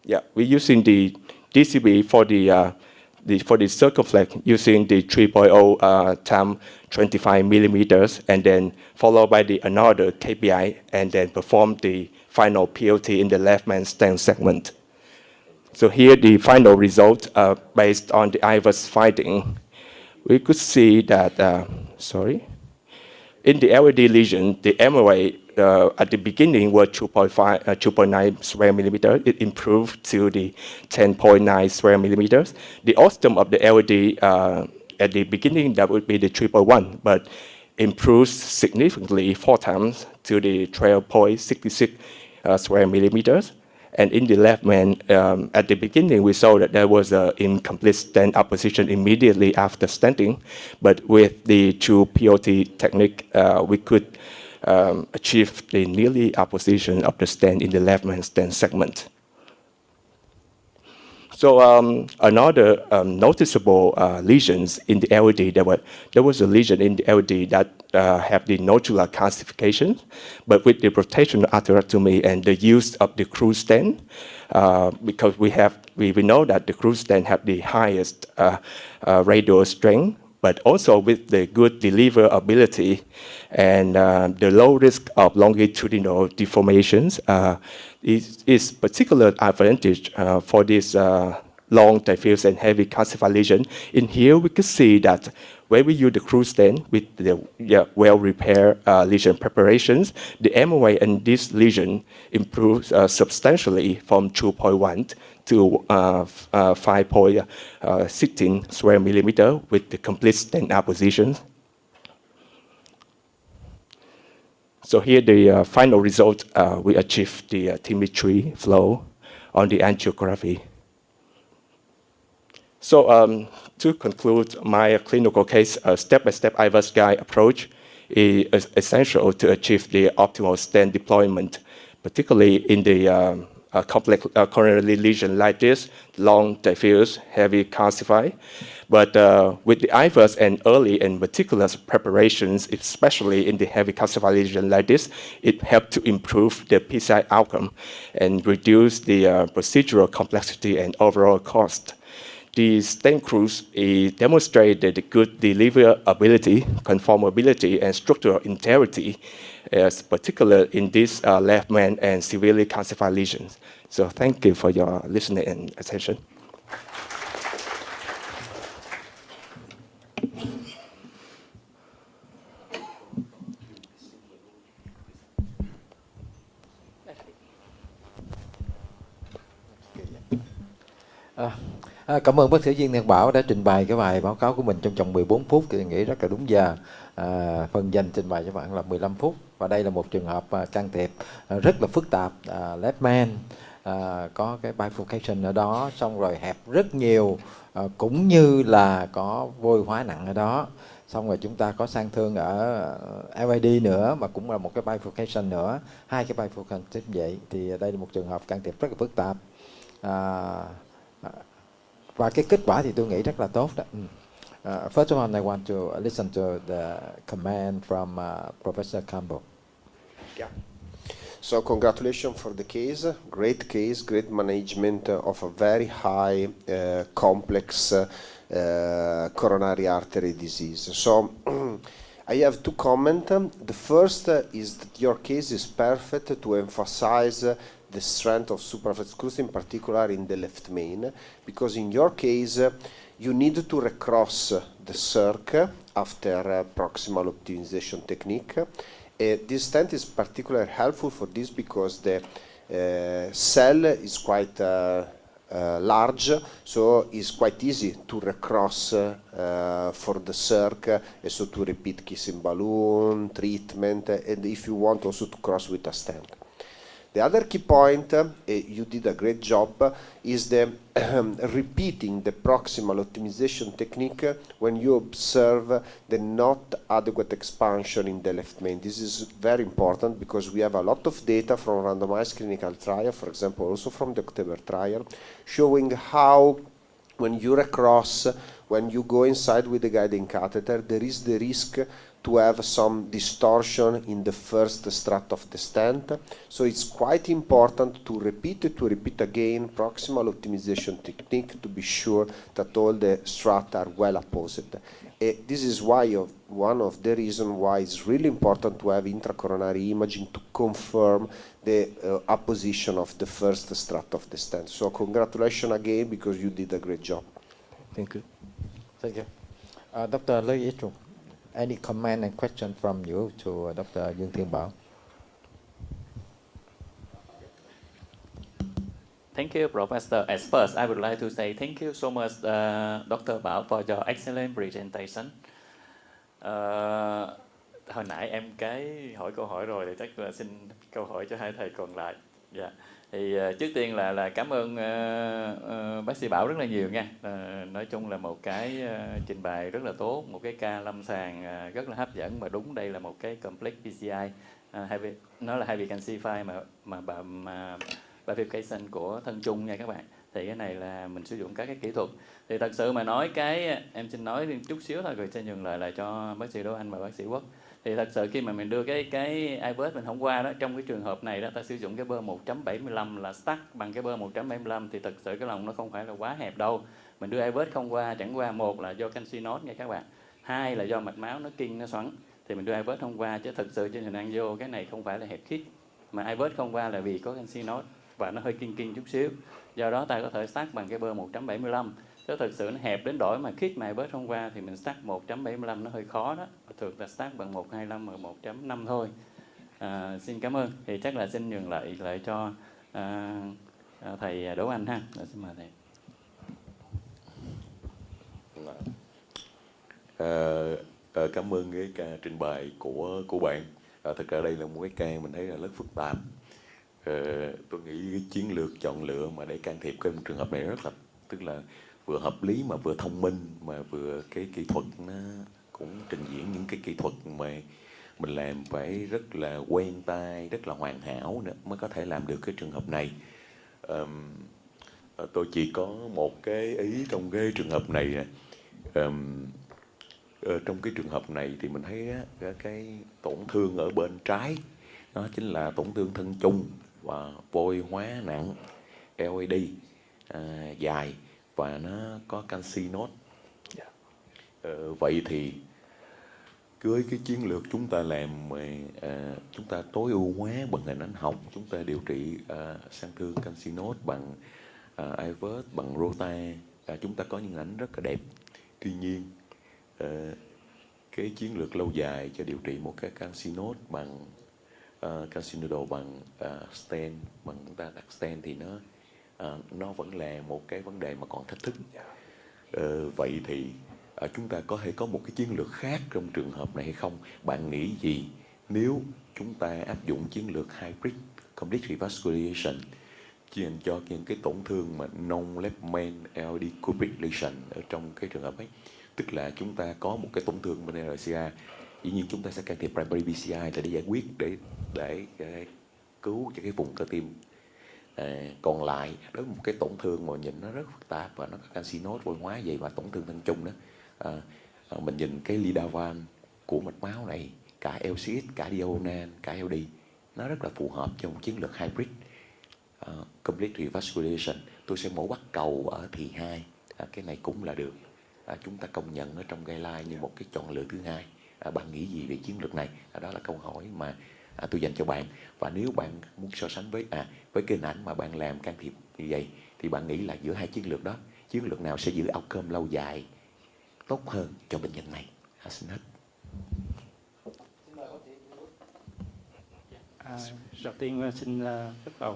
Yeah, we're using the DCB for the circumflex using the 3.0 times 25 millimeters, and then followed by another KPI, and then perform the final POT in the left main stent segment. So here the final result based on the IVUS finding, we could see that, in the LAD lesion, the MOA at the beginning were 2.9 square millimeter. It improved to the 10.9 square millimeters. The ostium of the LAD at the beginning, that would be the 3.1, but improves significantly 4 times to the 12.66 square millimeters. And in the left main, at the beginning, we saw that there was an incomplete stent apposition immediately after stenting, but with the two POT technique, we could achieve the nearly apposition of the stent in the left main stent segment. So another noticeable lesions in the LAD, there was a lesion in the LAD that have the nodular calcification, but with the rotational atherectomy and the use of the cruise stent, because we know that the cruise stent have the highest radial strength, but also with the good deliverability and the low risk of longitudinal deformations, is particular advantage for this long, diffuse, and heavy calcified lesion. In here, we can see that when we use the crude stent with the well-repaired lesion preparations, the MOA in this lesion improves substantially from 2.1 to 5.16 square millimeter with the complete stent apposition. So here the final result, we achieved the telemetry flow on the angiography. So to conclude, my clinical case, step-by-step IVUS guide approach is essential to achieve the optimal stent deployment, particularly in the complex coronary lesion like this, long, diffuse, heavy calcified. But with the IVUS and early and meticulous preparations, especially in the heavy calcified lesion like this, it helped to improve the PCI outcome and reduce the procedural complexity and overall cost. The stent cruise demonstrated good deliverability, conformability, and structural integrity, particularly in these left main and severely calcified lesions. So thank you for your listening and attention. Cảm ơn bác sĩ Viên Thiện Bảo đã trình bày cái bài báo cáo của mình trong vòng 14 phút, thì nghĩ rất là đúng giờ. Phần dành trình bày cho bạn là 15 phút. Và đây là một trường hợp can thiệp rất là phức tạp, left main, có cái bifurcation ở đó, xong rồi hẹp rất nhiều, cũng như là có vôi hóa nặng ở đó. Xong rồi chúng ta có sang thương ở LID nữa, mà cũng là một cái bifurcation nữa, hai cái bifurcation tiếp vậy. Thì đây là một trường hợp can thiệp rất là phức tạp. Và cái kết quả thì tôi nghĩ rất là tốt đó. First of all, I want to listen to the comment from Professor Campbell. Yeah. So congratulations for the case, great management of a very high complex coronary artery disease. So I have two comments. The first is that your case is perfect to emphasize the strength of supraflex cruise, in particular in the left main, because in your case you need to recross the circ after proximal optimization technique. This stent is particularly helpful for this because the cell is quite large, so it's quite easy to recross for the circ, and so to repeat kissing balloon, treatment, and if you want also to cross with a stent. The other key point, you did a great job, is the repeating the proximal optimization technique when you observe the not adequate expansion in the left main. This is very important because we have a lot of data from randomized clinical trial, for example, also from the October trial, showing how when you recross, when you go inside with the guiding catheter, there is the risk to have some distortion in the first strut of the stent. So it's quite important to repeat again proximal optimization technique to be sure that all the strata are well apposed. This is why one of the reasons why it's really important to have intracoronary imaging to confirm the apposition of the first strut of the stent. So congratulations again, because you did a great job. Thank you. Thank you. Dr. Lê Ý Trung, any comment and question from you to Dr. Dương Thiên Bảo? Thank you, Professor. At first, I would like to say thank you so much, Dr. Bảo, for your excellent presentation. Hồi nãy em hỏi câu hỏi rồi, thì chắc là xin câu hỏi cho hai thầy còn lại. Yeah. Thì trước tiên là cảm ơn bác sĩ Bảo rất là nhiều nha. Nói chung là một cái trình bày rất là tốt, một cái ca lâm sàng rất là hấp dẫn, mà đúng đây là một cái complex PCI, nó là heavy calcify mà bifurcation của thân trung nha các bạn. Thì cái này là mình sử dụng các cái kỹ thuật. Thì thật sự mà nói em xin nói chút xíu thôi rồi sẽ nhường lại cho bác sĩ Đỗ Anh và bác sĩ Quốc. Thì thật sự khi mà mình đưa cái IVUS mình hôm qua đó, trong cái trường hợp này đó, ta sử dụng cái bơ 1.75 là stack bằng cái bơ 1.75, thì thật sự cái lòng nó không phải là quá hẹp đâu. Mình đưa IVUS không qua, chẳng qua một là do canxi nốt nha các bạn, hai là do mạch máu nó kinh nó xoắn, thì mình đưa IVUS không qua, chứ thực sự trên hình angio cái này không phải là hẹp khít, mà IVUS không qua là vì có canxi nốt và nó hơi kinh chút xíu. Do đó ta có thể stack bằng cái bơ 1.75. Nếu thực sự nó hẹp đến đổi mà khít mài bớt không qua thì mình start 1.75 nó hơi khó đó. Thường là start bằng 1.25 và 1.5 thôi. Xin cảm ơn. Thì chắc là xin nhường lại cho thầy Đỗ Anh ha. Xin mời thầy. Cảm ơn cái ca trình bày của bạn. Thật ra đây là một cái ca mình thấy là rất phức tạp. Tôi nghĩ cái chiến lược chọn lựa mà để can thiệp cái trường hợp này rất là, tức là vừa hợp lý mà vừa thông minh, mà vừa cái kỹ thuật nó cũng trình diễn những cái kỹ thuật mà mình làm phải rất là quen tay, rất là hoàn hảo nữa mới có thể làm được cái trường hợp này. Tôi chỉ có một cái ý trong cái trường hợp này nè. Trong cái trường hợp này thì mình thấy cái tổn thương ở bên trái đó chính là tổn thương thân chung và vôi hóa nặng, LED dài và nó có canxi nốt. Vậy thì với cái chiến lược chúng ta làm mà chúng ta tối ưu hóa bằng hình ảnh học, chúng ta điều trị sang thương canxi nốt bằng iVert, bằng Rota, chúng ta có những ảnh rất là đẹp. Tuy nhiên cái chiến lược lâu dài cho điều trị một cái canxi nốt bằng canxi noodle bằng stent, bằng chúng ta đặt stent thì nó vẫn là một cái vấn đề mà còn thách thức. Vậy thì chúng ta có thể có một cái chiến lược khác trong trường hợp này hay không? Bạn nghĩ gì nếu chúng ta áp dụng chiến lược hybrid complete revascularization cho những cái tổn thương mà non-left main LD cubic lesion ở trong cái trường hợp ấy? Tức là chúng ta có một cái tổn thương bên RCA, dĩ nhiên chúng ta sẽ can thiệp primary PCI để giải quyết, để cứu cho cái vùng cơ tim. Còn lại đối với một cái tổn thương mà nhìn nó rất phức tạp và nó có canxi nốt, vôi hóa vậy và tổn thương thân chung đó, mình nhìn cái lidavan của mạch máu này, cả LCX, cả diagonal, cả LD, nó rất là phù hợp cho một chiến lược hybrid complete revascularization. Tôi sẽ mổ bắt cầu ở thì 2, cái này cũng là được. Chúng ta công nhận ở trong guideline như một cái chọn lựa thứ hai. Bạn nghĩ gì về chiến lược này? Đó là câu hỏi mà tôi dành cho bạn. Và nếu bạn muốn so sánh với cái hình ảnh mà bạn làm can thiệp như vậy, thì bạn nghĩ là giữa hai chiến lược đó, chiến lược nào sẽ giữ outcome lâu dài tốt hơn cho bệnh nhân này? Xin hết. Đầu tiên xin rất là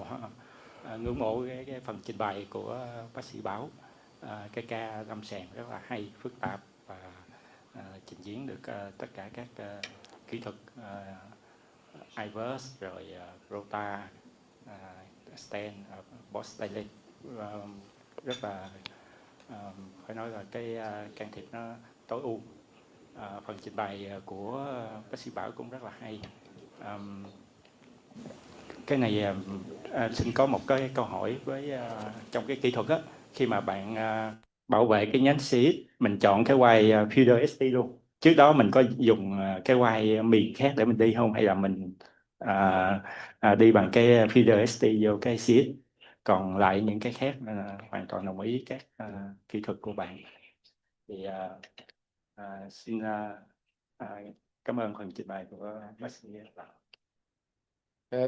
ngưỡng mộ cái phần trình bày của bác sĩ Bảo. Cái ca lâm sàng rất là hay, phức tạp và trình diễn được tất cả các kỹ thuật iVert rồi Rota, stent, Boston, rất là phải nói là cái can thiệp nó tối ưu. Phần trình bày của bác sĩ Bảo cũng rất là hay. Cái này xin có một cái câu hỏi với trong cái kỹ thuật á, khi mà bạn bảo vệ cái nhánh CX, mình chọn cái quay feeder ST luôn. Trước đó mình có dùng cái quay miền khác để mình đi không, hay là mình đi bằng cái feeder ST vô cái CX, còn lại những cái khác hoàn toàn đồng ý các kỹ thuật của bạn. Thì xin cảm ơn phần trình bày của bác sĩ.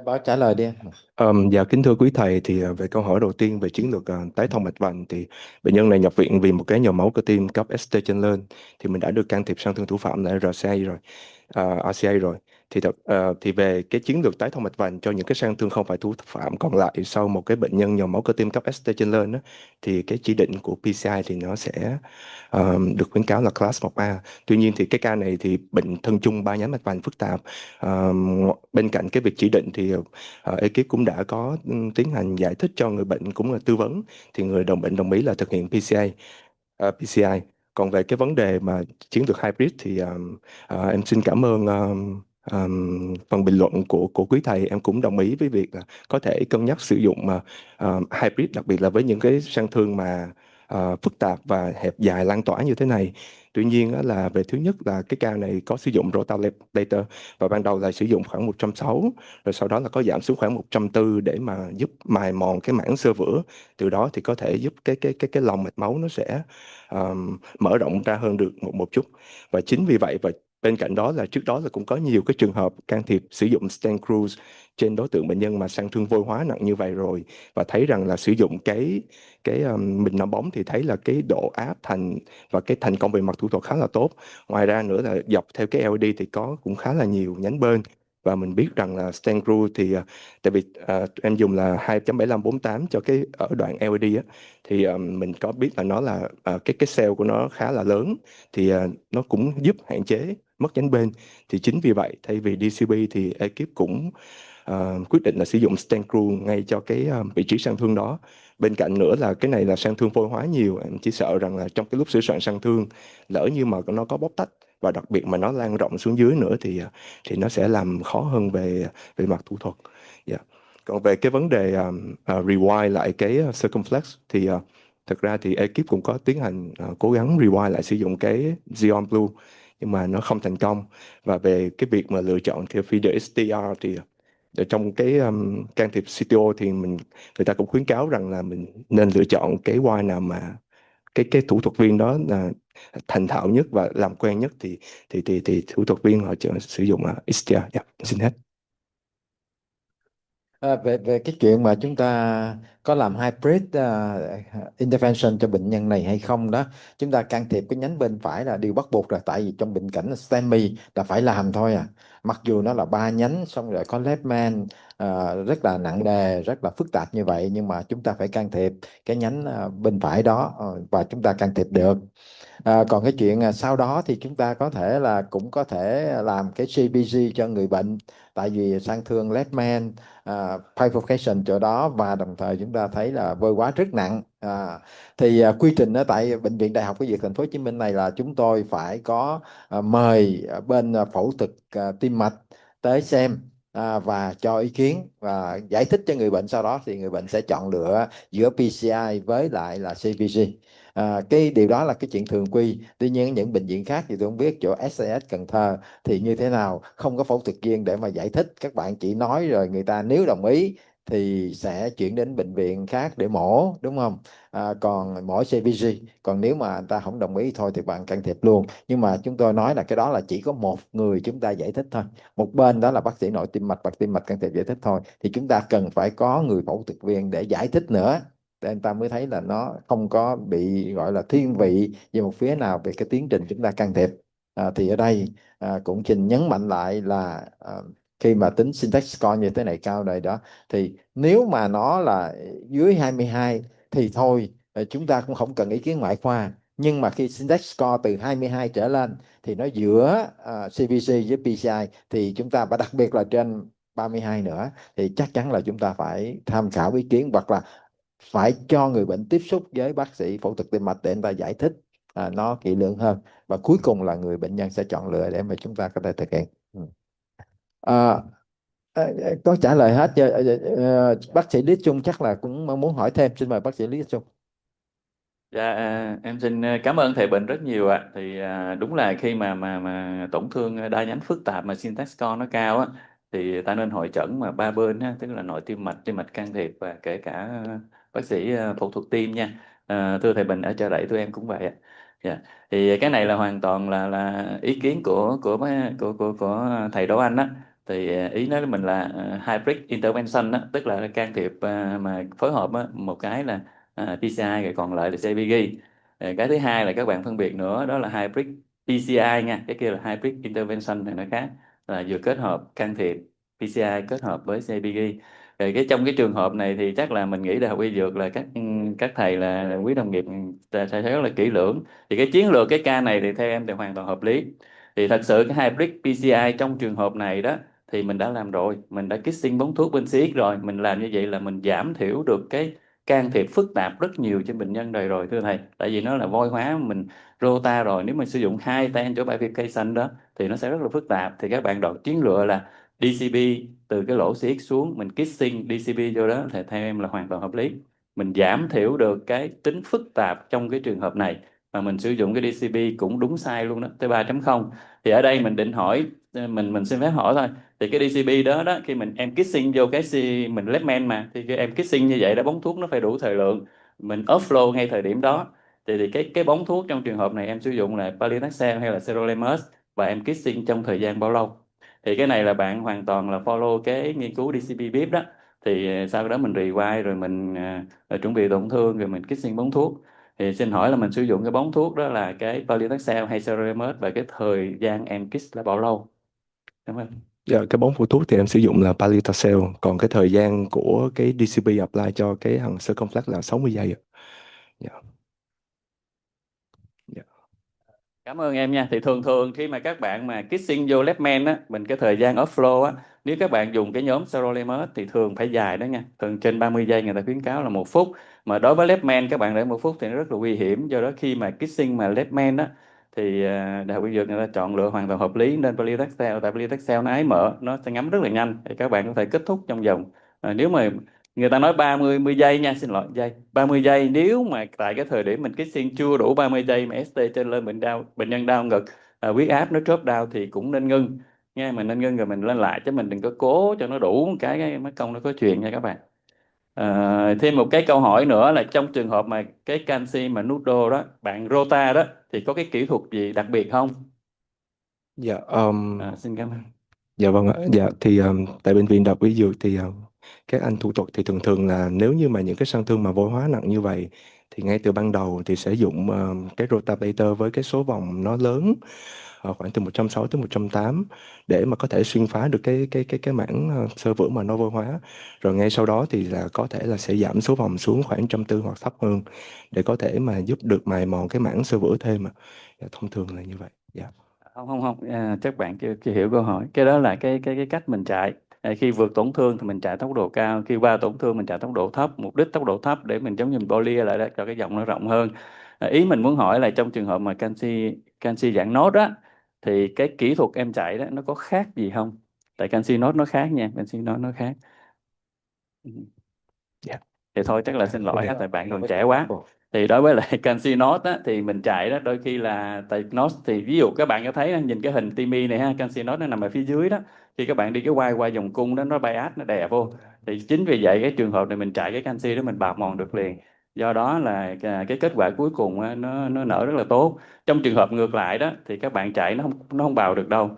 Bảo trả lời đi. Dạ kính thưa quý thầy, thì về câu hỏi đầu tiên về chiến lược tái thông mạch vành, thì bệnh nhân này nhập viện vì một cái nhồi máu cơ tim cấp ST trên lên, thì mình đã được can thiệp sang thương thủ phạm là RCA rồi, RCA rồi. Thì về cái chiến lược tái thông mạch vành cho những cái sang thương không phải thủ phạm còn lại sau một cái bệnh nhân nhồi máu cơ tim cấp ST trên lên đó, thì cái chỉ định của PCI thì nó sẽ được khuyến cáo là class 1A. Tuy nhiên thì cái ca này thì bệnh thân chung 3 nhánh mạch vành phức tạp. Bên cạnh cái việc chỉ định thì ekip cũng đã có tiến hành giải thích cho người bệnh, cũng là tư vấn, thì người bệnh đồng ý là thực hiện PCI. Còn về cái vấn đề mà chiến lược hybrid thì em xin cảm ơn phần bình luận của quý thầy. Em cũng đồng ý với việc là có thể cân nhắc sử dụng hybrid, đặc biệt là với những cái sang thương mà phức tạp và hẹp dài lan tỏa như thế này. Tuy nhiên là về thứ nhất là cái ca này có sử dụng rotator, và ban đầu là sử dụng khoảng 160, rồi sau đó là có giảm xuống khoảng 140 để mà giúp mài mòn cái mảng xơ vữa. Từ đó thì có thể giúp cái lòng mạch máu nó sẽ mở rộng ra hơn được một chút. Và chính vì vậy, và Bên cạnh đó là trước đó là cũng có nhiều cái trường hợp can thiệp sử dụng stent cruise trên đối tượng bệnh nhân mà sang thương vôi hóa nặng như vậy rồi, và thấy rằng là sử dụng cái mình nằm bóng thì thấy là cái độ áp thành và cái thành công về mặt thủ thuật khá là tốt. Ngoài ra nữa là dọc theo cái LD thì có cũng khá là nhiều nhánh bên, và mình biết rằng là stent cruise thì tại vì em dùng là 2.7548 cho cái ở đoạn LD á, thì mình có biết là nó là cái cell của nó khá là lớn, thì nó cũng giúp hạn chế mất nhánh bên. Thì chính vì vậy thay vì DCB thì ekip cũng quyết định là sử dụng stent screw ngay cho cái vị trí sang thương đó. Bên cạnh nữa là cái này là sang thương phôi hóa nhiều, em chỉ sợ rằng là trong cái lúc sửa soạn sang thương lỡ như mà nó có bóc tách, và đặc biệt mà nó lan rộng xuống dưới nữa thì nó sẽ làm khó hơn về về mặt thủ thuật. Dạ. Còn về cái vấn đề rewind lại cái circumflex thì thực ra thì ekip cũng có tiến hành cố gắng rewind lại sử dụng cái Xeon Blue, nhưng mà nó không thành công. Và về cái việc mà lựa chọn theo feeder STR thì ở trong cái can thiệp CTO thì người ta cũng khuyến cáo rằng là mình nên lựa chọn cái wire nào mà cái thủ thuật viên đó là thành thạo nhất và làm quen nhất, thì thủ thuật viên họ sử dụng STR. Dạ, xin hết. Về cái chuyện mà chúng ta có làm hybrid intervention cho bệnh nhân này hay không đó, chúng ta can thiệp cái nhánh bên phải là điều bắt buộc rồi, tại vì trong bệnh cảnh STEMI là phải làm thôi à. Mặc dù nó là 3 nhánh xong rồi có left man rất là nặng nề, rất là phức tạp như vậy, nhưng mà chúng ta phải can thiệp cái nhánh bên phải đó, và chúng ta can thiệp được. Còn cái chuyện sau đó thì chúng ta có thể là cũng có thể làm cái CPG cho người bệnh, tại vì sang thương left man bifurcation chỗ đó, và đồng thời chúng ta thấy là vôi hóa rất nặng. Thì quy trình ở tại bệnh viện Đại học Y Dược Thành phố Hồ Chí Minh này là chúng tôi phải có mời bên phẫu thuật tim mạch tới xem và cho ý kiến và giải thích cho người bệnh, sau đó thì người bệnh sẽ chọn lựa giữa PCI với lại là CPG. Cái điều đó là cái chuyện thường quy. Tuy nhiên những bệnh viện khác thì tôi không biết, chỗ SAS Cần Thơ thì như thế nào, không có phẫu thuật viên để mà giải thích, các bạn chỉ nói rồi người ta nếu đồng ý thì sẽ chuyển đến bệnh viện khác để mổ, đúng không? Còn mổ CVG, còn nếu mà người ta không đồng ý thôi thì bạn can thiệp luôn. Nhưng mà chúng tôi nói là cái đó là chỉ có một người chúng ta giải thích thôi, một bên đó là bác sĩ nội tim mạch, bác tim mạch can thiệp giải thích thôi, thì chúng ta cần phải có người phẫu thuật viên để giải thích nữa, để anh ta mới thấy là nó không có bị gọi là thiên vị về một phía nào về cái tiến trình chúng ta can thiệp. Thì ở đây cũng xin nhấn mạnh lại là khi mà tính syntax score như thế này cao này đó, thì nếu mà nó là dưới 22 thì thôi, chúng ta cũng không cần ý kiến ngoại khoa. Nhưng mà khi syntax score từ 22 trở lên thì nó giữa CBC với PCI, thì chúng ta và đặc biệt là trên 32 nữa, thì chắc chắn là chúng ta phải tham khảo ý kiến, hoặc là phải cho người bệnh tiếp xúc với bác sĩ phẫu thuật tim mạch để anh ta giải thích nó kỹ lưỡng hơn, và cuối cùng là người bệnh nhân sẽ chọn lựa để mà chúng ta có thể thực hiện. À, có trả lời hết chưa? Bác sĩ Lý Trung chắc là cũng muốn hỏi thêm, xin mời bác sĩ Lý Trung. Dạ, em xin cảm ơn thầy Bình rất nhiều ạ. Thì đúng là khi mà tổn thương đa nhánh phức tạp mà syntax score nó cao á, thì ta nên hội chẩn mà ba bên á, tức là nội tim mạch can thiệp và kể cả bác sĩ phẫu thuật tim nha. Thưa thầy Bình, ở chợ Rẫy tụi em cũng vậy ạ. Dạ. Thì cái này là hoàn toàn là ý kiến của thầy Đỗ Anh á. Thì ý nói với mình là hybrid intervention á, tức là can thiệp mà phối hợp á, một cái là PCI, rồi còn lại là CVG. Cái thứ hai là các bạn phân biệt nữa, đó là hybrid PCI nha, cái kia là hybrid intervention này nó khác, là vừa kết hợp can thiệp PCI kết hợp với CVG. Rồi trong cái trường hợp này thì chắc là mình nghĩ Đại học Y Dược là các thầy là quý đồng nghiệp sẽ thấy rất là kỹ lưỡng. Thì cái chiến lược cái ca này thì theo em thì hoàn toàn hợp lý. Thì thật sự cái hybrid PCI trong trường hợp này đó thì mình đã làm rồi, mình đã kissing bóng thuốc bên CX rồi, mình làm như vậy là mình giảm thiểu được cái can thiệp phức tạp rất nhiều trên bệnh nhân rồi thưa thầy, tại vì nó là vôi hóa mình rota rồi. Nếu mình sử dụng hai ten chỗ bifurcation đó thì nó sẽ rất là phức tạp. Thì các bạn đọc chiến lược là DCB từ cái lỗ CX xuống, mình kissing DCB vô đó, thì theo em là hoàn toàn hợp lý. Mình giảm thiểu được cái tính phức tạp trong cái trường hợp này, mà mình sử dụng cái DCB cũng đúng sai luôn đó, tới 3.0. Thì ở đây mình định hỏi, mình xin phép hỏi thôi, thì cái DCB đó khi em kissing vô cái mình left man mà, thì khi em kissing như vậy đó, bóng thuốc nó phải đủ thời lượng, mình offload ngay thời điểm đó. Thì cái bóng thuốc trong trường hợp này em sử dụng là paclitaxel hay là sirolimus, và em kissing trong thời gian bao lâu. Thì cái này là bạn hoàn toàn là follow cái nghiên cứu DCP BIP đó. Thì sau đó mình rewind rồi mình chuẩn bị tổn thương rồi mình kissing bóng thuốc. Thì xin hỏi là mình sử dụng cái bóng thuốc đó là cái paclitaxel hay sirolimus, và cái thời gian em kiss là bao lâu? Cảm ơn. Dạ, cái bóng phủ thuốc thì em sử dụng là paclitaxel, còn cái thời gian của cái DCP apply cho cái thằng circumflex là 60 giây ạ. Dạ. Dạ. Cảm ơn em nha. Thì thường thường khi mà các bạn mà kissing vô left main á, mình cái thời gian offload á, nếu các bạn dùng cái nhóm sirolimus thì thường phải dài đó nha. Thường trên 30 giây người ta khuyến cáo là 1 phút. Mà đối với left main các bạn để 1 phút thì nó rất là nguy hiểm. Do đó khi mà kissing mà left main á thì Đại học Y Dược người ta chọn lựa hoàn toàn hợp lý nên paclitaxel, tại paclitaxel nó ái mở, nó sẽ ngấm rất là nhanh. Thì các bạn có thể kết thúc trong vòng nếu mà người ta nói 10 giây nha, xin lỗi, 30 giây. Nếu mà tại cái thời điểm mình kissing chưa đủ 30 giây mà ST trên lên bệnh nhân đau ngực, huyết áp nó drop down thì cũng nên ngưng nha. Mình nên ngưng rồi mình lên lại, chứ mình đừng có cố cho nó đủ cái mất công nó có chuyện nha các bạn. Thêm một cái câu hỏi nữa là trong trường hợp mà cái canxi mà noodle đó, bạn rota đó thì có cái kỹ thuật gì đặc biệt không? Dạ, Xin cảm ơn. dạ vâng ạ. Dạ thì tại bệnh viện Đại học Y Dược thì các anh thủ thuật thì thường thường là nếu như mà những cái sang thương mà vôi hóa nặng như vậy thì ngay từ ban đầu thì sẽ dùng cái rotator với cái số vòng nó lớn, khoảng từ 160 tới 180, để mà có thể xuyên phá được cái mảng xơ vữa mà nó vôi hóa. Rồi ngay sau đó thì là có thể là sẽ giảm số vòng xuống khoảng 140 hoặc thấp hơn để có thể mà giúp được mài mòn cái mảng xơ vữa thêm ạ. Dạ, thông thường là như vậy. Dạ. Không, chắc bạn chưa hiểu câu hỏi. Cái đó là cái cách mình chạy. Khi vượt tổn thương thì mình chạy tốc độ cao, khi qua tổn thương mình chạy tốc độ thấp, mục đích tốc độ thấp để mình giống như mình poly lại đó, cho cái dòng nó rộng hơn. Ý mình muốn hỏi là trong trường hợp mà canxi dạng nốt á thì cái kỹ thuật em chạy đó nó có khác gì không? Tại canxi nốt nó khác nha, canxi nốt nó khác. Dạ. Thì thôi chắc là xin lỗi Dạ. tại bạn còn trẻ quá. Thì đối với lại canxi nốt á, thì mình chạy đó đôi khi là tại nốt thì ví dụ các bạn có thấy nhìn cái hình timi này ha, canxi nốt nó nằm ở phía dưới đó, khi các bạn đi cái quay qua vòng cung đó nó bias nó đè vô, thì chính vì vậy cái trường hợp này mình chạy cái canxi đó mình bào mòn được liền. Do đó là cái kết quả cuối cùng á, nó nở rất là tốt. Trong trường hợp ngược lại đó thì các bạn chạy nó không bào được đâu.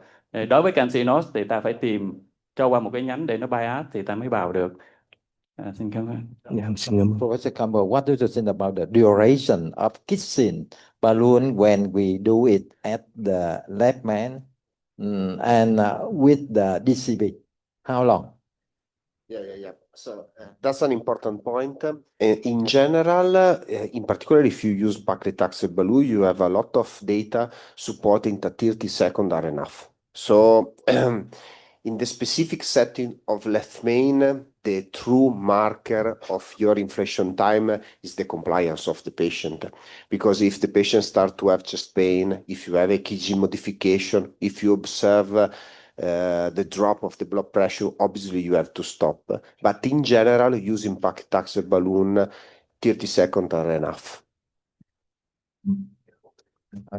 Đối với canxi nốt thì ta phải tìm cho qua một cái nhánh để nó bias thì ta mới bào được. Xin cảm ơn. Dạ, xin cảm ơn. Professor Campbell, what do you think about the duration of kissing balloon when we do it at the left man and with the DCB? How long? Yeah. So that's an important point. In general, in particular, if you use paclitaxel balloon, you have a lot of data supporting that 30 seconds are enough. So in the specific setting of left main, the true marker of your inflation time is the compliance of the patient. Because if the patient starts to have chest pain, if you have a KG modification, if you observe the drop of the blood pressure, obviously you have to stop. But in general, using paclitaxel balloon, 30 seconds are enough.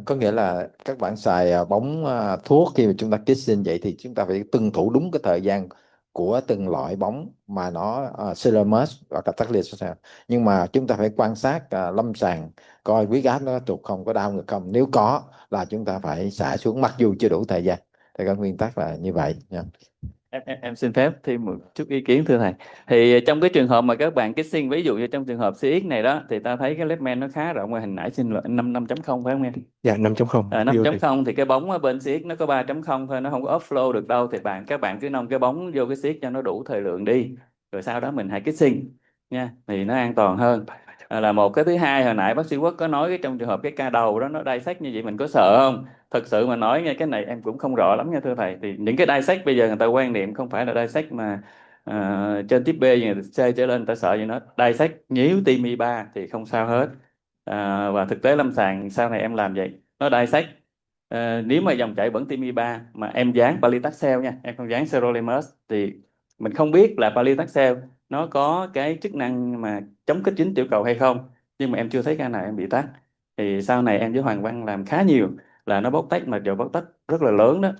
Có nghĩa là các bạn xài bóng thuốc khi mà chúng ta kissing vậy thì chúng ta phải tuân thủ đúng cái thời gian của từng loại bóng mà nó Silimus và Catalyst. Nhưng mà chúng ta phải quan sát lâm sàng coi huyết áp nó tụt không, có đau ngực không. Nếu có là chúng ta phải xả xuống mặc dù chưa đủ thời gian. Thì cái nguyên tắc là như vậy nha. Em xin phép thêm một chút ý kiến thưa thầy. Thì trong cái trường hợp mà các bạn kissing, ví dụ như trong trường hợp CX này đó, thì ta thấy cái left main nó khá rộng, ngoài hình nãy xin lỗi 5.0 phải không em? Dạ, 5.0. 5.0 thì cái bóng ở bên CX nó có 3.0 thôi, nó không có offload được đâu. Thì các bạn cứ nông cái bóng vô cái CX cho nó đủ thời lượng đi, rồi sau đó mình hãy kissing nha, thì nó an toàn hơn. Là một cái thứ hai, hồi nãy bác sĩ Quốc có nói cái trong trường hợp cái ca đầu đó nó dissect như vậy mình có sợ không? Thật sự mà nói nghe, cái này em cũng không rõ lắm nha thưa thầy. Thì những cái dissect bây giờ người ta quan niệm không phải là dissect mà trên tiếp B C trở lên, người ta sợ gì nó dissect nhíu timi 3 thì không sao hết. Và thực tế lâm sàng sau này em làm vậy, nó dissect nếu mà dòng chảy vẫn timi 3 mà em dán paclitaxel nha, em không dán sirolimus, thì mình không biết là paclitaxel nó có cái chức năng mà chống kích dính tiểu cầu hay không, nhưng mà em chưa thấy ca nào em bị tắc. Thì sau này em với Hoàng Văn làm khá nhiều là nó bóc tách, mà giờ bóc tách rất là lớn đó,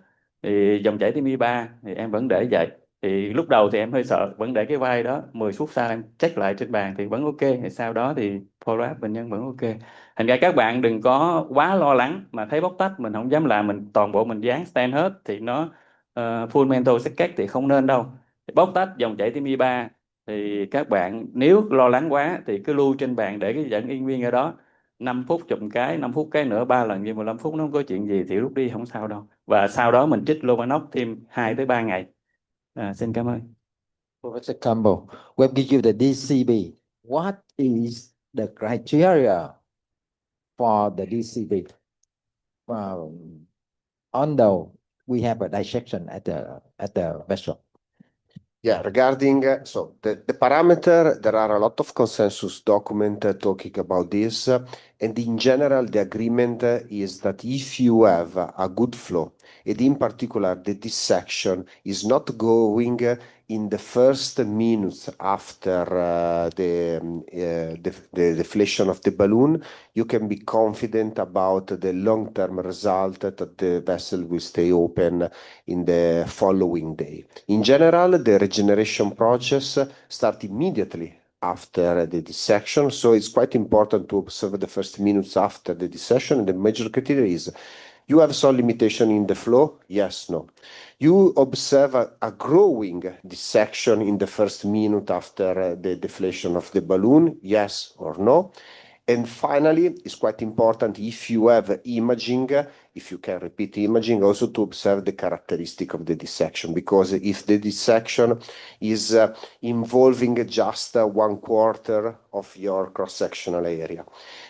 thì dòng chảy timi 3 thì em vẫn để vậy. Thì lúc đầu thì em hơi sợ, vẫn để cái vai đó, 10 phút sau em check lại trên bàn thì vẫn ok, thì sau đó thì follow up bệnh nhân vẫn ok. Thành ra các bạn đừng có quá lo lắng, mà thấy bóc tách mình không dám làm, mình toàn bộ mình dán stent hết thì nó full mental saccade thì không nên đâu. Bóc tách dòng chảy tim I3 thì các bạn nếu lo lắng quá thì cứ lưu trên bàn để cái dẫn yên viên ở đó, 5 phút chụm cái, 5 phút cái nữa, 3 lần như 15 phút, nó không có chuyện gì thì rút đi không sao đâu. Và sau đó mình trích Lovanox thêm 2 tới 3 ngày. Xin cảm ơn. Professor Campbell, when we give the DCB, what is the criteria for the DCB? Although we have a dissection at the vessel. Yeah, regarding so the parameter, there are a lot of consensus document talking about this, and in general, the agreement is that if you have a good flow, and in particular, the dissection is not going in the first minutes after the deflation of the balloon, you can be confident about the long-term result that the vessel will stay open in the following day. In general, the regeneration process starts immediately after the dissection, so it's quite important to observe the first minutes after the dissection. The major criteria is: you have some limitation in the flow? Yes, no. You observe a growing dissection in the first minute after the deflation of the balloon? Yes or no? And finally, it's quite important if you have imaging, if you can repeat imaging, also to observe the characteristic of the dissection, because if the dissection is involving just 1/4 of your cross-sectional area,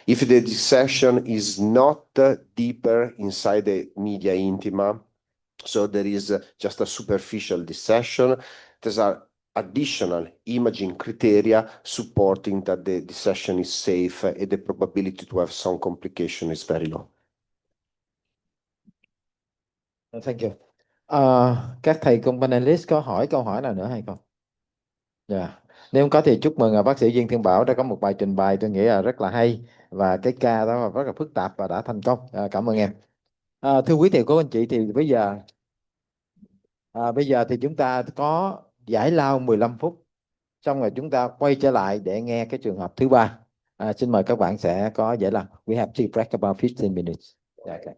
if the dissection is not deeper inside the media intima, so there is just a superficial dissection, there are additional imaging criteria supporting that the dissection is safe and the probability to have some complication is very low. Thank you. Các thầy cùng panelist có hỏi câu hỏi nào nữa hay không? Yeah. Nếu không có thì chúc mừng bác sĩ Viên Thiên Bảo đã có một bài trình bày tôi nghĩ là rất là hay, và cái ca đó rất là phức tạp và đã thành công. Cảm ơn em. Thưa quý thầy cô anh chị, thì bây giờ thì chúng ta có giải lao 15 phút, xong rồi chúng ta quay trở lại để nghe cái trường hợp thứ ba. Xin mời các bạn sẽ có giải lao. We have tea break about 15 minutes. Okay.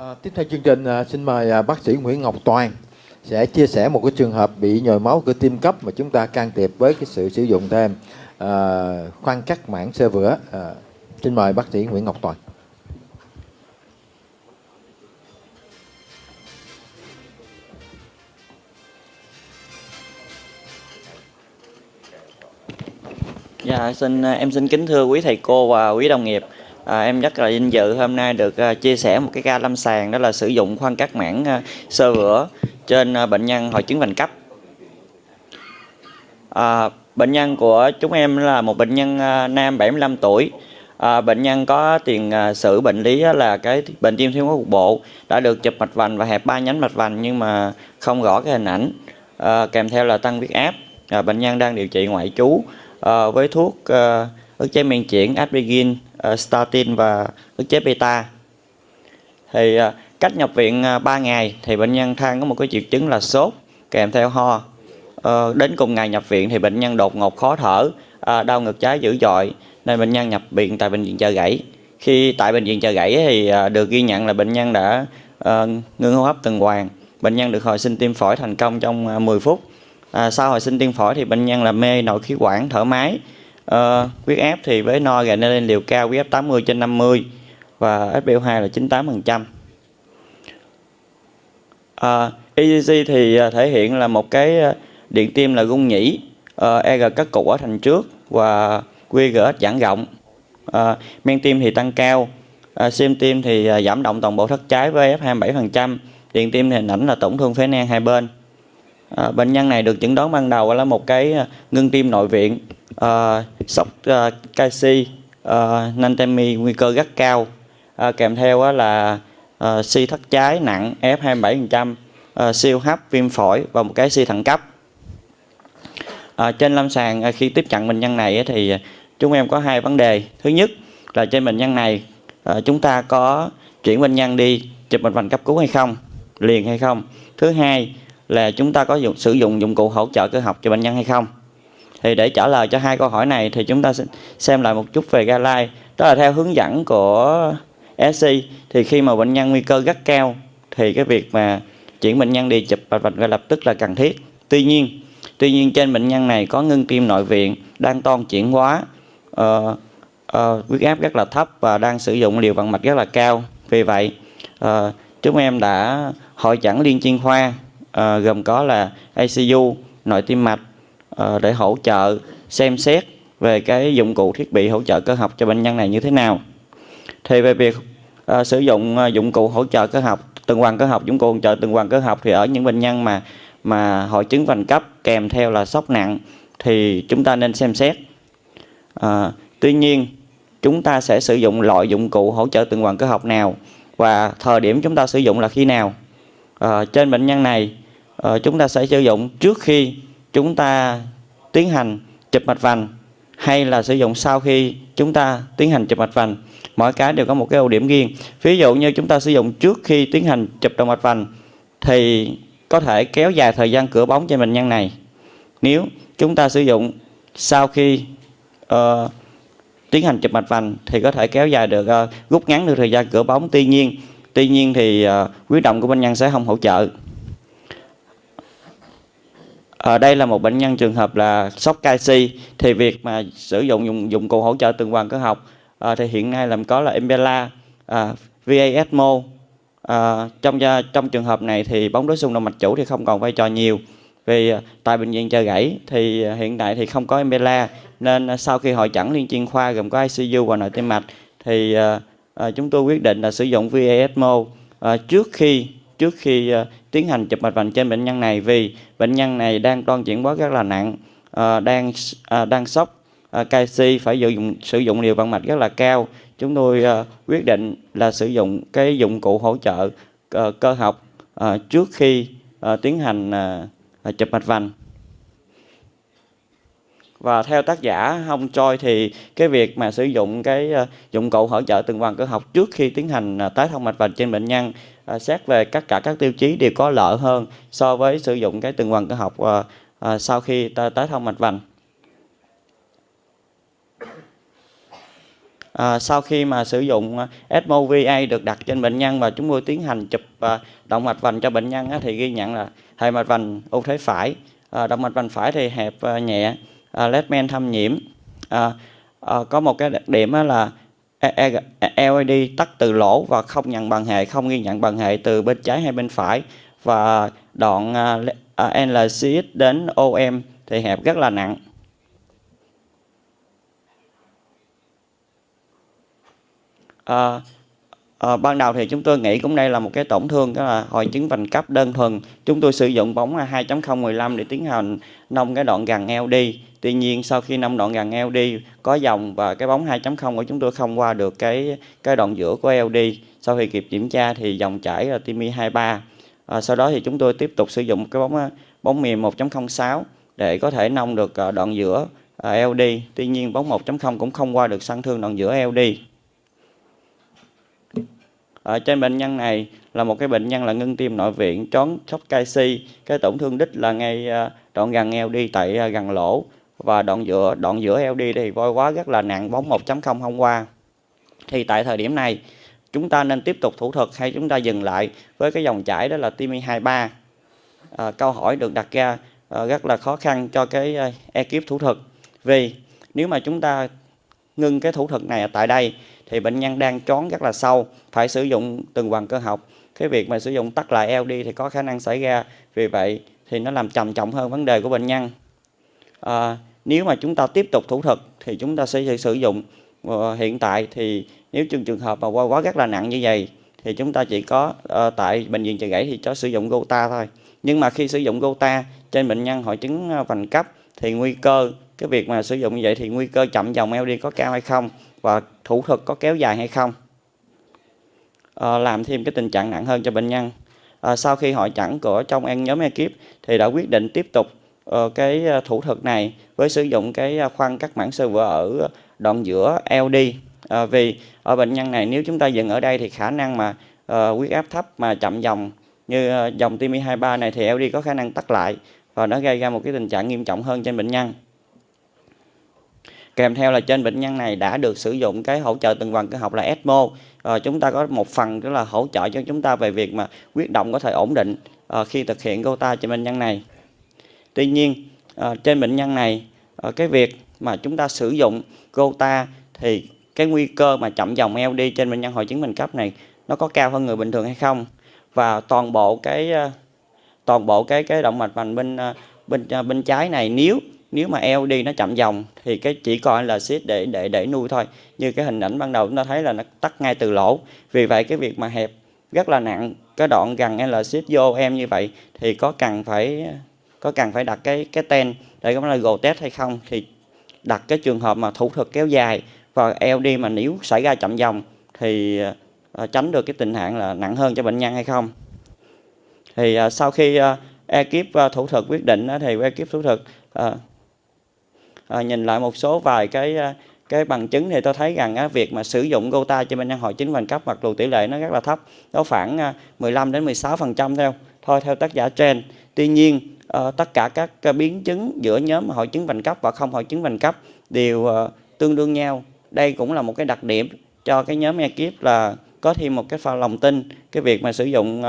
Tiếp theo chương trình xin mời bác sĩ Nguyễn Ngọc Toàn sẽ chia sẻ một cái trường hợp bị nhồi máu cơ tim cấp mà chúng ta can thiệp với cái sự sử dụng thêm khoan cắt mảng xơ vữa. Xin mời bác sĩ Nguyễn Ngọc Toàn. Dạ, em xin kính thưa quý thầy cô và quý đồng nghiệp. Em rất là vinh dự hôm nay được chia sẻ một cái ca lâm sàng, đó là sử dụng khoan cắt mảng xơ vữa trên bệnh nhân hội chứng vành cấp. Bệnh nhân của chúng em là một bệnh nhân nam 75 tuổi. Bệnh nhân có tiền sử bệnh lý là cái bệnh tim thiếu máu cục bộ, đã được chụp mạch vành và hẹp 3 nhánh mạch vành nhưng mà không rõ cái hình ảnh, kèm theo là tăng huyết áp. Bệnh nhân đang điều trị ngoại trú với thuốc ức chế men chuyển, aspirin, statin và ức chế beta. Thì cách nhập viện 3 ngày thì bệnh nhân than có một cái triệu chứng là sốt kèm theo ho. Đến cùng ngày nhập viện thì bệnh nhân đột ngột khó thở, đau ngực trái dữ dội nên bệnh nhân nhập viện tại bệnh viện Chợ Gãy. Khi tại bệnh viện Chợ Gãy thì được ghi nhận là bệnh nhân đã ngưng hô hấp tuần hoàn. Bệnh nhân được hồi sinh tim phổi thành công trong 10 phút. Sau hồi sinh tim phổi thì bệnh nhân là mê nội khí quản, thở máy. Huyết áp thì với noradrenaline liều cao, huyết áp 80/50 và SpO2 là 98%. ECG thì thể hiện là một cái điện tim là rung nhĩ, EG cắt cụt ở thành trước và QRS giãn rộng. Men tim thì tăng cao, siêu tim thì giảm động toàn bộ thất trái với F27%. Điện tim thì hình ảnh là tổn thương phế nang hai bên. Bệnh nhân này được chẩn đoán ban đầu là một cái ngưng tim nội viện, sốc canxi, nantemia nguy cơ rất cao, kèm theo là suy thất trái nặng F27%, siêu hấp, viêm phổi và một cái suy thận cấp. Trên lâm sàng khi tiếp cận bệnh nhân này thì chúng em có hai vấn đề. Thứ nhất là trên bệnh nhân này chúng ta có chuyển bệnh nhân đi chụp mạch vành cấp cứu hay không, liền hay không. Thứ hai là chúng ta có sử dụng dụng cụ hỗ trợ cơ học cho bệnh nhân hay không. Thì để trả lời cho hai câu hỏi này thì chúng ta sẽ xem lại một chút về guideline. Đó là theo hướng dẫn của SC thì khi mà bệnh nhân nguy cơ rất cao thì cái việc mà chuyển bệnh nhân đi chụp mạch vành ngay lập tức là cần thiết. Tuy nhiên trên bệnh nhân này có ngưng tim nội viện, đang toan chuyển hóa, huyết áp rất là thấp và đang sử dụng liều vận mạch rất là cao. Vì vậy chúng em đã hội chẩn liên chuyên khoa gồm có là ICU, nội tim mạch để hỗ trợ xem xét về cái dụng cụ thiết bị hỗ trợ cơ học cho bệnh nhân này như thế nào. Thì về việc sử dụng dụng cụ hỗ trợ cơ học, tuần hoàn cơ học, dụng cụ hỗ trợ tuần hoàn cơ học thì ở những bệnh nhân mà hội chứng vành cấp kèm theo là sốc nặng thì chúng ta nên xem xét. Tuy nhiên chúng ta sẽ sử dụng loại dụng cụ hỗ trợ tuần hoàn cơ học nào và thời điểm chúng ta sử dụng là khi nào. Trên bệnh nhân này chúng ta sẽ sử dụng trước khi chúng ta tiến hành chụp mạch vành hay là sử dụng sau khi chúng ta tiến hành chụp mạch vành. Mỗi cái đều có một cái ưu điểm riêng. Ví dụ như chúng ta sử dụng trước khi tiến hành chụp động mạch vành thì có thể kéo dài thời gian cửa bóng trên bệnh nhân này. Nếu chúng ta sử dụng sau khi tiến hành chụp mạch vành thì có thể kéo dài được, rút ngắn được thời gian cửa bóng. Tuy nhiên thì huyết động của bệnh nhân sẽ không hỗ trợ. Ở đây là một bệnh nhân trường hợp là sốc canxi thì việc mà sử dụng dụng cụ hỗ trợ tuần hoàn cơ học thì hiện nay làm có là Impella, VASMO. Trong trường hợp này thì bóng rối xung động mạch chủ thì không còn vai trò nhiều. Vì tại bệnh viện Chợ Gãy thì hiện tại thì không có Impella, nên sau khi hội chẩn liên chuyên khoa gồm có ICU và nội tim mạch thì chúng tôi quyết định là sử dụng VASMO trước khi tiến hành chụp mạch vành trên bệnh nhân này, vì bệnh nhân này đang toan chuyển hóa rất là nặng, đang sốc canxi, phải sử dụng liều vận mạch rất là cao. Chúng tôi quyết định là sử dụng cái dụng cụ hỗ trợ cơ học trước khi tiến hành chụp mạch vành. Và theo tác giả Hồng Choi thì cái việc mà sử dụng cái dụng cụ hỗ trợ tuần hoàn cơ học trước khi tiến hành tái thông mạch vành trên bệnh nhân, xét về tất cả các tiêu chí đều có lợi hơn so với sử dụng cái tuần hoàn cơ học sau khi tái thông mạch vành. Sau khi mà sử dụng ECMO VA được đặt trên bệnh nhân và chúng tôi tiến hành chụp động mạch vành cho bệnh nhân thì ghi nhận là hệ mạch vành ưu thế phải, động mạch vành phải thì hẹp nhẹ, left main thâm nhiễm. Có một cái đặc điểm là LED tắt từ lỗ và không nhận bằng hệ, không ghi nhận bằng hệ từ bên trái hay bên phải, và đoạn LCX đến OM thì hẹp rất là nặng. Ban đầu thì chúng tôi nghĩ cũng đây là một cái tổn thương, đó là hội chứng vành cấp đơn thuần. Chúng tôi sử dụng bóng 2.015 để tiến hành nông cái đoạn gần LD. Tuy nhiên sau khi nông đoạn gần LD có dòng và cái bóng 2.0 của chúng tôi không qua được cái đoạn giữa của LD. Sau khi kịp kiểm tra thì dòng chảy là TIMI 23. Sau đó thì chúng tôi tiếp tục sử dụng cái bóng mềm 1.06 để có thể nông được đoạn giữa LD. Tuy nhiên bóng 1.0 cũng không qua được sang thương đoạn giữa LD. Trên bệnh nhân này là một cái bệnh nhân là ngưng tim nội viện, trón sốc canxi, cái tổn thương đích là ngay đoạn gần LD tại gần lỗ, và đoạn giữa LD thì voi quá rất là nặng, bóng 1.0 không qua. Thì tại thời điểm này chúng ta nên tiếp tục thủ thuật hay chúng ta dừng lại với cái dòng chảy đó là TIMI 23? Câu hỏi được đặt ra rất là khó khăn cho cái ekip thủ thuật, vì nếu mà chúng ta ngưng cái thủ thuật này tại đây thì bệnh nhân đang trón rất là sâu, phải sử dụng tuần hoàn cơ học. Cái việc mà sử dụng tắc lại LD thì có khả năng xảy ra, vì vậy thì nó làm trầm trọng hơn vấn đề của bệnh nhân. Nếu mà chúng ta tiếp tục thủ thuật thì chúng ta sẽ sử dụng hiện tại thì nếu trường hợp mà quá rất là nặng như vậy thì chúng ta chỉ có tại bệnh viện Chợ Rẫy thì cho sử dụng Gota thôi. Nhưng mà khi sử dụng Gota trên bệnh nhân hội chứng vành cấp thì nguy cơ cái việc mà sử dụng như vậy thì nguy cơ chậm dòng LD có cao hay không, và thủ thuật có kéo dài hay không, làm thêm cái tình trạng nặng hơn cho bệnh nhân. Sau khi hội chẩn của trong nhóm ekip thì đã quyết định tiếp tục cái thủ thuật này với sử dụng cái khoan cắt mảng xơ vữa ở đoạn giữa LD. Vì ở bệnh nhân này nếu chúng ta dừng ở đây thì khả năng mà huyết áp thấp mà chậm dòng như dòng TIMI 23 này thì LD có khả năng tắc lại, và nó gây ra một cái tình trạng nghiêm trọng hơn trên bệnh nhân. Kèm theo là trên bệnh nhân này đã được sử dụng cái hỗ trợ tuần hoàn cơ học là ECMO. Chúng ta có một phần đó là hỗ trợ cho chúng ta về việc mà huyết động có thể ổn định khi thực hiện Gota trên bệnh nhân này. Tuy nhiên trên bệnh nhân này cái việc mà chúng ta sử dụng Gota thì cái nguy cơ mà chậm dòng LD trên bệnh nhân hội chứng vành cấp này nó có cao hơn người bình thường hay không, và toàn bộ cái động mạch vành bên trái này nếu mà LD nó chậm dòng thì cái chỉ còn là LCX để nuôi thôi. Như cái hình ảnh ban đầu chúng ta thấy là nó tắt ngay từ lỗ. Vì vậy cái việc mà hẹp rất là nặng cái đoạn gần LCX vô em như vậy thì có cần phải đặt cái ten để có là gồ test hay không, thì đặt cái trường hợp mà thủ thuật kéo dài và LD mà nếu xảy ra chậm dòng thì tránh được cái tình trạng là nặng hơn cho bệnh nhân hay không. Thì sau khi ekip thủ thuật quyết định thì ekip thủ thuật nhìn lại một số vài cái bằng chứng thì tôi thấy rằng việc mà sử dụng Gota cho bệnh nhân hội chứng vành cấp mặc dù tỷ lệ nó rất là thấp, nó khoảng 15 đến 16% theo tác giả trên. Tuy nhiên tất cả các biến chứng giữa nhóm hội chứng vành cấp và không hội chứng vành cấp đều tương đương nhau. Đây cũng là một cái đặc điểm cho cái nhóm ekip là có thêm một cái pha lòng tin. Cái việc mà sử dụng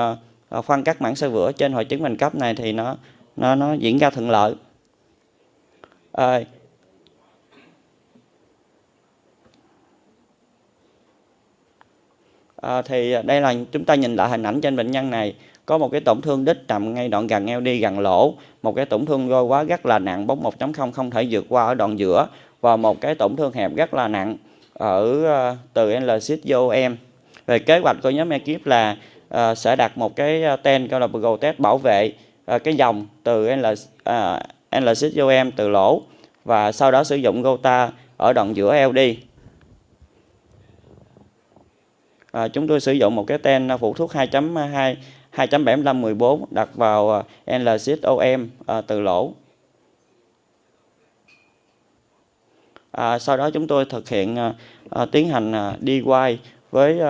khoan cắt mảng xơ vữa trên hội chứng vành cấp này thì nó diễn ra thuận lợi. Thì đây là chúng ta nhìn lại hình ảnh trên bệnh nhân này, có một cái tổn thương đích nằm ngay đoạn gần LD gần lỗ, một cái tổn thương roi quá rất là nặng, bóng 1.0 không thể vượt qua ở đoạn giữa, và một cái tổn thương hẹp rất là nặng ở từ LCX vô em. Về kế hoạch của nhóm ekip là sẽ đặt một cái ten gọi là Go test bảo vệ cái dòng từ LCX vô em từ lỗ, và sau đó sử dụng Gota ở đoạn giữa LD. Chúng tôi sử dụng một cái ten phụ thuốc 2.7514 đặt vào LCXOM từ lỗ. Sau đó chúng tôi thực hiện tiến hành đi quay với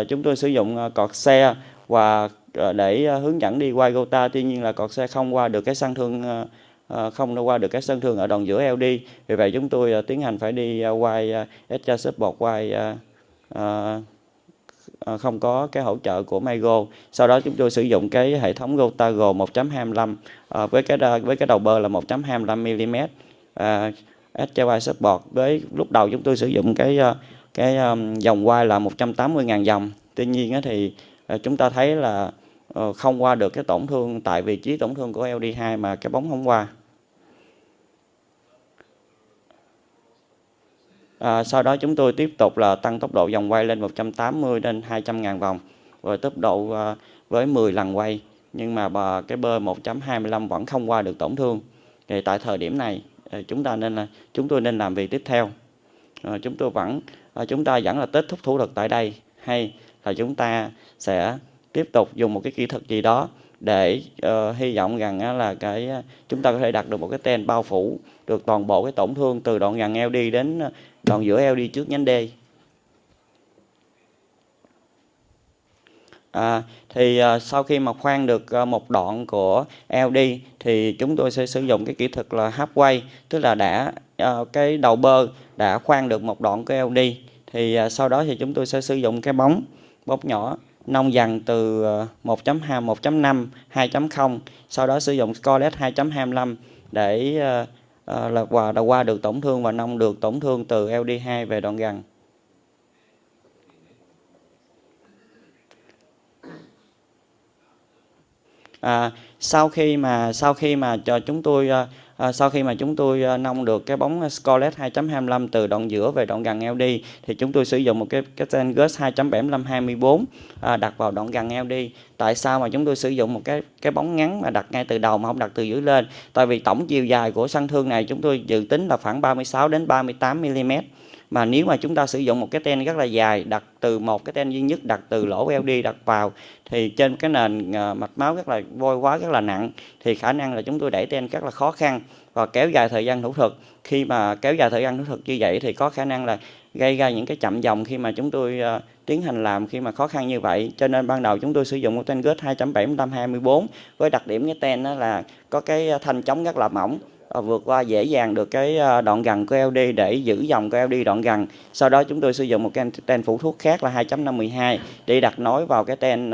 chúng tôi sử dụng cọt xe và để hướng dẫn đi quay Gota. Tuy nhiên là cọt xe không qua được cái sang thương không qua được các chấn thương ở đoạn giữa LD. Vì vậy chúng tôi tiến hành phải đi quay extra support, quay không có cái hỗ trợ của Mygo. Sau đó chúng tôi sử dụng cái hệ thống Gotago 1.25 với cái đầu bơ là 1.25 mm extra wide support. Với lúc đầu chúng tôi sử dụng cái dòng quay là 180.000 dòng. Tuy nhiên thì chúng ta thấy là không qua được cái tổn thương tại vị trí tổn thương của LD2 mà cái bóng không qua. Sau đó chúng tôi tiếp tục là tăng tốc độ vòng quay lên 180 đến 200.000 vòng, rồi tốc độ với 10 lần quay, nhưng mà cái bơ 1.25 vẫn không qua được tổn thương. Thì tại thời điểm này chúng tôi nên làm việc tiếp theo. Chúng ta vẫn là kết thúc thủ thuật tại đây, hay là chúng ta sẽ tiếp tục dùng một cái kỹ thuật gì đó để hy vọng rằng là chúng ta có thể đạt được một cái ten bao phủ được toàn bộ cái tổn thương từ đoạn gần LD đến đoạn giữa LD trước nhánh D. Sau khi mà khoan được một đoạn của LD thì chúng tôi sẽ sử dụng cái kỹ thuật là halfway, tức là cái đầu bơ đã khoan được một đoạn của LD. Thì sau đó thì chúng tôi sẽ sử dụng cái bóng nhỏ nông dần từ 1.2, 1.5, 2.0, sau đó sử dụng scoreless 2.25 để qua được tổn thương và nông được tổn thương từ LD2 về đoạn gần. Sau khi mà chúng tôi nông được cái bóng scoreless 2.25 từ đoạn giữa về đoạn gần LD thì chúng tôi sử dụng một cái Tengus 2.75-24 đặt vào đoạn gần LD. Tại sao mà chúng tôi sử dụng một cái bóng ngắn mà đặt ngay từ đầu mà không đặt từ dưới lên? Tại vì tổng chiều dài của sân thương này chúng tôi dự tính là khoảng 36 đến 38 mm. Mà nếu mà chúng ta sử dụng một cái ten rất là dài, đặt từ một cái ten duy nhất đặt từ lỗ LD đặt vào thì trên cái nền mạch máu rất là vôi hóa, rất là nặng, thì khả năng là chúng tôi đẩy ten rất là khó khăn và kéo dài thời gian thủ thuật. Khi mà kéo dài thời gian thủ thuật như vậy thì có khả năng là gây ra những cái chậm dòng khi mà chúng tôi tiến hành làm khi mà khó khăn như vậy. Cho nên ban đầu chúng tôi sử dụng một ten gauge 2.75-24 với đặc điểm cái ten đó là có cái thanh chống rất là mỏng, vượt qua dễ dàng được cái đoạn gần của LD để giữ dòng của LD đoạn gần. Sau đó chúng tôi sử dụng một cái ten phụ thuốc khác là 2.52 để đặt nối vào cái ten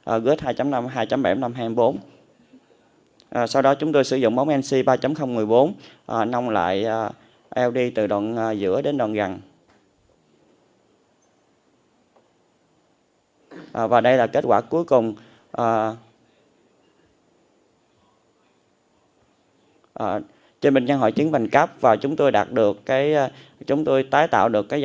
gauge 2.75-24. Sau đó chúng tôi sử dụng bóng NC 3.014 nông lại LD từ đoạn giữa đến đoạn gần. Và đây là kết quả cuối cùng. Trên bệnh nhân hội chứng vành cấp và chúng tôi đạt được chúng tôi tái tạo được cái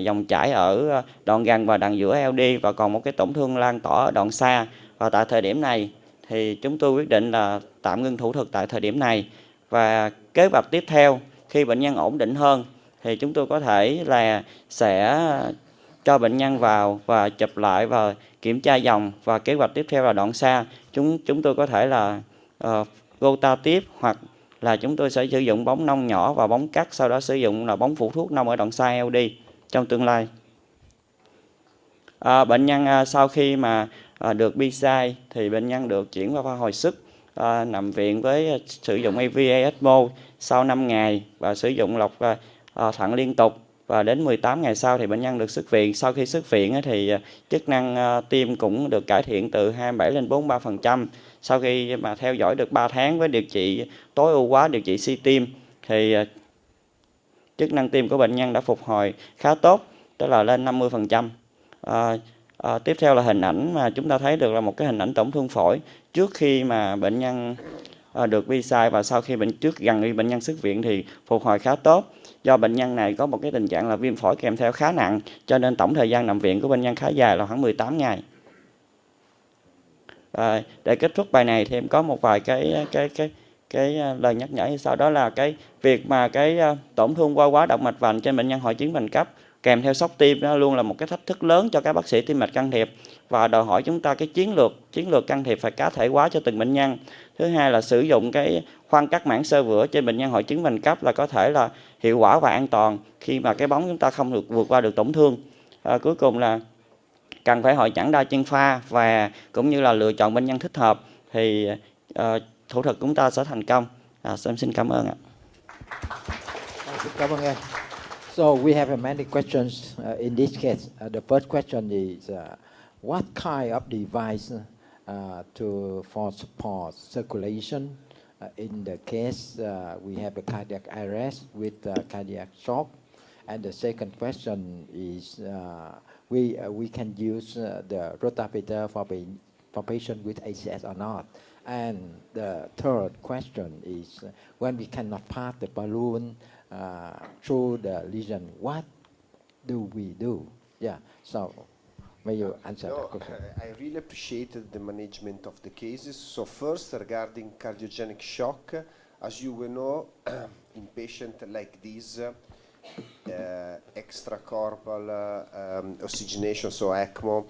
dòng chảy ở đoạn gần và đoạn giữa LD và còn một cái tổn thương lan tỏa ở đoạn xa. Và tại thời điểm này thì chúng tôi quyết định là tạm ngưng thủ thuật tại thời điểm này, và kế hoạch tiếp theo khi bệnh nhân ổn định hơn thì chúng tôi có thể là sẽ cho bệnh nhân vào và chụp lại và kiểm tra dòng, và kế hoạch tiếp theo là đoạn xa chúng tôi có thể là gota tiếp, hoặc là chúng tôi sẽ sử dụng bóng nông nhỏ và bóng cắt, sau đó sử dụng là bóng phụ thuốc nông ở đoạn xa LD trong tương lai. Bệnh nhân sau khi mà được B-side thì bệnh nhân được chuyển qua khoa hồi sức, nằm viện với sử dụng AV ECMO sau 5 ngày và sử dụng lọc thận liên tục, và đến 18 ngày sau thì bệnh nhân được xuất viện. Sau khi xuất viện thì chức năng tim cũng được cải thiện từ 27 lên 43%. Sau khi mà theo dõi được 3 tháng với điều trị tối ưu hóa, điều trị suy tim thì chức năng tim của bệnh nhân đã phục hồi khá tốt, tức là lên 50%. Tiếp theo là hình ảnh mà chúng ta thấy được là một cái hình ảnh tổn thương phổi trước khi mà bệnh nhân được B-side và sau khi gần khi bệnh nhân xuất viện thì phục hồi khá tốt. Do bệnh nhân này có một cái tình trạng là viêm phổi kèm theo khá nặng, cho nên tổng thời gian nằm viện của bệnh nhân khá dài là khoảng 18 ngày. Để kết thúc bài này thì em có một vài cái lời nhắc nhở. Sau đó là cái việc mà cái tổn thương vôi hóa động mạch vành trên bệnh nhân hội chứng vành cấp kèm theo sốc tim nó luôn là một cái thách thức lớn cho các bác sĩ tim mạch can thiệp, và đòi hỏi chúng ta cái chiến lược can thiệp phải cá thể hóa cho từng bệnh nhân. Thứ hai là sử dụng cái khoan cắt mảng xơ vữa trên bệnh nhân hội chứng vành cấp là có thể là hiệu quả và an toàn khi mà cái bóng chúng ta không được vượt qua được tổn thương. Cuối cùng là cần phải hội chẩn đa chuyên pha và cũng như là lựa chọn bệnh nhân thích hợp thì thủ thuật chúng ta sẽ thành công. Em xin cảm ơn ạ. Cảm ơn em. So we have many questions in this case. The first question is what kind of device for support circulation in the case we have a cardiac arrest with cardiac shock, and the second question is we can use the rotameter for patient with ACS or not, and the third question is when we cannot pass the balloon through the lesion, what do we do? Yeah, so may you answer that question. I really appreciated the management of the cases. So first, regarding cardiogenic shock, as you will know, in patients like this, extracorporeal oxygenation, so ECMO,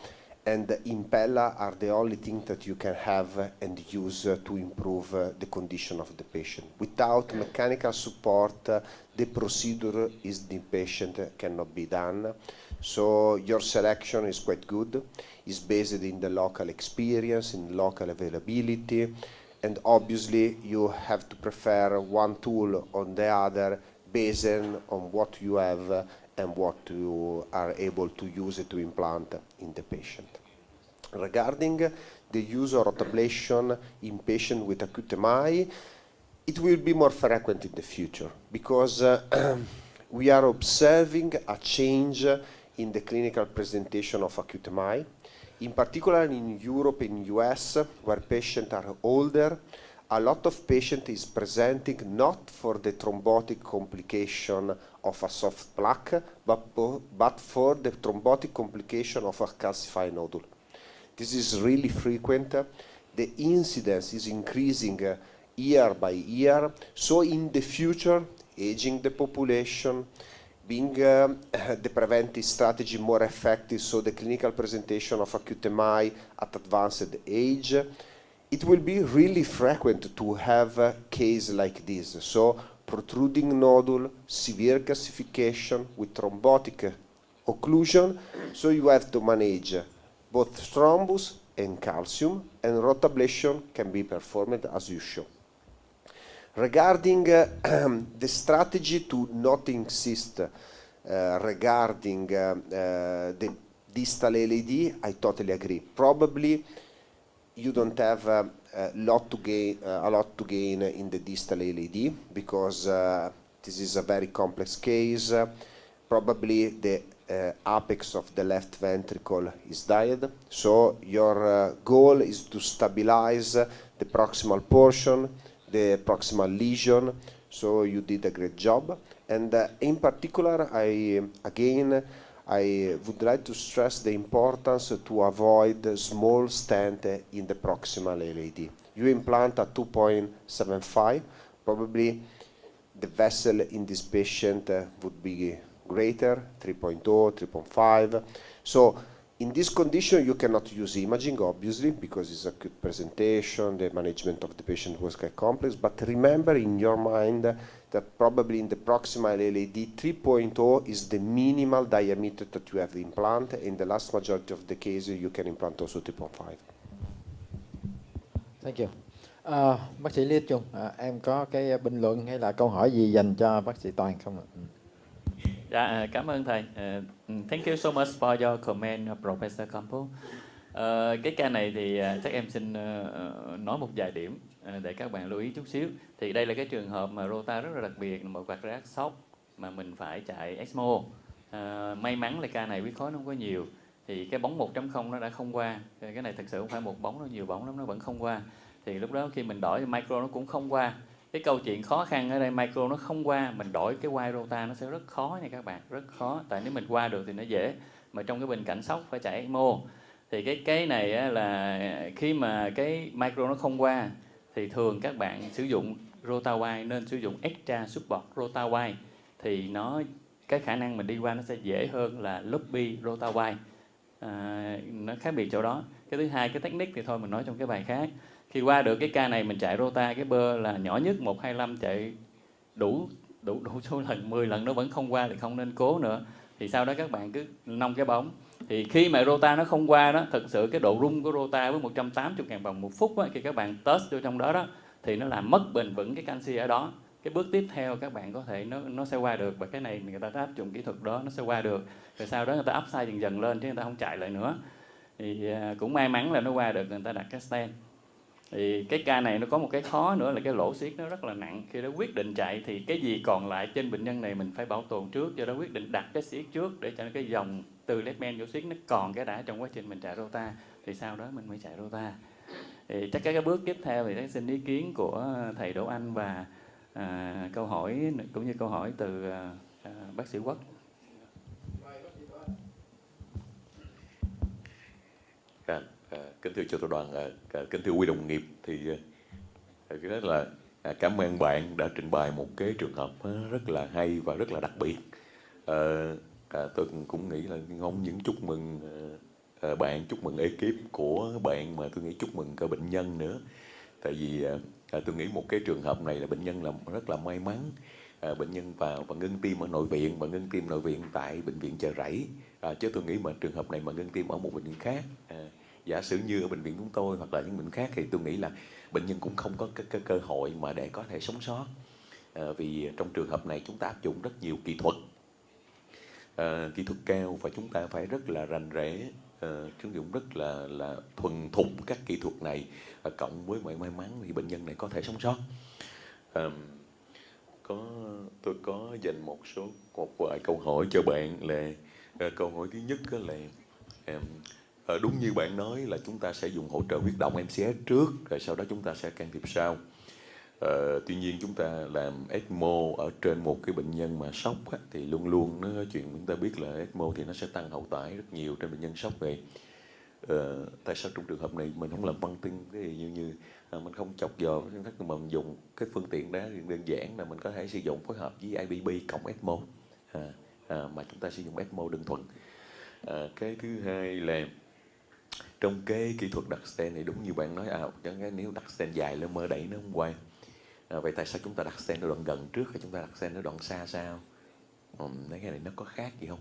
and Impella are the only thing that you can have and use to improve the condition of the patient. Without mechanical support, the procedure is the patient cannot be done. So your selection is quite good. It's based in the local experience, in local availability, and obviously you have to prefer one tool on the other based on what you have and what you are able to use to implant in the patient. Regarding the use of rotablation in patients with acute MI, it will be more frequent in the future because we are observing a change in the clinical presentation of acute MI, in particular in Europe and US, where patients are older. A lot of patients is presenting not for the thrombotic complication of a soft plaque, but for the thrombotic complication of a calcified nodule. This is really frequent. The incidence is increasing year by year. So in the future, aging the population, being the preventive strategy more effective, so the clinical presentation of acute MI at advanced age, it will be really frequent to have a case like this. So protruding nodule, severe calcification with thrombotic occlusion. So you have to manage both thrombus and calcium, and rotablation can be performed as you show. Regarding the strategy to not insist regarding the distal LAD, I totally agree. Probably you don't have a lot to gain in the distal LAD because this is a very complex case. Probably the apex of the left ventricle is died, so your goal is to stabilize the proximal portion, the proximal lesion. So you did a great job, and in particular, I would like to stress the importance to avoid small stent in the proximal LAD. You implant a 2.75, probably the vessel in this patient would be greater, 3.0, 3.5. So in this condition, you cannot use imaging, obviously, because it's acute presentation, the management of the patient was quite complex, but remember in your mind that probably in the proximal LAD, 3.0 is the minimal diameter that you have to implant. In the last majority of the cases, you can implant also 3.5. Thank you. Bác sĩ Lê Trung, em có cái bình luận hay là câu hỏi gì dành cho bác sĩ Toàn không ạ? Dạ, cảm ơn thầy. Thank you so much for your comment, Professor Campo. Cái ca này thì chắc em xin nói một vài điểm để các bạn lưu ý chút xíu. Thì đây là cái trường hợp mà rota rất là đặc biệt, một quạt rác sốc mà mình phải chạy ECMO. May mắn là ca này huyết khối nó không có nhiều. Thì cái bóng 1.0 nó đã không qua. Cái này thật sự không phải một bóng, nó nhiều bóng lắm, nó vẫn không qua. Thì lúc đó khi mình đổi micro nó cũng không qua. Cái câu chuyện khó khăn ở đây micro nó không qua, mình đổi cái wire rota nó sẽ rất khó nha các bạn, rất khó. Tại nếu mình qua được thì nó dễ, mà trong cái bình cảnh sốc phải chạy ECMO. Thì cái này á, là khi mà cái micro nó không qua thì thường các bạn sử dụng rota wire, nên sử dụng extra support rota wire thì cái khả năng mình đi qua nó sẽ dễ hơn là lobby rota wire. Nó khác biệt chỗ đó. Cái thứ hai, cái technique thì thôi mình nói trong cái bài khác. Khi qua được cái ca này mình chạy rota, cái bơ là nhỏ nhất 125 chạy đủ số lần, 10 lần nó vẫn không qua thì không nên cố nữa. Thì sau đó các bạn cứ nông cái bóng. Thì khi mà rota nó không qua đó, thật sự cái độ rung của rota với 180.000 vòng một phút á, khi các bạn test vô trong đó thì nó làm mất bền vững cái canxi ở đó. Cái bước tiếp theo các bạn có thể nó sẽ qua được, và cái này người ta áp dụng kỹ thuật đó nó sẽ qua được, rồi sau đó người ta upsize dần dần lên chứ người ta không chạy lại nữa. Thì cũng may mắn là nó qua được, người ta đặt cái stent. Thì cái ca này nó có một cái khó nữa là cái lỗ xiết nó rất là nặng. Khi đó quyết định chạy thì cái gì còn lại trên bệnh nhân này mình phải bảo tồn trước, do đó quyết định đặt cái xiết trước để cho cái dòng từ left main vô xiết nó còn cái đã trong quá trình mình chạy rota, thì sau đó mình mới chạy rota. Thì chắc cái bước tiếp theo thì xin ý kiến của thầy Đỗ Anh và câu hỏi cũng như câu hỏi từ bác sĩ Quốc. Kính thưa cho đoàn, kính thưa quý đồng nghiệp, thì cái đó là cảm ơn bạn đã trình bày một cái trường hợp rất là hay và rất là đặc biệt. Tôi cũng nghĩ là không những chúc mừng bạn, chúc mừng ekip của bạn, mà tôi nghĩ chúc mừng cả bệnh nhân nữa. Tại vì tôi nghĩ một cái trường hợp này là bệnh nhân là rất là may mắn. Bệnh nhân vào và ngưng tim ở nội viện, và ngưng tim nội viện tại bệnh viện Chợ Rẫy. Chứ tôi nghĩ mà trường hợp này mà ngưng tim ở một bệnh viện khác, giả sử như ở bệnh viện chúng tôi hoặc là những bệnh khác, thì tôi nghĩ là bệnh nhân cũng không có cái cơ hội mà để có thể sống sót. Vì trong trường hợp này chúng ta áp dụng rất nhiều kỹ thuật cao, và chúng ta phải rất là rành rẽ, sử dụng rất là thuần thục các kỹ thuật này, cộng với may mắn thì bệnh nhân này có thể sống sót. Tôi có dành một vài câu hỏi cho bạn. Là câu hỏi thứ nhất là đúng như bạn nói là chúng ta sẽ dùng hỗ trợ huyết động MCS trước, rồi sau đó chúng ta sẽ can thiệp sau. Tuy nhiên chúng ta làm ECMO ở trên một cái bệnh nhân mà sốc thì luôn luôn nó chuyện chúng ta biết là ECMO thì nó sẽ tăng hậu tải rất nhiều trên bệnh nhân sốc này. Tại sao trong trường hợp này mình không làm băng tinh, cái như mình không chọc giò, mà mình dùng cái phương tiện đó đơn giản là mình có thể sử dụng phối hợp với IBB cộng ECMO, mà chúng ta sử dụng ECMO đơn thuần. Cái thứ hai là trong cái kỹ thuật đặt stent này đúng như bạn nói, nếu đặt stent dài lên mơ đẩy nó không qua. Vậy tại sao chúng ta đặt stent ở đoạn gần trước, hay chúng ta đặt stent ở đoạn xa sao? Cái này nó có khác gì không?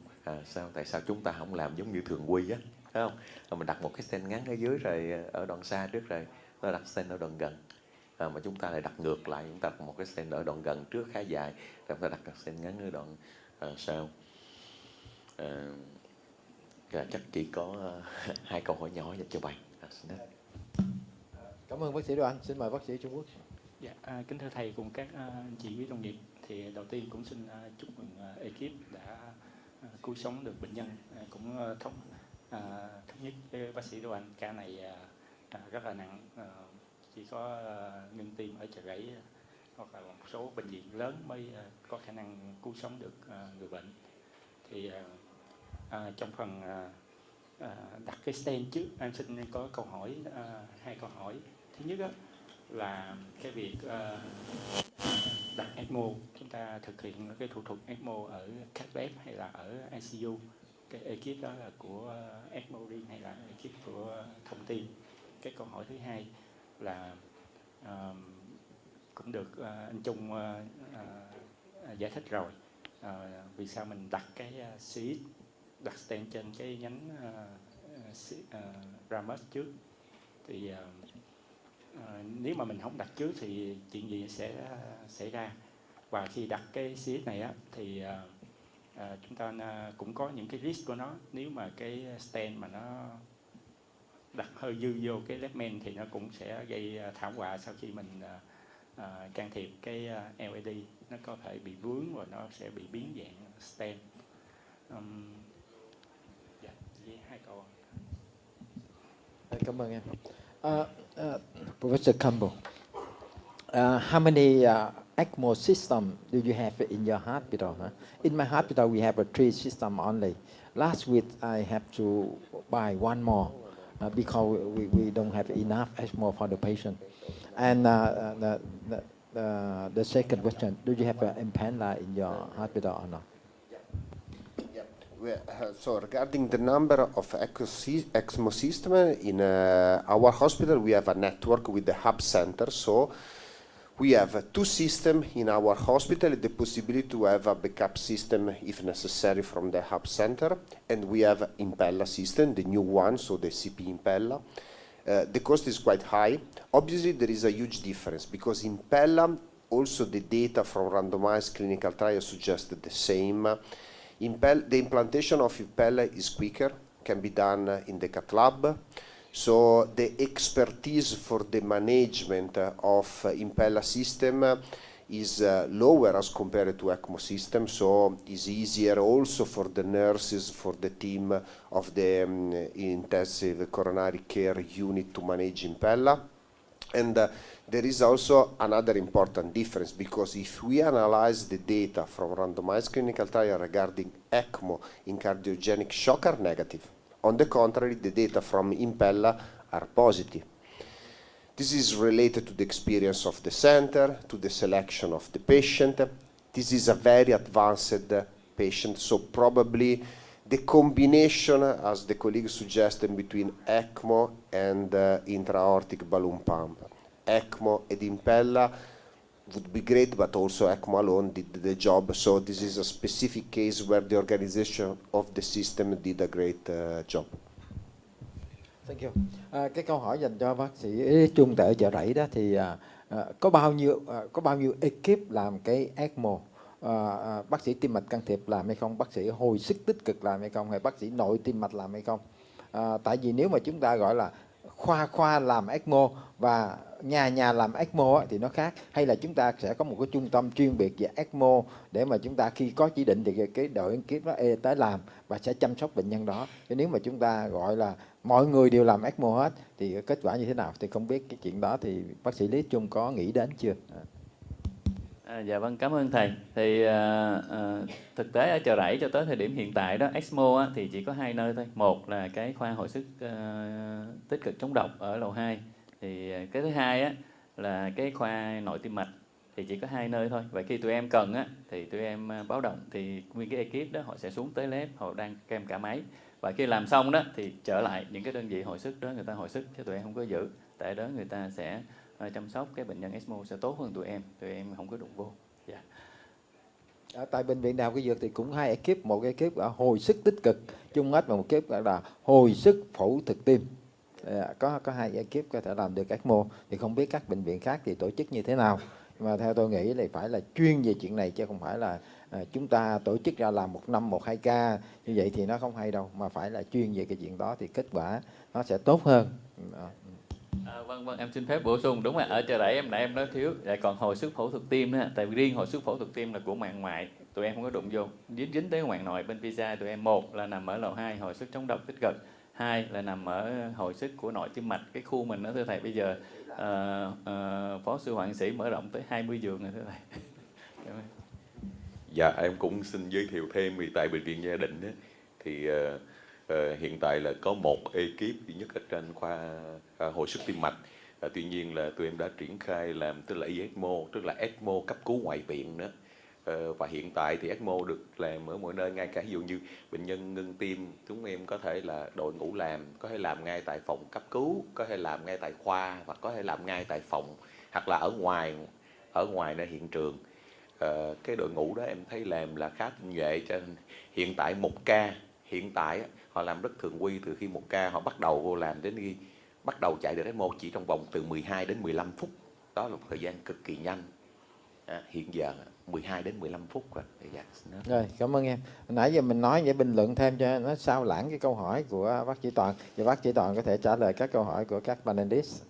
Tại sao chúng ta không làm giống như thường quy á, phải không? Mình đặt một cái stent ngắn ở dưới rồi ở đoạn xa trước, rồi ta đặt stent ở đoạn gần. Mà chúng ta lại đặt ngược lại, chúng ta đặt một cái stent ở đoạn gần trước khá dài, rồi chúng ta đặt stent ngắn ở đoạn sau. Chắc chỉ có hai câu hỏi nhỏ dành cho bạn. Cảm ơn bác sĩ Đỗ Anh. Xin mời bác sĩ Trung Quốc. Dạ, kính thưa thầy cùng các anh chị quý đồng nghiệp, thì đầu tiên cũng xin chúc mừng ekip đã cứu sống được bệnh nhân. Cũng thống nhất với bác sĩ Đỗ Anh, ca này rất là nặng, chỉ có ngưng tim ở Chợ Rẫy hoặc là một số bệnh viện lớn mới có khả năng cứu sống được người bệnh. Thì trong phần đặt cái stent trước, em xin có câu hỏi, hai câu hỏi. Thứ nhất là cái việc đặt ECMO, chúng ta thực hiện cái thủ thuật ECMO ở cath hay là ở ICU, cái ekip đó là của ECMO riêng hay là ekip của thông tin. Cái câu hỏi thứ hai là cũng được anh Trung giải thích rồi, vì sao mình đặt cái CX, đặt stent trên cái nhánh ramus trước. Thì nếu mà mình không đặt trước thì chuyện gì sẽ xảy ra. Và khi đặt cái CX này thì chúng ta cũng có những cái risk của nó. Nếu mà cái stent mà nó đặt hơi dư vô cái left main thì nó cũng sẽ gây thảm họa sau khi mình can thiệp cái LED. Nó có thể bị vướng và nó sẽ bị biến dạng stent. Với hai câu. Cảm ơn em. Professor Campbell, how many ECMO system do you have in your hospital? In my hospital, we have 3 system only. Last week, I have to buy one more because we don't have enough ECMO for the patient. And the second question, do you have an implanter in your hospital or not? So regarding the number of ECMO system in our hospital, we have a network with the hub center. So we have 2 systems in our hospital, the possibility to have a backup system if necessary from the hub center, and we have Impella system, the new one, so the CP Impella. the cost is quite high. Obviously, there is a huge difference because in Pella, also the data from randomized clinical trials suggested the same. The implantation of Impella is quicker, can be done in the cath lab. So the expertise for the management of Impella system is lower as compared to ECMO system, so it's easier also for the nurses, for the team of the intensive coronary care unit to manage Impella. And there is also another important difference, because if we analyze the data from randomized clinical trial regarding ECMO in cardiogenic shock are negative. On the contrary, the data from Impella are positive. This is related to the experience of the center, to the selection of the patient. This is a very advanced patient, so probably the combination, as the colleague suggested, between ECMO and intra-aortic balloon pump, ECMO and Impella would be great, but also ECMO alone did the job. So this is a specific case where the organization of the system did a great job. Thank you. Cái câu hỏi dành cho bác sĩ Trung tại chợ Rẫy đó thì có bao nhiêu ekip làm cái ECMO? Bác sĩ tim mạch can thiệp làm hay không? Bác sĩ hồi sức tích cực làm hay không? Hay bác sĩ nội tim mạch làm hay không? Tại vì nếu mà chúng ta gọi là khoa làm ECMO và nhà làm ECMO thì nó khác, hay là chúng ta sẽ có một cái trung tâm chuyên biệt về ECMO để mà chúng ta khi có chỉ định thì cái đội ekip đó tới làm và sẽ chăm sóc bệnh nhân đó. Chứ nếu mà chúng ta gọi là mọi người đều làm ECMO hết thì kết quả như thế nào thì không biết. Cái chuyện đó thì bác sĩ Lý Trung có nghĩ đến chưa? Dạ vâng, cảm ơn thầy. Thì thực tế ở chợ Rẫy cho tới thời điểm hiện tại đó, ECMO thì chỉ có 2 nơi thôi. Một là cái khoa hồi sức tích cực chống độc ở lầu 2. Thì cái thứ hai là cái khoa nội tim mạch thì chỉ có 2 nơi thôi. Và khi tụi em cần thì tụi em báo động thì nguyên cái ekip đó họ sẽ xuống tới lab, họ đang kèm cả máy. Và khi làm xong đó thì trở lại những cái đơn vị hồi sức đó người ta hồi sức, chứ tụi em không có giữ. Tại đó người ta sẽ chăm sóc cái bệnh nhân ECMO sẽ tốt hơn tụi em không có đụng vô. Yeah. Tại bệnh viện Đại học Y Dược thì cũng 2 ekip, một ekip ở hồi sức tích cực chung hết và một ekip là hồi sức phẫu thuật tim. Có 2 ekip có thể làm được ECMO, thì không biết các bệnh viện khác thì tổ chức như thế nào. Mà theo tôi nghĩ là phải là chuyên về chuyện này, chứ không phải là chúng ta tổ chức ra làm 1 năm 1-2 ca như vậy thì nó không hay đâu, mà phải là chuyên về cái chuyện đó thì kết quả nó sẽ tốt hơn. Vâng, em xin phép bổ sung. Đúng rồi, ở chợ Rẫy em nói thiếu. Còn hồi sức phẫu thuật tim tại vì riêng hồi sức phẫu thuật tim là của mạng ngoại, tụi em không có đụng vô, dính tới mạng nội. Bên PCI tụi em một là nằm ở lầu 2 hồi sức chống độc tích cực, 2 là nằm ở hồi sức của nội tim mạch. Cái khu mình đó thưa thầy bây giờ phó sư hoạn sĩ mở rộng tới 20 giường rồi thưa thầy. Dạ, em cũng xin giới thiệu thêm vì tại bệnh viện Gia Định thì hiện tại là có một ekip duy nhất ở trên khoa hồi sức tim mạch. Tuy nhiên là tụi em đã triển khai làm tức là ECMO, tức là ECMO cấp cứu ngoại viện nữa. Và hiện tại thì ECMO được làm ở mọi nơi, ngay cả ví dụ như bệnh nhân ngưng tim, chúng em có thể là đội ngũ làm, có thể làm ngay tại phòng cấp cứu, có thể làm ngay tại khoa, hoặc có thể làm ngay tại phòng, hoặc là ở ngoài nơi hiện trường. Cái đội ngũ đó em thấy làm là khá tinh nhuệ, cho nên hiện tại 1 ca hiện tại họ làm rất thường quy. Từ khi 1 ca họ bắt đầu vô làm đến khi bắt đầu chạy được ECMO chỉ trong vòng từ 12 đến 15 phút. Đó là một thời gian cực kỳ nhanh. Hiện giờ 12 đến 15 phút rồi. Rồi, cảm ơn em. Nãy giờ mình nói vậy bình luận thêm cho nó sao lãng cái câu hỏi của bác sĩ Toàn. Và bác sĩ Toàn có thể trả lời các câu hỏi của các panelist.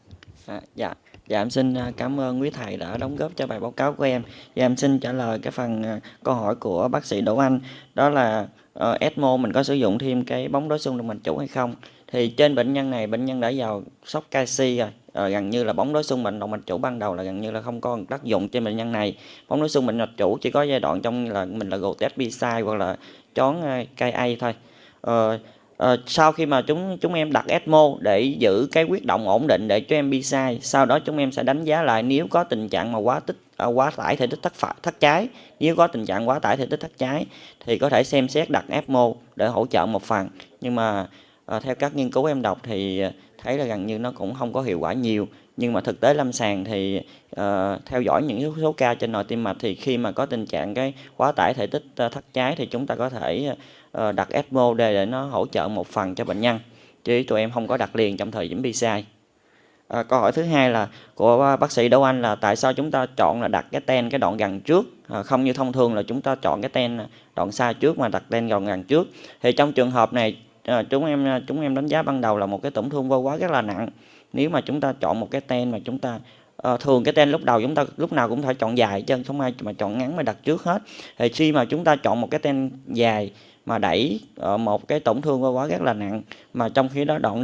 Dạ, em xin cảm ơn quý thầy đã đóng góp cho bài báo cáo của em. Và em xin trả lời cái phần câu hỏi của bác sĩ Đỗ Anh. Đó là ECMO mình có sử dụng thêm cái bóng đối xung động mạch chủ hay không? Thì trên bệnh nhân này, bệnh nhân đã vào sốc canxi rồi. Gần như là bóng đối xung bệnh động mạch chủ ban đầu là gần như là không có tác dụng trên bệnh nhân này. Bóng đối xung bệnh mạch chủ chỉ có giai đoạn trong là mình là gột test PCI hoặc là chón KA thôi. Sau khi mà chúng em đặt ECMO để giữ cái huyết động ổn định để cho em PCI, sau đó chúng em sẽ đánh giá lại nếu có tình trạng mà quá tải thể tích thất trái. Nếu có tình trạng quá tải thể tích thất trái thì có thể xem xét đặt ECMO để hỗ trợ một phần. Nhưng mà theo các nghiên cứu em đọc thì thấy là gần như nó cũng không có hiệu quả nhiều. Nhưng mà thực tế lâm sàng thì theo dõi những số ca trên nội tim mạch thì khi mà có tình trạng cái quá tải thể tích thất trái thì chúng ta có thể đặt ECMO để nó hỗ trợ một phần cho bệnh nhân. Chứ tụi em không có đặt liền trong thời điểm PCI. Câu hỏi thứ hai là của bác sĩ Đỗ Anh là tại sao chúng ta chọn là đặt cái ten cái đoạn gần trước, không như thông thường là chúng ta chọn cái ten đoạn xa trước mà đặt ten đoạn gần trước. Thì trong trường hợp này chúng em đánh giá ban đầu là một cái tổn thương vô quá rất là nặng. Nếu mà chúng ta chọn một cái ten mà chúng ta thường cái ten lúc đầu chúng ta lúc nào cũng phải chọn dài chứ không ai mà chọn ngắn mà đặt trước hết. Thì khi mà chúng ta chọn một cái ten dài mà đẩy một cái tổn thương vô quá rất là nặng, mà trong khi đó đoạn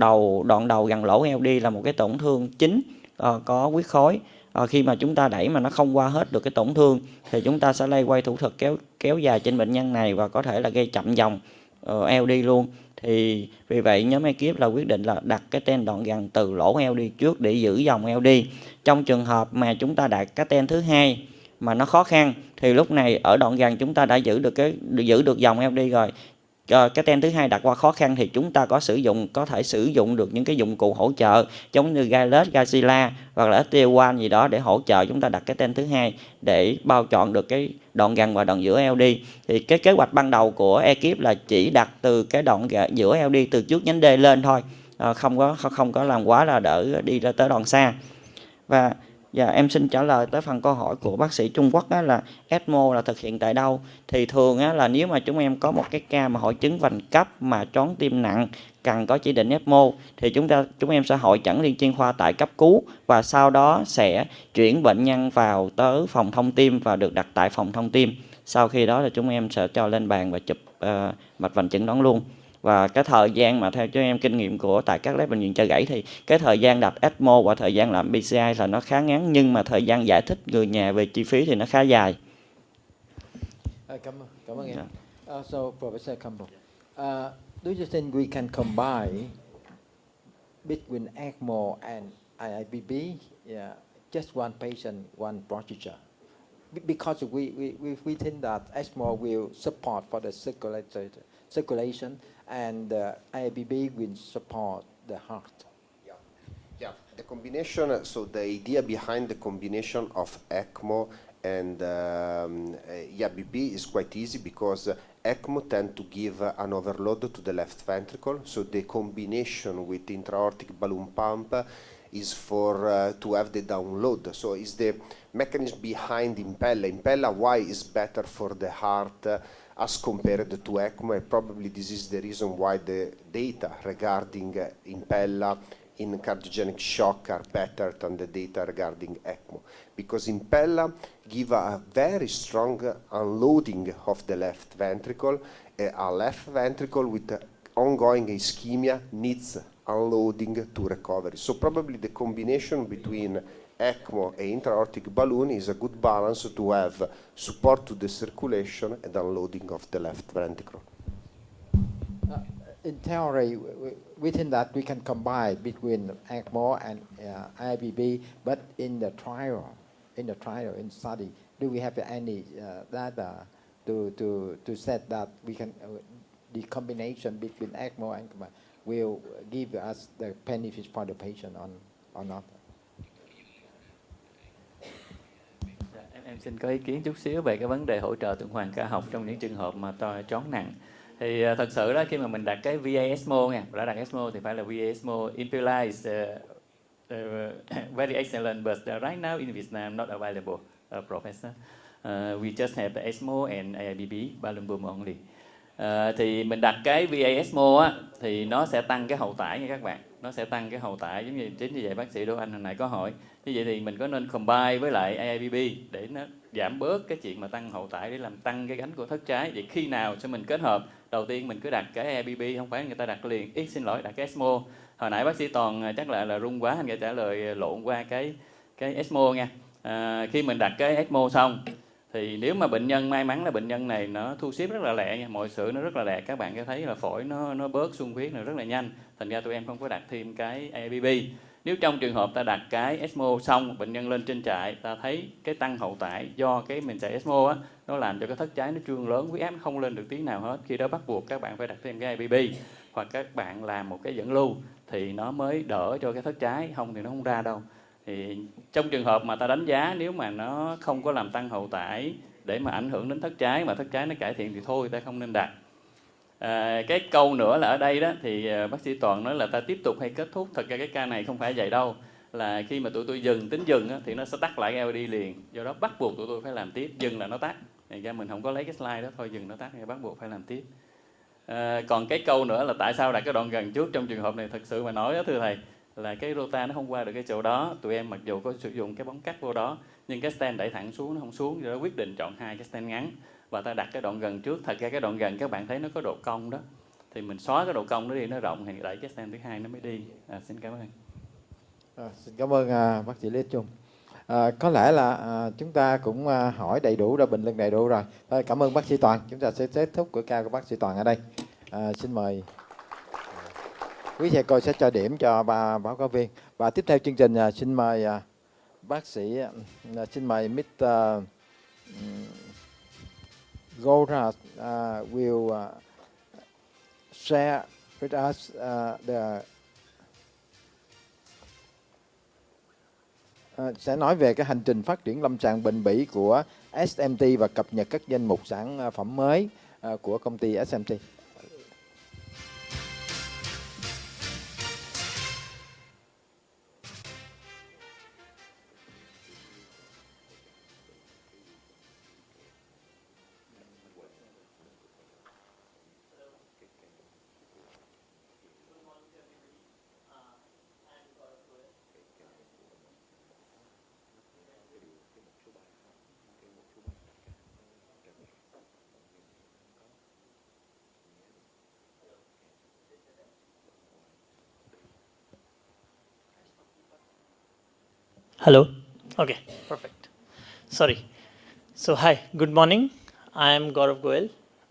đầu gần lỗ LD là một cái tổn thương chính có huyết khối, khi mà chúng ta đẩy mà nó không qua hết được cái tổn thương thì chúng ta sẽ lây quay thủ thuật kéo dài trên bệnh nhân này và có thể là gây chậm dòng LD luôn. Thì vì vậy nhóm ekip là quyết định là đặt cái ten đoạn gần từ lỗ LD trước để giữ dòng LD. Trong trường hợp mà chúng ta đặt cái ten thứ hai mà nó khó khăn thì lúc này ở đoạn gần chúng ta đã giữ được dòng LD rồi. Cái ten thứ hai đặt qua khó khăn thì chúng ta có thể sử dụng được những cái dụng cụ hỗ trợ giống như Gillette, Gazilla hoặc là ST1 gì đó để hỗ trợ chúng ta đặt cái ten thứ hai để bao trọn được cái đoạn gần và đoạn giữa LD. Thì cái kế hoạch ban đầu của ekip là chỉ đặt từ cái đoạn giữa LD từ trước nhánh D lên thôi, không có làm quá là đỡ đi ra tới đoạn xa. Và em xin trả lời tới phần câu hỏi của bác sĩ Trung Quốc đó là ECMO là thực hiện tại đâu. Thì thường là nếu mà chúng em có một cái ca mà hội chứng vành cấp mà choáng tim nặng cần có chỉ định ECMO thì chúng em sẽ hội chẩn liên chuyên khoa tại cấp cứu và sau đó sẽ chuyển bệnh nhân vào tới phòng thông tim và được đặt tại phòng thông tim. Sau khi đó là chúng em sẽ cho lên bàn và chụp mạch vành chẩn đoán luôn. Và cái thời gian mà theo cho em kinh nghiệm của tại các bệnh viện chợ gãy thì cái thời gian đặt ECMO và thời gian làm PCI là nó khá ngắn, nhưng mà thời gian giải thích người nhà về chi phí thì nó khá dài. Cảm ơn em. So Professor Campbell, do you think we can combine between ECMO and IIBB? Yeah, just one patient, one procedure. Because we think that ECMO will support for the circulation and IIBB will support the heart. Yeah, the combination, so the idea behind the combination of ECMO and IIBB is quite easy because ECMO tend to give an overload to the left ventricle, so the combination with intra-aortic balloon pump is for to have the download. So is the mechanism behind Impella. Impella, why is better for the heart as compared to ECMO, and probably this is the reason why the data regarding Impella in cardiogenic shock are better than the data regarding ECMO, because Impella give a very strong unloading of the left ventricle. A left ventricle with ongoing ischemia needs unloading to recovery. So probably the combination between ECMO and intra-aortic balloon is a good balance to have support to the circulation and unloading of the left ventricle. In theory, we think that we can combine between ECMO and IIBB, but in the trial, in study, do we have any data to set that we can the combination between ECMO and will give us the benefit for the patient or not? Em xin có ý kiến chút xíu về cái vấn đề hỗ trợ tuần hoàn ca học trong những trường hợp mà choáng nặng. Thì thật sự đó, khi mà mình đặt cái VA ECMO nha, đã đặt ECMO thì phải là VA ECMO. Impella is very excellent, but right now in Vietnam not available, Professor. We just have the ECMO and IIBB, balloon boom only. Thì mình đặt cái VA ECMO á, thì nó sẽ tăng cái hậu tải nha các bạn. Nó sẽ tăng cái hậu tải, giống như chính như vậy bác sĩ Đỗ Anh hồi nãy có hỏi. Như vậy thì mình có nên combine với lại IIBB để nó giảm bớt cái chuyện mà tăng hậu tải để làm tăng cái gánh của thất trái. Vậy khi nào cho mình kết hợp? Đầu tiên mình cứ đặt cái IIBB, không phải người ta đặt liền. Đặt cái ECMO. Hồi nãy bác sĩ Toàn chắc là run quá, anh đã trả lời lộn qua cái ECMO nha. Khi mình đặt cái ECMO xong thì nếu mà bệnh nhân may mắn là bệnh nhân này nó thu xếp rất là lẹ nha, mọi sự nó rất là lẹ, các bạn có thấy là phổi nó bớt xung huyết rất là nhanh, thành ra tụi em không có đặt thêm cái IIBB. Nếu trong trường hợp ta đặt cái ECMO xong, bệnh nhân lên trên trại, ta thấy cái tăng hậu tải do cái mình chạy ECMO á, nó làm cho cái thất trái nó trương lớn, huyết áp nó không lên được tí nào hết. Khi đó bắt buộc các bạn phải đặt thêm cái IIBB hoặc các bạn làm một cái dẫn lưu thì nó mới đỡ cho cái thất trái, không thì nó không ra đâu. Thì trong trường hợp mà ta đánh giá nếu mà nó không có làm tăng hậu tải để mà ảnh hưởng đến thất trái mà thất trái nó cải thiện thì thôi ta không nên đặt. Cái câu nữa là ở đây đó thì bác sĩ Toàn nói là ta tiếp tục hay kết thúc. Thật ra cái ca này không phải vậy đâu. là khi mà tụi tôi tính dừng á, thì nó sẽ tắt lại cái LED liền, do đó bắt buộc tụi tôi phải làm tiếp, dừng là nó tắt. Thành ra mình không có lấy cái slide đó thôi, dừng nó tắt, bắt buộc phải làm tiếp. Còn cái câu nữa là tại sao đặt cái đoạn gần trước trong trường hợp này, thật sự mà nói đó thưa thầy, là cái rota nó không qua được cái chỗ đó. Tụi em mặc dù có sử dụng cái bóng cắt vô đó, nhưng cái stand đẩy thẳng xuống nó không xuống, do đó quyết định chọn hai cái stand ngắn và ta đặt cái đoạn gần trước. Thật ra cái đoạn gần các bạn thấy nó có độ cong đó, thì mình xóa cái độ cong nó đi, nó rộng thì đẩy cái stand thứ hai nó mới đi. Xin cảm ơn. Xin cảm ơn bác sĩ Lê Trung. Có lẽ là chúng ta cũng hỏi đầy đủ rồi, bình luận đầy đủ rồi. Cảm ơn bác sĩ Toàn. Chúng ta sẽ kết thúc cửa cao của bác sĩ Toàn ở đây. Xin mời quý thầy cô sẽ cho điểm cho ba báo cáo viên. Và tiếp theo chương trình xin mời bác sĩ, xin mời Mr. Gora will share with us sẽ nói về cái hành trình phát triển lâm sàng bền bỉ của SMT và cập nhật các danh mục sản phẩm mới của công ty SMT. Hello. Okay, perfect. Sorry. So hi, good morning. I am Gaurav Goel.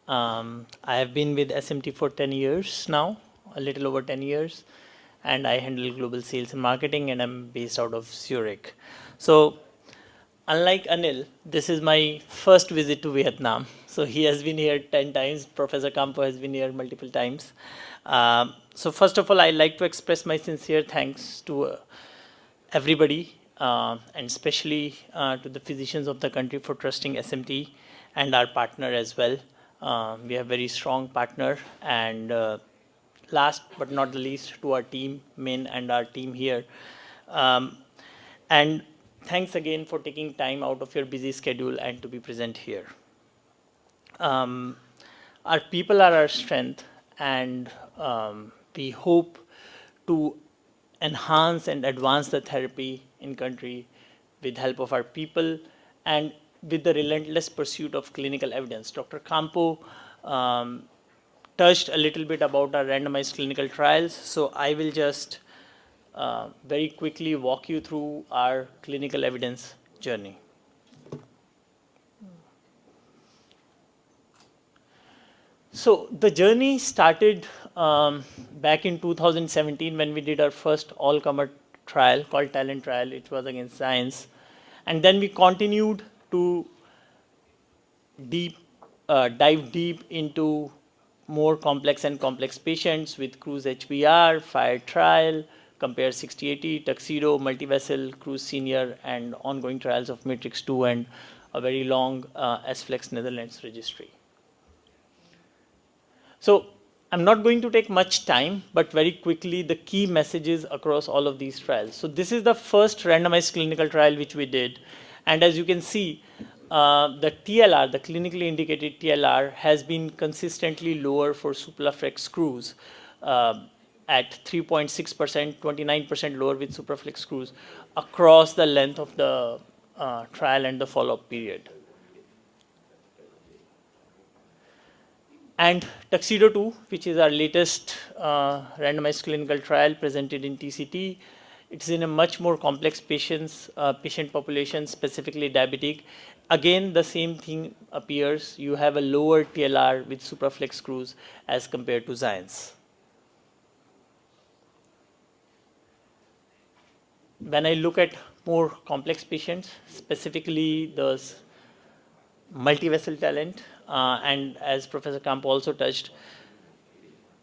I have been with SMT for 10 years now, a little over 10 years, and I handle global sales and marketing, and I'm based out of Zurich. So unlike Anil, this is my first visit to Vietnam. So he has been here 10 times. Professor Campo has been here multiple times. So first of all, I'd like to express my sincere thanks to everybody, and especially to the physicians of the country for trusting SMT and our partner as well. We have a very strong partner, and last but not the least to our team, Min, and our team here. And thanks again for taking time out of your busy schedule and to be present here. Our people are our strength, and we hope to enhance and advance the therapy in country with help of our people and with the relentless pursuit of clinical evidence. Dr. Campo touched a little bit about our randomized clinical trials, so I will just very quickly walk you through our clinical evidence journey. So the journey started back in 2017 when we did our first all-comer trial called Talent Trial. It was against science. And then we continued to dive deep into more complex and complex patients with Cruise HBR, FIRE trial, Compare 6080, Tuxedo, Multivessel, Cruise Senior, and ongoing trials of Matrix 2 and a very long SFLEX Netherlands registry. So I'm not going to take much time, but very quickly the key messages across all of these trials. So this is the first randomized clinical trial which we did. And as you can see, the TLR, the clinically indicated TLR, has been consistently lower for SupraFlex screws at 3.6%, 29% lower with SupraFlex screws across the length of the trial and the follow-up period. And Tuxedo 2, which is our latest randomized clinical trial presented in TCT, it's in a much more complex patient population, specifically diabetic. Again, the same thing appears. You have a lower TLR with SupraFlex screws as compared to Xience. When I look at more complex patients, specifically those multi-vessel talent, and as Professor Campo also touched,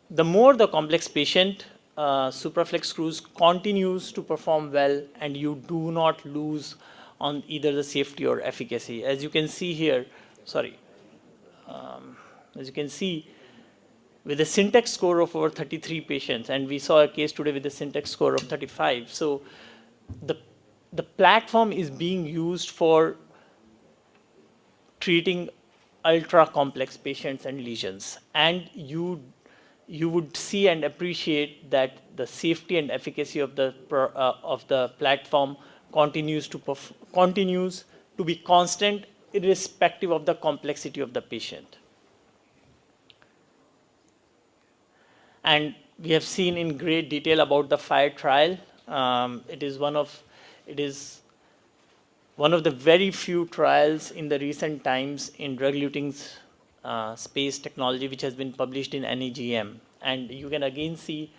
the more the complex patient, SupraFlex screws continues to perform well, and you do not lose on either the safety or efficacy. As you can see here, as you can see, with a syntax score of over 33 patients, and we saw a case today with a syntax score of 35. So the platform is being used for treating ultra complex patients and lesions, and you would see and appreciate that the safety and efficacy of the platform continues to be constant irrespective of the complexity of the patient. And we have seen in great detail about the FIRE trial. It is one of the very few trials in the recent times in drug-eluting space technology which has been published in NEJM. And you can again see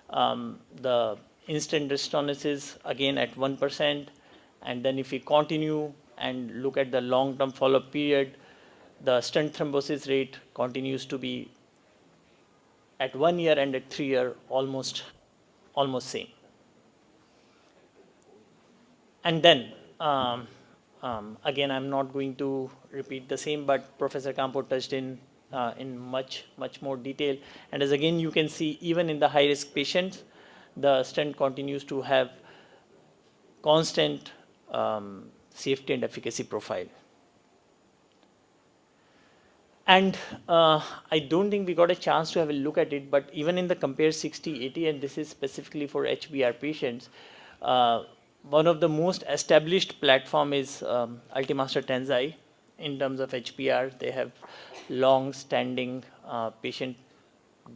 the instant responses again at 1%. And then if we continue and look at the long-term follow-up period, the stent thrombosis rate continues to be at 1 year and at 3 year almost same. And then again, I'm not going to repeat the same, but Professor Campo touched in much more detail. And as again you can see, even in the high-risk patients, the stent continues to have constant safety and efficacy profile. And I don't think we got a chance to have a look at it, but even in the Compare 60/80, and this is specifically for HBR patients, one of the most established platform is Ultimaster Tensai in terms of HBR. They have long-standing patient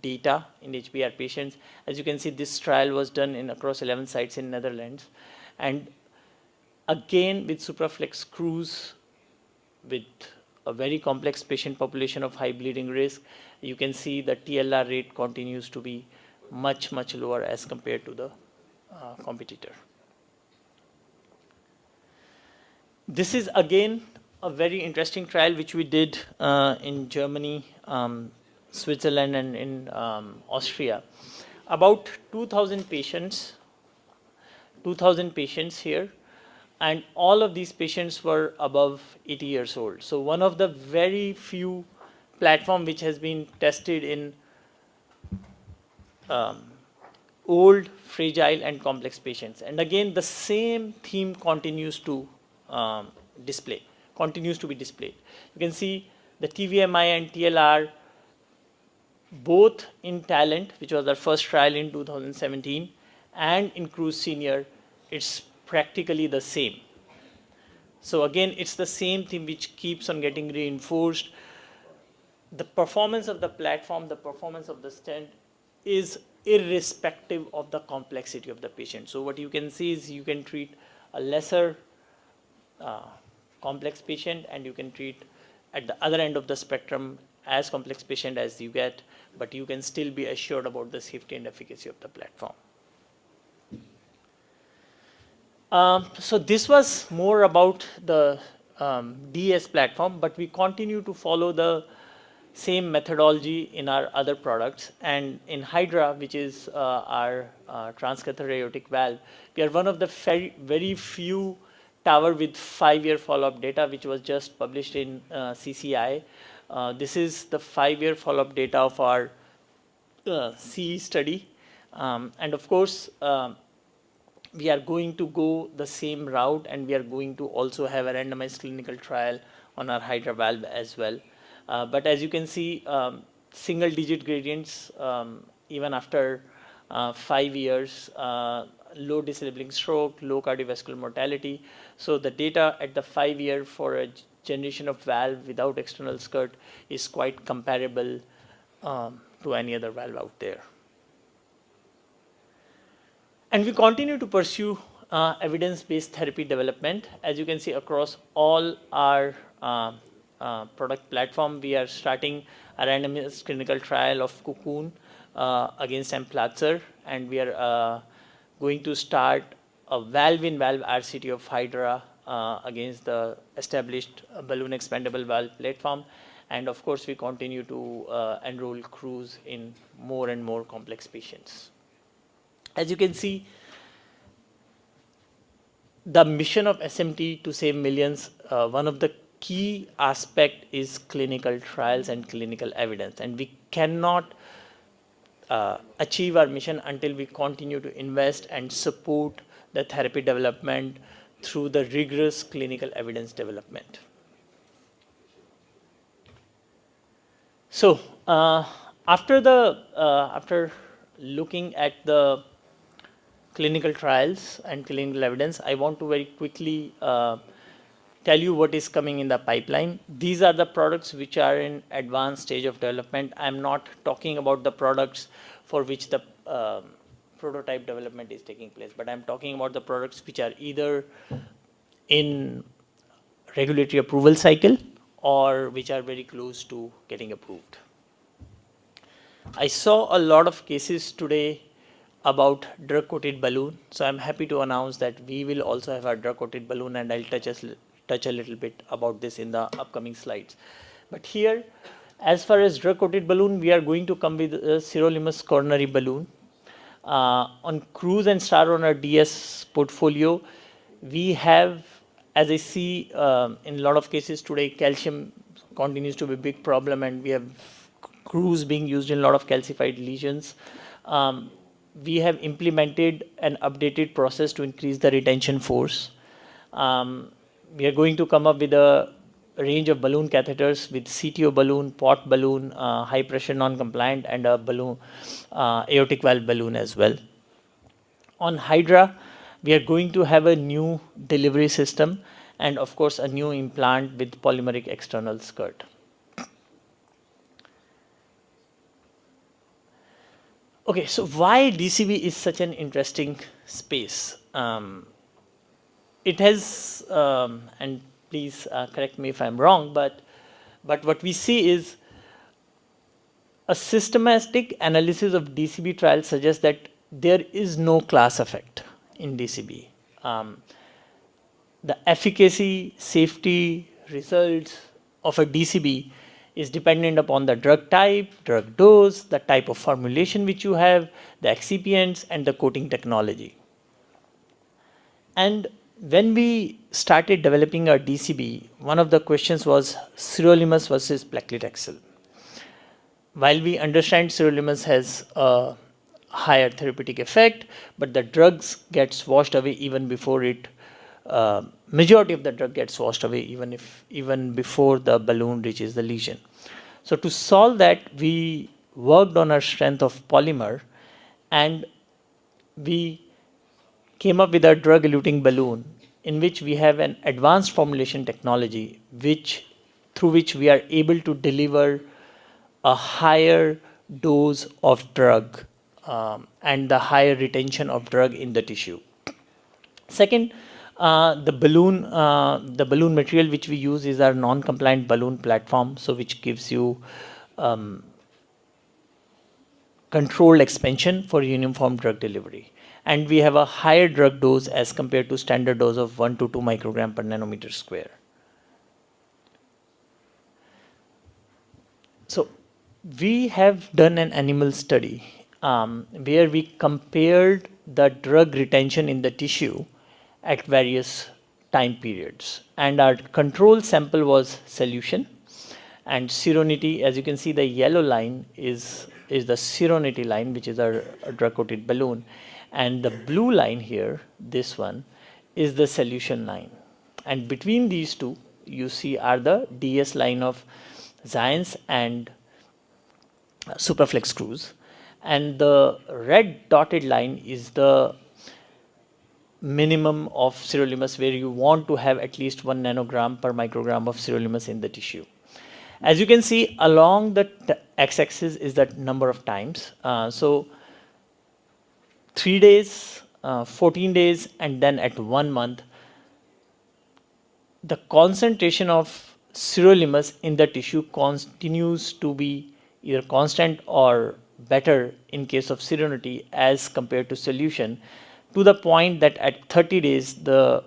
data in HBR patients. As you can see, this trial was done across 11 sites in Netherlands. And again, with supraflex screws, with a very complex patient population of high bleeding risk, you can see the TLR rate continues to be much lower as compared to the competitor. This is again a very interesting trial which we did in Germany, Switzerland, and in Austria. About 2,000 patients here, and all of these patients were above 80 years old. So one of the very few platform which has been tested in old, fragile, and complex patients. And again, the same theme continues to be displayed. You can see the TVMI and TLR both in Talent, which was our first trial in 2017, and in Cruise Senior, it's practically the same. So again, it's the same thing which keeps on getting reinforced. The performance of the platform, the performance of the stent is irrespective of the complexity of the patient. So what you can see is you can treat a lesser complex patient, and you can treat at the other end of the spectrum as complex patient as you get, but you can still be assured about the safety and efficacy of the platform. So this was more about the DS platform, but we continue to follow the same methodology in our other products. And in Hydra, which is our transcatheter aortic valve, we are one of the very few tower with 5-year follow-up data, which was just published in CCI. This is the 5-year follow-up data of our CE study. And of course, we are going to go the same route, and we are going to also have a randomized clinical trial on our Hydra valve as well. But as you can see, single-digit gradients even after 5 years, low disabling stroke, low cardiovascular mortality. So the data at the 5-year for a generation of valve without external skirt is quite comparable to any other valve out there. And we continue to pursue evidence-based therapy development. As you can see, across all our product platform, we are starting a randomized clinical trial of Cocoon against Emplatzer, and we are going to start a valve-in-valve RCT of Hydra against the established balloon expandable valve platform. And of course, we continue to enroll Cruise in more and more complex patients. As you can see, the mission of SMT to save millions, one of the key aspect is clinical trials and clinical evidence. And we cannot achieve our mission until we continue to invest and support the therapy development through the rigorous clinical evidence development. So after looking at the clinical trials and clinical evidence, I want to very quickly tell you what is coming in the pipeline. These are the products which are in advanced stage of development. I'm not talking about the products for which the prototype development is taking place, but I'm talking about the products which are either in regulatory approval cycle or which are very close to getting approved. I saw a lot of cases today about drug-coated balloon. So I'm happy to announce that we will also have a drug-coated balloon, and I'll touch a little bit about this in the upcoming slides. But here, as far as drug-coated balloon, we are going to come with a sirolimus coronary balloon. On Cruise and Star on our DS portfolio, we have, as I see in a lot of cases today, calcium continues to be a big problem, and we have Cruise being used in a lot of calcified lesions. We have implemented an updated process to increase the retention force. We are going to come up with a range of balloon catheters with CTO balloon, pot balloon, high pressure non-compliant, and a balloon, aortic valve balloon as well. On Hydra, we are going to have a new delivery system and of course a new implant with polymeric external skirt. Okay, so why DCB is such an interesting space? It has, and please correct me if I'm wrong, but what we see is a systematic analysis of DCB trials suggests that there is no class effect in DCB. The efficacy, safety, results of a DCB is dependent upon the drug type, drug dose, the type of formulation which you have, the excipients, and the coating technology. And when we started developing our DCB, one of the questions was sirolimus versus paclitaxel. While we understand sirolimus has a higher therapeutic effect, but the drugs gets washed away even before it. Majority of the drug gets washed away even before the balloon reaches the lesion. So to solve that, we worked on our strength of polymer, and we came up with a drug-eluting balloon in which we have an advanced formulation technology through which we are able to deliver a higher dose of drug and the higher retention of drug in the tissue. Second, the balloon material which we use is our non-compliant balloon platform, so which gives you controlled expansion for uniform drug delivery. And we have a higher drug dose as compared to standard dose of 1 to 2 microgram per nanometer square. So we have done an animal study where we compared the drug retention in the tissue at various time periods. And our control sample was solution. And seronity, as you can see, the yellow line is the seronity line, which is our drug-coated balloon. And the blue line here, this one, is the solution line. And between these two, you see are the DS line of Xience and Superflex Cruise. And the red dotted line is the minimum of sirolimus, where you want to have at least 1 nanogram per microgram of sirolimus in the tissue. As you can see, along the x-axis is the number of times. So 3 days, 14 days, and then at 1 month, the concentration of sirolimus in the tissue continues to be either constant or better in case of serenity as compared to solution, to the point that at 30 days, the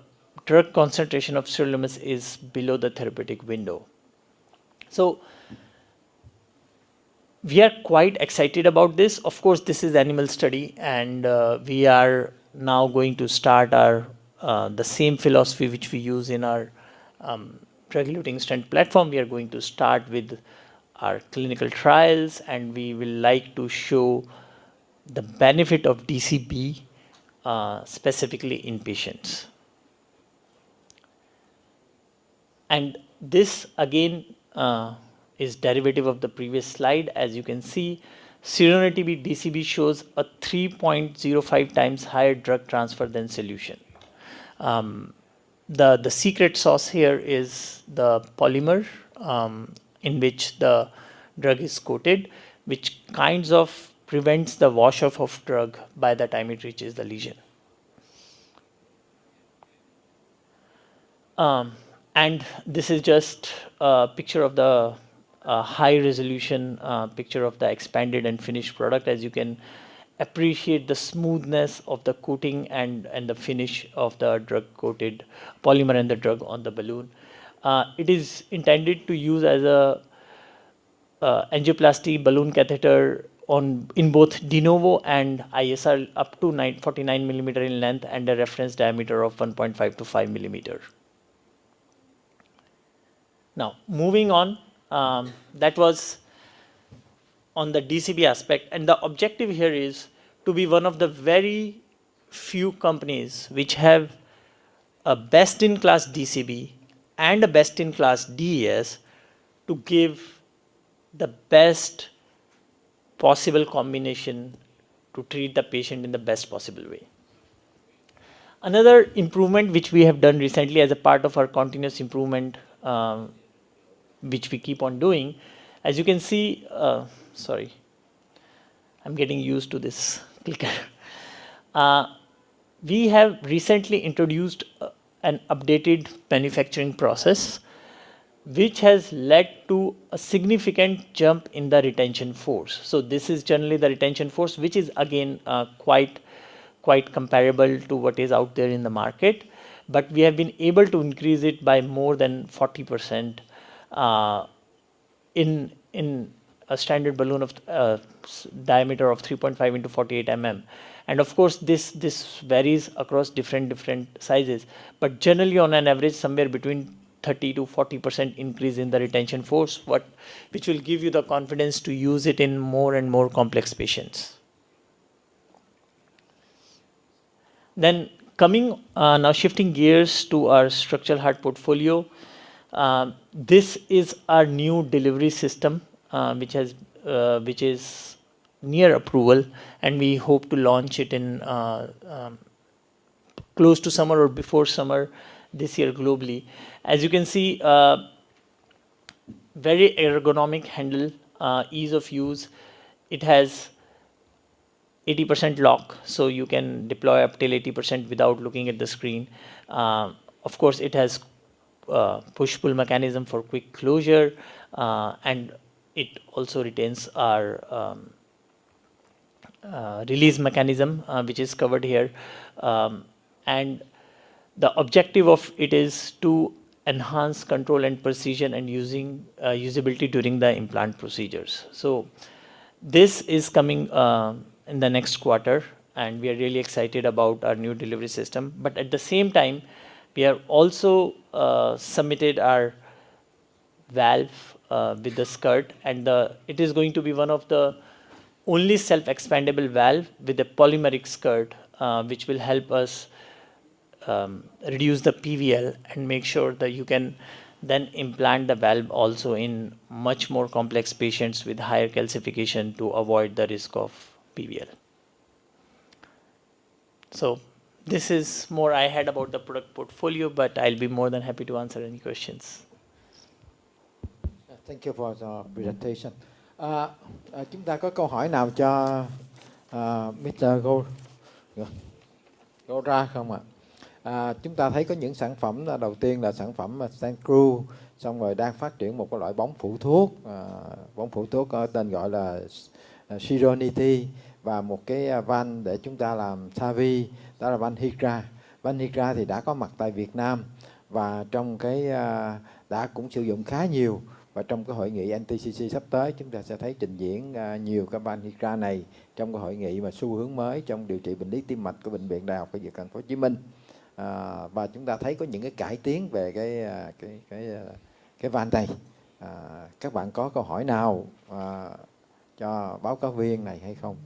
drug concentration of sirolimus is below the therapeutic window. So we are quite excited about this. Of course, this is animal study, and we are now going to start our the same philosophy which we use in our drug-eluting stent platform. We are going to start with our clinical trials, and we will like to show the benefit of DCB specifically in patients. And this again is derivative of the previous slide. As you can see, seronegativity DCB shows a 3.05 times higher drug transfer than solution. The secret sauce here is the polymer in which the drug is coated, which kinds of prevents the wash off of drug by the time it reaches the lesion. And this is just a picture of the high resolution picture of the expanded and finished product. As you can appreciate the smoothness of the coating and the finish of the drug coated polymer and the drug on the balloon. It is intended to use as a angioplasty balloon catheter in both de novo and ISR up to 49 millimeter in length and a reference diameter of 1.5 to 5 millimeter. Now, moving on, that was on the DCB aspect, and the objective here is to be one of the very few companies which have a best-in-class DCB and a best-in-class DES to give the best possible combination to treat the patient in the best possible way. Another improvement which we have done recently as a part of our continuous improvement which we keep on doing, as you can see, sorry, I'm getting used to this clicker. We have recently introduced an updated manufacturing process which has led to a significant jump in the retention force. So this is generally the retention force, which is again quite comparable to what is out there in the market, but we have been able to increase it by more than 40% in a standard balloon of diameter of 3.5 into 48 mm. And of course, this varies across different sizes, but generally on an average somewhere between 30 to 40% increase in the retention force, which will give you the confidence to use it in more and more complex patients. Then coming now shifting gears to our structural heart portfolio. This is our new delivery system, which is near approval, and we hope to launch it in close to summer or before summer this year globally. As you can see, very ergonomic handle, ease of use. It has 80% lock, so you can deploy up till 80% without looking at the screen. Of course, it has push-pull mechanism for quick closure, and it also retains our release mechanism, which is covered here. And the objective of it is to enhance control and precision and usability during the implant procedures. So this is coming in the next quarter, and we are really excited about our new delivery system. But at the same time, we have also submitted our valve with the skirt, and it is going to be one of the only self-expandable valve with a polymeric skirt, which will help us reduce the PVL and make sure that you can then implant the valve also in much more complex patients with higher calcification to avoid the risk of PVL. So this is more I had about the product portfolio, but I'll be more than happy to answer any questions. Thank you for the presentation. Chúng ta có câu hỏi nào cho Mr. Gora không ạ? Chúng ta thấy có những sản phẩm đầu tiên là sản phẩm Sancru, xong rồi đang phát triển một cái loại bóng phủ thuốc, có tên gọi là Serenity, và một cái van để chúng ta làm Savi, đó là van Hydra. Van Hydra thì đã có mặt tại Việt Nam và trong cái đã cũng sử dụng khá nhiều, và trong cái hội nghị NTCC sắp tới chúng ta sẽ thấy trình diễn nhiều cái van Hydra này trong cái hội nghị mà xu hướng mới trong điều trị bệnh lý tim mạch của Bệnh viện Đại học Y Dược Thành phố Hồ Chí Minh. Và chúng ta thấy có những cái cải tiến về cái van này. Các bạn có câu hỏi nào cho báo cáo viên này hay không?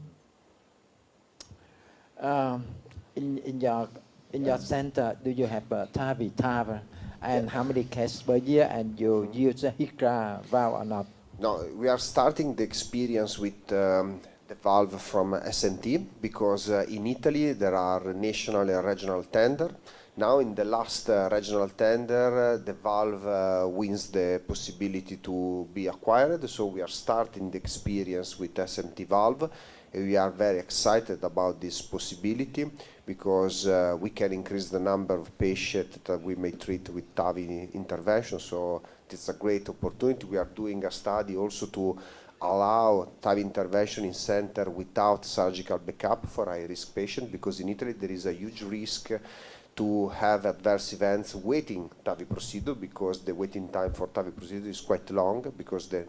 in your center, do you have a TAVI, and how many cases per year, and you use a HICRA valve or not? No, we are starting the experience with the valve from SMT because in Italy there are national and regional tender. Now in the last regional tender, the valve wins the possibility to be acquired, so we are starting the experience with SMT valve. We are very excited about this possibility because we can increase the number of patients that we may treat with TAVI intervention, so it's a great opportunity. We are doing a study also to allow TAVI intervention in center without surgical backup for high-risk patients, because in Italy there is a huge risk to have adverse events waiting TAVI procedure, because the waiting time for TAVI procedure is quite long, because the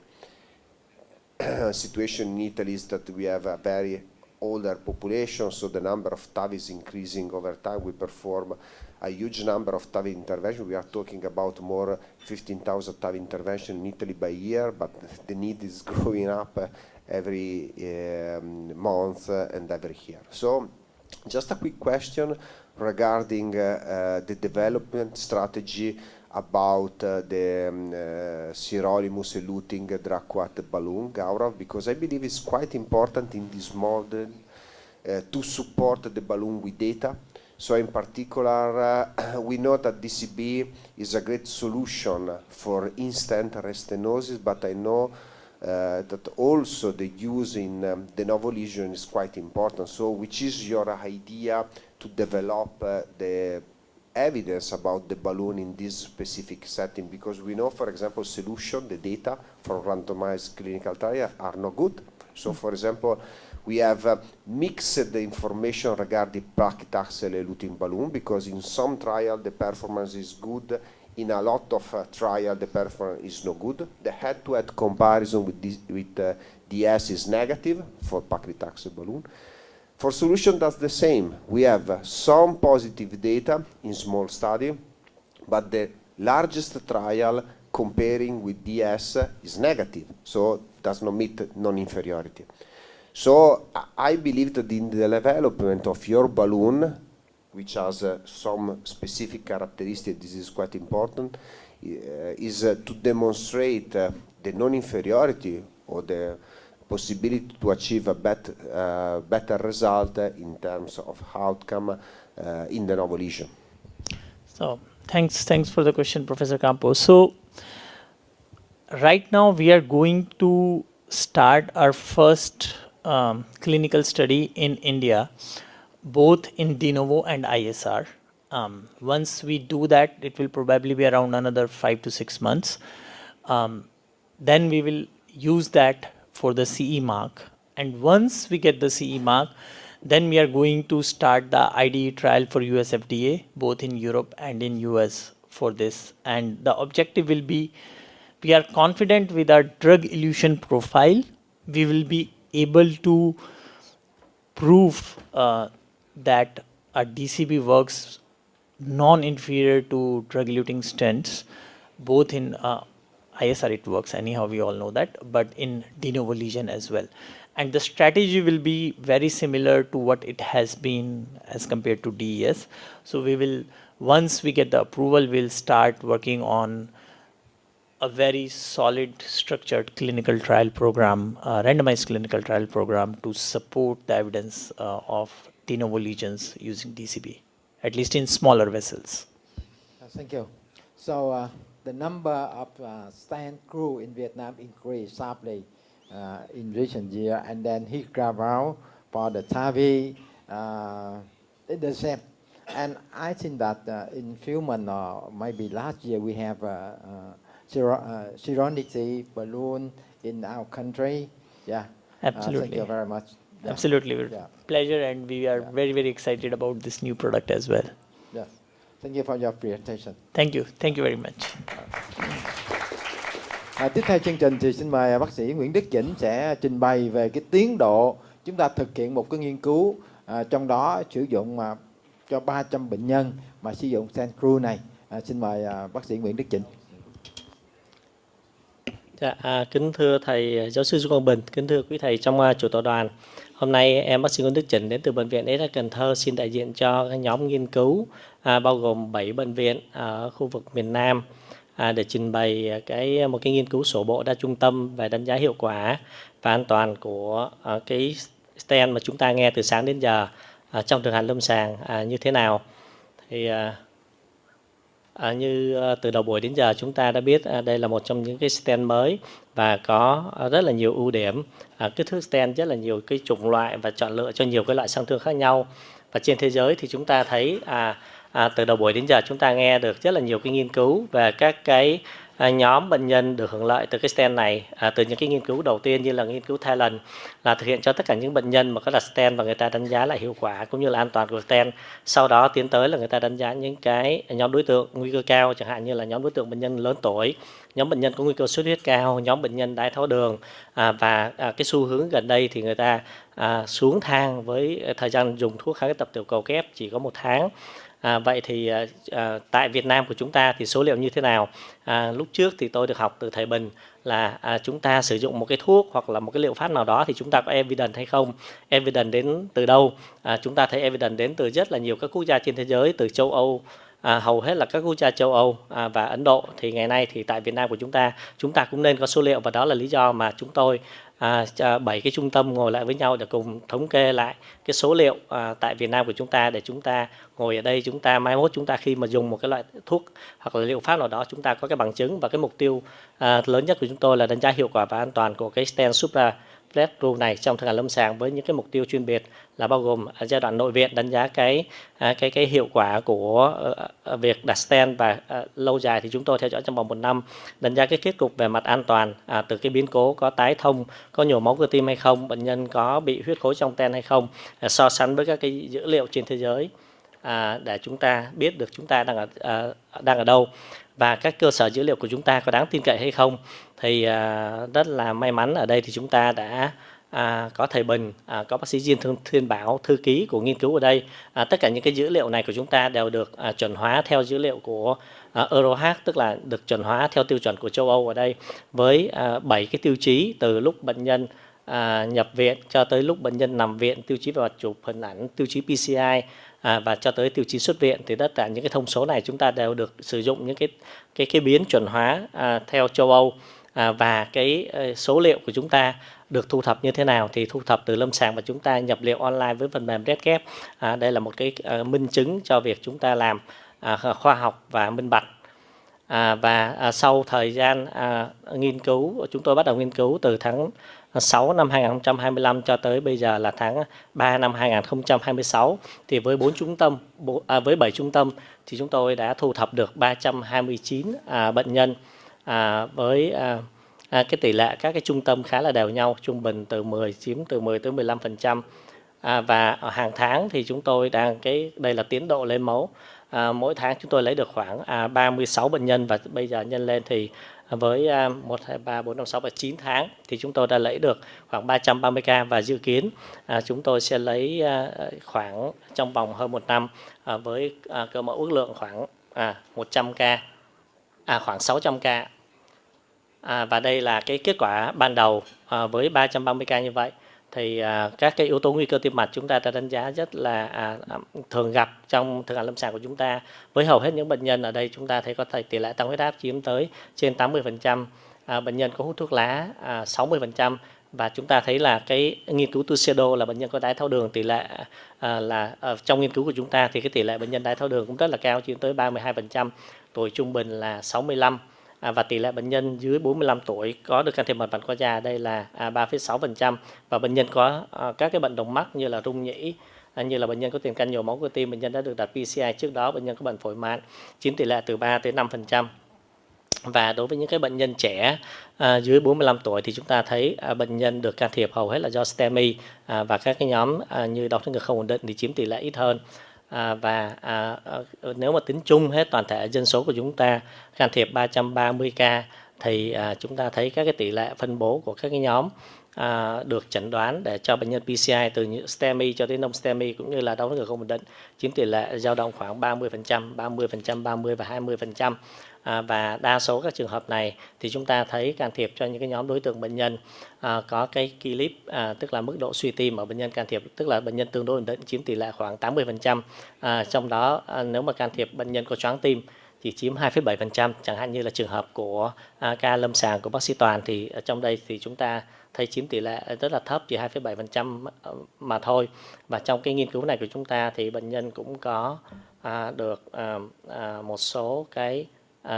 situation in Italy is that we have a very older population, so the number of TAVI is increasing over time. We perform a huge number of TAVI interventions. We are talking about more 15,000 TAVI interventions in Italy by year, but the need is growing up every month and every year. So just a quick question regarding the development strategy about the sirolimus eluting drug-coated balloon, Gaurav, because I believe it's quite important in this model to support the balloon with data. So in particular, we know that DCB is a great solution for instant restenosis, but I know that also the use in de novo lesion is quite important. So which is your idea to develop the evidence about the balloon in this specific setting? Because we know, for example, solution, the data for randomized clinical trial are not good. So for example, we have mixed the information regarding paclitaxel eluting balloon, because in some trial the performance is good, in a lot of trial the performance is no good. The head-to-head comparison with DS is negative for paclitaxel balloon. For solution, that's the same. We have some positive data in small study, but the largest trial comparing with DS is negative, so does not meet non-inferiority. So I believe that in the development of your balloon, which has some specific characteristics, this is quite important, is to demonstrate the non-inferiority or the possibility to achieve a better result in terms of outcome in de novo lesion. So thanks for the question, Professor Campos. So right now we are going to start our first clinical study in India, both in de novo and ISR. Once we do that, it will probably be around another 5 to 6 months. Then we will use that for the CE mark. And once we get the CE mark, then we are going to start the IDE trial for US FDA, both in Europe and in US for this. And the objective will be, we are confident with our drug elution profile, we will be able to prove that our DCB works non-inferior to drug-eluting stents, both in ISR it works anyhow, we all know that, but in de novo lesion as well. And the strategy will be very similar to what it has been as compared to DES. So we will, once we get the approval, we'll start working on a very solid structured clinical trial program, randomized clinical trial program to support the evidence of de novo lesions using DCB, at least in smaller vessels. Thank you. So the number of stent crew in Vietnam increased sharply in recent year, and then HICRA valve for the TAVI is the same. And I think that in few months or maybe last year we have Serenity balloon in our country. Yeah. Absolutely. Thank you very much. Yeah. Absolutely. Yeah. Pleasure, and we are very, very excited about this new product as well. Yes. Thank you for your presentation. Thank you. Thank you very much. Tiếp theo chương trình thì xin mời bác sĩ Nguyễn Đức Chỉnh sẽ trình bày về cái tiến độ chúng ta thực hiện một cái nghiên cứu, trong đó sử dụng cho 300 bệnh nhân mà sử dụng stent crew này. Xin mời bác sĩ Nguyễn Đức Chỉnh. Kính thưa thầy giáo sư Quang Bình, kính thưa quý thầy trong chủ tọa đoàn. Hôm nay em bác sĩ Nguyễn Đức Chỉnh đến từ Bệnh viện SH Cần Thơ xin đại diện cho cái nhóm nghiên cứu bao gồm 7 bệnh viện ở khu vực miền Nam để trình bày một cái nghiên cứu sổ bộ đa trung tâm về đánh giá hiệu quả và an toàn của cái stent mà chúng ta nghe từ sáng đến giờ trong thực hành lâm sàng như thế nào. Thì như từ đầu buổi đến giờ chúng ta đã biết đây là một trong những cái stent mới và có rất là nhiều ưu điểm, kích thước stent rất là nhiều cái chủng loại và chọn lựa cho nhiều cái loại sang thương khác nhau. Và trên thế giới thì chúng ta thấy từ đầu buổi đến giờ chúng ta nghe được rất là nhiều cái nghiên cứu về các cái nhóm bệnh nhân được hưởng lợi từ cái stent này, từ những cái nghiên cứu đầu tiên như là nghiên cứu Thailand là thực hiện cho tất cả những bệnh nhân mà có đặt stent và người ta đánh giá lại hiệu quả cũng như là an toàn của stent. Sau đó tiến tới là người ta đánh giá những cái nhóm đối tượng nguy cơ cao, chẳng hạn như là nhóm đối tượng bệnh nhân lớn tuổi, nhóm bệnh nhân có nguy cơ xuất huyết cao, nhóm bệnh nhân đái tháo đường và cái xu hướng gần đây thì người ta xuống thang với thời gian dùng thuốc kháng tập tiểu cầu kép chỉ có 1 tháng. Vậy thì tại Việt Nam của chúng ta thì số liệu như thế nào? Lúc trước thì tôi được học từ thầy Bình là chúng ta sử dụng một cái thuốc hoặc là một cái liệu pháp nào đó thì chúng ta có evidence hay không? Evidence đến từ đâu? Chúng ta thấy evidence đến từ rất là nhiều các quốc gia trên thế giới, từ châu Âu, hầu hết là các quốc gia châu Âu và Ấn Độ. Thì ngày nay thì tại Việt Nam của chúng ta cũng nên có số liệu, và đó là lý do mà chúng tôi 7 cái trung tâm ngồi lại với nhau để cùng thống kê lại cái số liệu tại Việt Nam của chúng ta, để chúng ta ngồi ở đây, chúng ta mai mốt chúng ta khi mà dùng một cái loại thuốc hoặc là liệu pháp nào đó chúng ta có cái bằng chứng. Và cái mục tiêu lớn nhất của chúng tôi là đánh giá hiệu quả và an toàn của cái stent suprachoroidal này trong thực hành lâm sàng, với những cái mục tiêu chuyên biệt là bao gồm giai đoạn nội viện đánh giá cái hiệu quả của việc đặt stent, và lâu dài thì chúng tôi theo dõi trong vòng 1 năm, đánh giá cái kết cục về mặt an toàn từ cái biến cố có tái thông, có nhồi máu cơ tim hay không, bệnh nhân có bị huyết khối trong ten hay không, so sánh với các cái dữ liệu trên thế giới để chúng ta biết được chúng ta đang ở đâu và các cơ sở dữ liệu của chúng ta có đáng tin cậy hay không. Thì rất là may mắn ở đây thì chúng ta đã có thầy Bình, có bác sĩ Diên Thiên Bảo, thư ký của nghiên cứu ở đây. Tất cả những cái dữ liệu này của chúng ta đều được chuẩn hóa theo dữ liệu của EuroHeart, tức là được chuẩn hóa theo tiêu chuẩn của châu Âu ở đây, với 7 cái tiêu chí từ lúc bệnh nhân nhập viện cho tới lúc bệnh nhân nằm viện, tiêu chí về mặt chụp hình ảnh, tiêu chí PCI và cho tới tiêu chí xuất viện. Thì tất cả những cái thông số này chúng ta đều được sử dụng những cái biến chuẩn hóa theo châu Âu. Và cái số liệu của chúng ta được thu thập như thế nào thì thu thập từ lâm sàng và chúng ta nhập liệu online với phần mềm RedCap. Đây là một cái minh chứng cho việc chúng ta làm khoa học và minh bạch. Và sau thời gian nghiên cứu, chúng tôi bắt đầu nghiên cứu từ tháng 6 năm 2025 cho tới bây giờ là tháng 3 năm 2026, thì với 7 trung tâm thì chúng tôi đã thu thập được 329 bệnh nhân với cái tỷ lệ các cái trung tâm khá là đều nhau, trung bình chiếm từ 10 tới 15%. Và hàng tháng thì chúng tôi đây là tiến độ lấy mẫu. Mỗi tháng chúng tôi lấy được khoảng 36 bệnh nhân, và bây giờ nhân lên thì với 1, 2, 3, 4, 5, 6 và 9 tháng thì chúng tôi đã lấy được khoảng 330 ca, và dự kiến chúng tôi sẽ lấy khoảng trong vòng hơn 1 năm với cơ mẫu ước lượng khoảng 100 ca, khoảng 600 ca. Và đây là cái kết quả ban đầu với 330 ca như vậy. Thì các cái yếu tố nguy cơ tim mạch chúng ta đã đánh giá rất là thường gặp trong thực hành lâm sàng của chúng ta. Với hầu hết những bệnh nhân ở đây chúng ta thấy có tỷ lệ tăng huyết áp chiếm tới trên 80%, bệnh nhân có hút thuốc lá 60%, và chúng ta thấy là cái nghiên cứu Tuxedo là bệnh nhân có đái tháo đường, tỷ lệ là trong nghiên cứu của chúng ta thì cái tỷ lệ bệnh nhân đái tháo đường cũng rất là cao, chiếm tới 32%, tuổi trung bình là 65. Và tỷ lệ bệnh nhân dưới 45 tuổi có được can thiệp mạch vành qua da đây là 3,6%, và bệnh nhân có các cái bệnh đồng mắc như là rung nhĩ, như là bệnh nhân có tiền căn nhồi máu cơ tim, bệnh nhân đã được đặt PCI trước đó, bệnh nhân có bệnh phổi mạn chiếm tỷ lệ từ 3 tới 5%. Và đối với những cái bệnh nhân trẻ dưới 45 tuổi thì chúng ta thấy bệnh nhân được can thiệp hầu hết là do STEMI, và các cái nhóm như đau thắt ngực không ổn định thì chiếm tỷ lệ ít hơn. Và nếu mà tính chung hết toàn thể dân số của chúng ta can thiệp 330 ca thì chúng ta thấy các cái tỷ lệ phân bố của các cái nhóm được chẩn đoán để cho bệnh nhân PCI từ STEMI cho đến non-STEMI cũng như là đau ngực không ổn định, chiếm tỷ lệ dao động khoảng 30%, 30% và 20%. Và đa số các trường hợp này thì chúng ta thấy can thiệp cho những cái nhóm đối tượng bệnh nhân có cái clip, tức là mức độ suy tim ở bệnh nhân can thiệp, tức là bệnh nhân tương đối ổn định, chiếm tỷ lệ khoảng 80%. Trong đó nếu mà can thiệp bệnh nhân có choáng tim chỉ chiếm 2,7%, chẳng hạn như là trường hợp của ca lâm sàng của bác sĩ Toàn thì ở trong đây thì chúng ta thấy chiếm tỷ lệ rất là thấp, chỉ 2,7% mà thôi. Và trong cái nghiên cứu này của chúng ta thì bệnh nhân cũng có được một số cái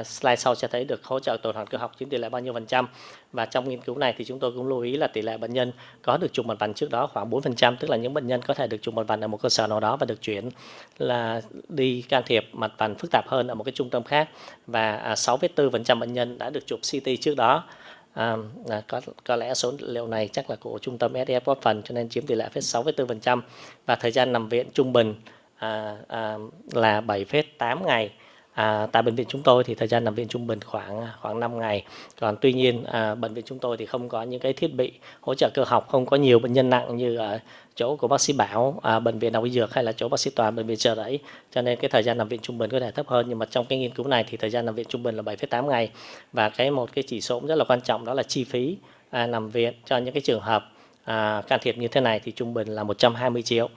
slide sau sẽ thấy được hỗ trợ tuần hoàn cơ học chiếm tỷ lệ bao nhiêu %. Và trong nghiên cứu này thì chúng tôi cũng lưu ý là tỷ lệ bệnh nhân có được chụp mặt vành trước đó khoảng 4%, tức là những bệnh nhân có thể được chụp mặt vành ở một cơ sở nào đó và được chuyển là đi can thiệp mặt vành phức tạp hơn ở một cái trung tâm khác. Và 6,4% bệnh nhân đã được chụp CT trước đó. Có lẽ số liệu này chắc là của trung tâm SEF góp phần, cho nên chiếm tỷ lệ 6,4%. Và thời gian nằm viện trung bình là 7,8 ngày. Tại bệnh viện chúng tôi thì thời gian nằm viện trung bình khoảng 5 ngày. Còn tuy nhiên bệnh viện chúng tôi thì không có những cái thiết bị hỗ trợ cơ học, không có nhiều bệnh nhân nặng như ở chỗ của bác sĩ Bảo, bệnh viện Đại học Y Dược hay là chỗ bác sĩ Toàn, bệnh viện Chợ Rẫy, cho nên cái thời gian nằm viện trung bình có thể thấp hơn. Nhưng mà trong cái nghiên cứu này thì thời gian nằm viện trung bình là 7,8 ngày. Và một cái chỉ số cũng rất là quan trọng đó là chi phí nằm viện cho những cái trường hợp can thiệp như thế này thì trung bình là 120 triệu.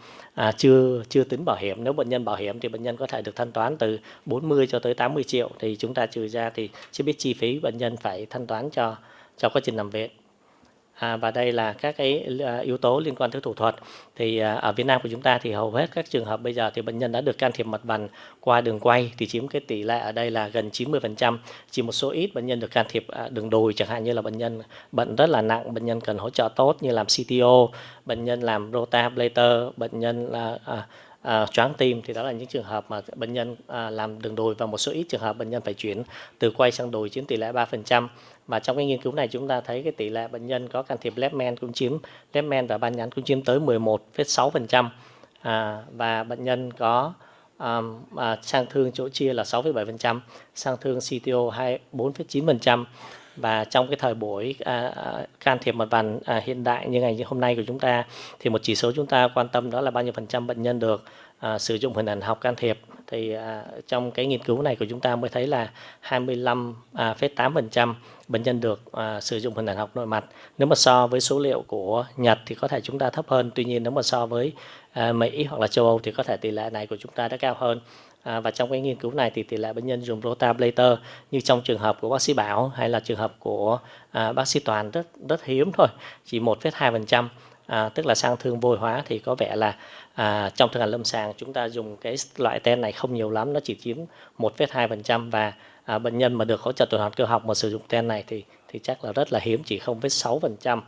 Chưa tính bảo hiểm. Nếu bệnh nhân bảo hiểm thì bệnh nhân có thể được thanh toán từ 40 cho tới 80 triệu, thì chúng ta trừ ra thì chưa biết chi phí bệnh nhân phải thanh toán cho quá trình nằm viện. Và đây là các cái yếu tố liên quan tới thủ thuật. Thì ở Việt Nam của chúng ta thì hầu hết các trường hợp bây giờ thì bệnh nhân đã được can thiệp mặt vành qua đường quay thì chiếm cái tỷ lệ ở đây là gần 90%. Chỉ một số ít bệnh nhân được can thiệp đường đùi, chẳng hạn như là bệnh nhân bệnh rất là nặng, bệnh nhân cần hỗ trợ tốt như làm CTO, bệnh nhân làm rotablator, bệnh nhân choáng tim, thì đó là những trường hợp mà bệnh nhân làm đường đùi, và một số ít trường hợp bệnh nhân phải chuyển từ quay sang đùi chiếm tỷ lệ 3%. Và trong cái nghiên cứu này chúng ta thấy cái tỷ lệ bệnh nhân có can thiệp left main cũng chiếm, left main và ban nhẵn cũng chiếm tới 11,6%. Và bệnh nhân có sang thương chỗ chia là 6,7%, sang thương CTO 4,9%. Và trong cái thời buổi can thiệp mặt vành hiện đại như ngày hôm nay của chúng ta thì một chỉ số chúng ta quan tâm đó là bao nhiêu % bệnh nhân được sử dụng hình ảnh học can thiệp. Thì trong cái nghiên cứu này của chúng ta mới thấy là 25,8% bệnh nhân được sử dụng hình ảnh học nội mặt. Nếu mà so với số liệu của Nhật thì có thể chúng ta thấp hơn. Tuy nhiên nếu mà so với Mỹ hoặc là châu Âu thì có thể tỷ lệ này của chúng ta đã cao hơn. Và trong cái nghiên cứu này thì tỷ lệ bệnh nhân dùng rotablator như trong trường hợp của bác sĩ Bảo hay là trường hợp của bác sĩ Toàn rất hiếm thôi, chỉ 1,2%. Tức là sang thương vô hồi hóa thì có vẻ là trong thực hành lâm sàng chúng ta dùng cái loại ten này không nhiều lắm, nó chỉ chiếm 1,2%. Và bệnh nhân mà được hỗ trợ tuần hoàn cơ học mà sử dụng ten này thì chắc là rất là hiếm, chỉ 0,6%.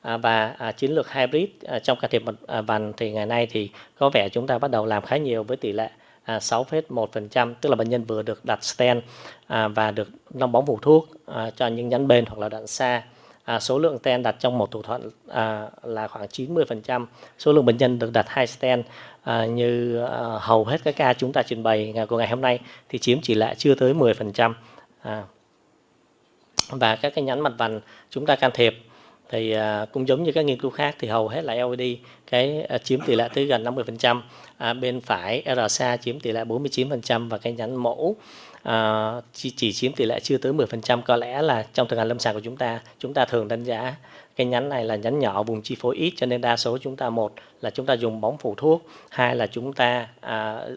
Và chiến lược hybrid trong can thiệp mặt vành thì ngày nay thì có vẻ chúng ta bắt đầu làm khá nhiều với tỷ lệ 6,1%, tức là bệnh nhân vừa được đặt stent và được nong bóng phủ thuốc cho những nhánh bên hoặc là đoạn xa. Số lượng stent đặt trong một thủ thuật là khoảng 90%. Số lượng bệnh nhân được đặt 2 stent như hầu hết các ca chúng ta trình bày của ngày hôm nay thì chiếm chỉ là chưa tới 10%. Và các cái nhánh mặt vành chúng ta can thiệp thì cũng giống như các nghiên cứu khác thì hầu hết là LED chiếm tỷ lệ tới gần 50%. Bên phải RSA chiếm tỷ lệ 49% và cái nhánh mẫu chỉ chiếm tỷ lệ chưa tới 10%. Có lẽ là trong thực hành lâm sàng của chúng ta thường đánh giá cái nhánh này là nhánh nhỏ, vùng chi phối ít, cho nên đa số chúng ta, một là chúng ta dùng bóng phủ thuốc, hai là chúng ta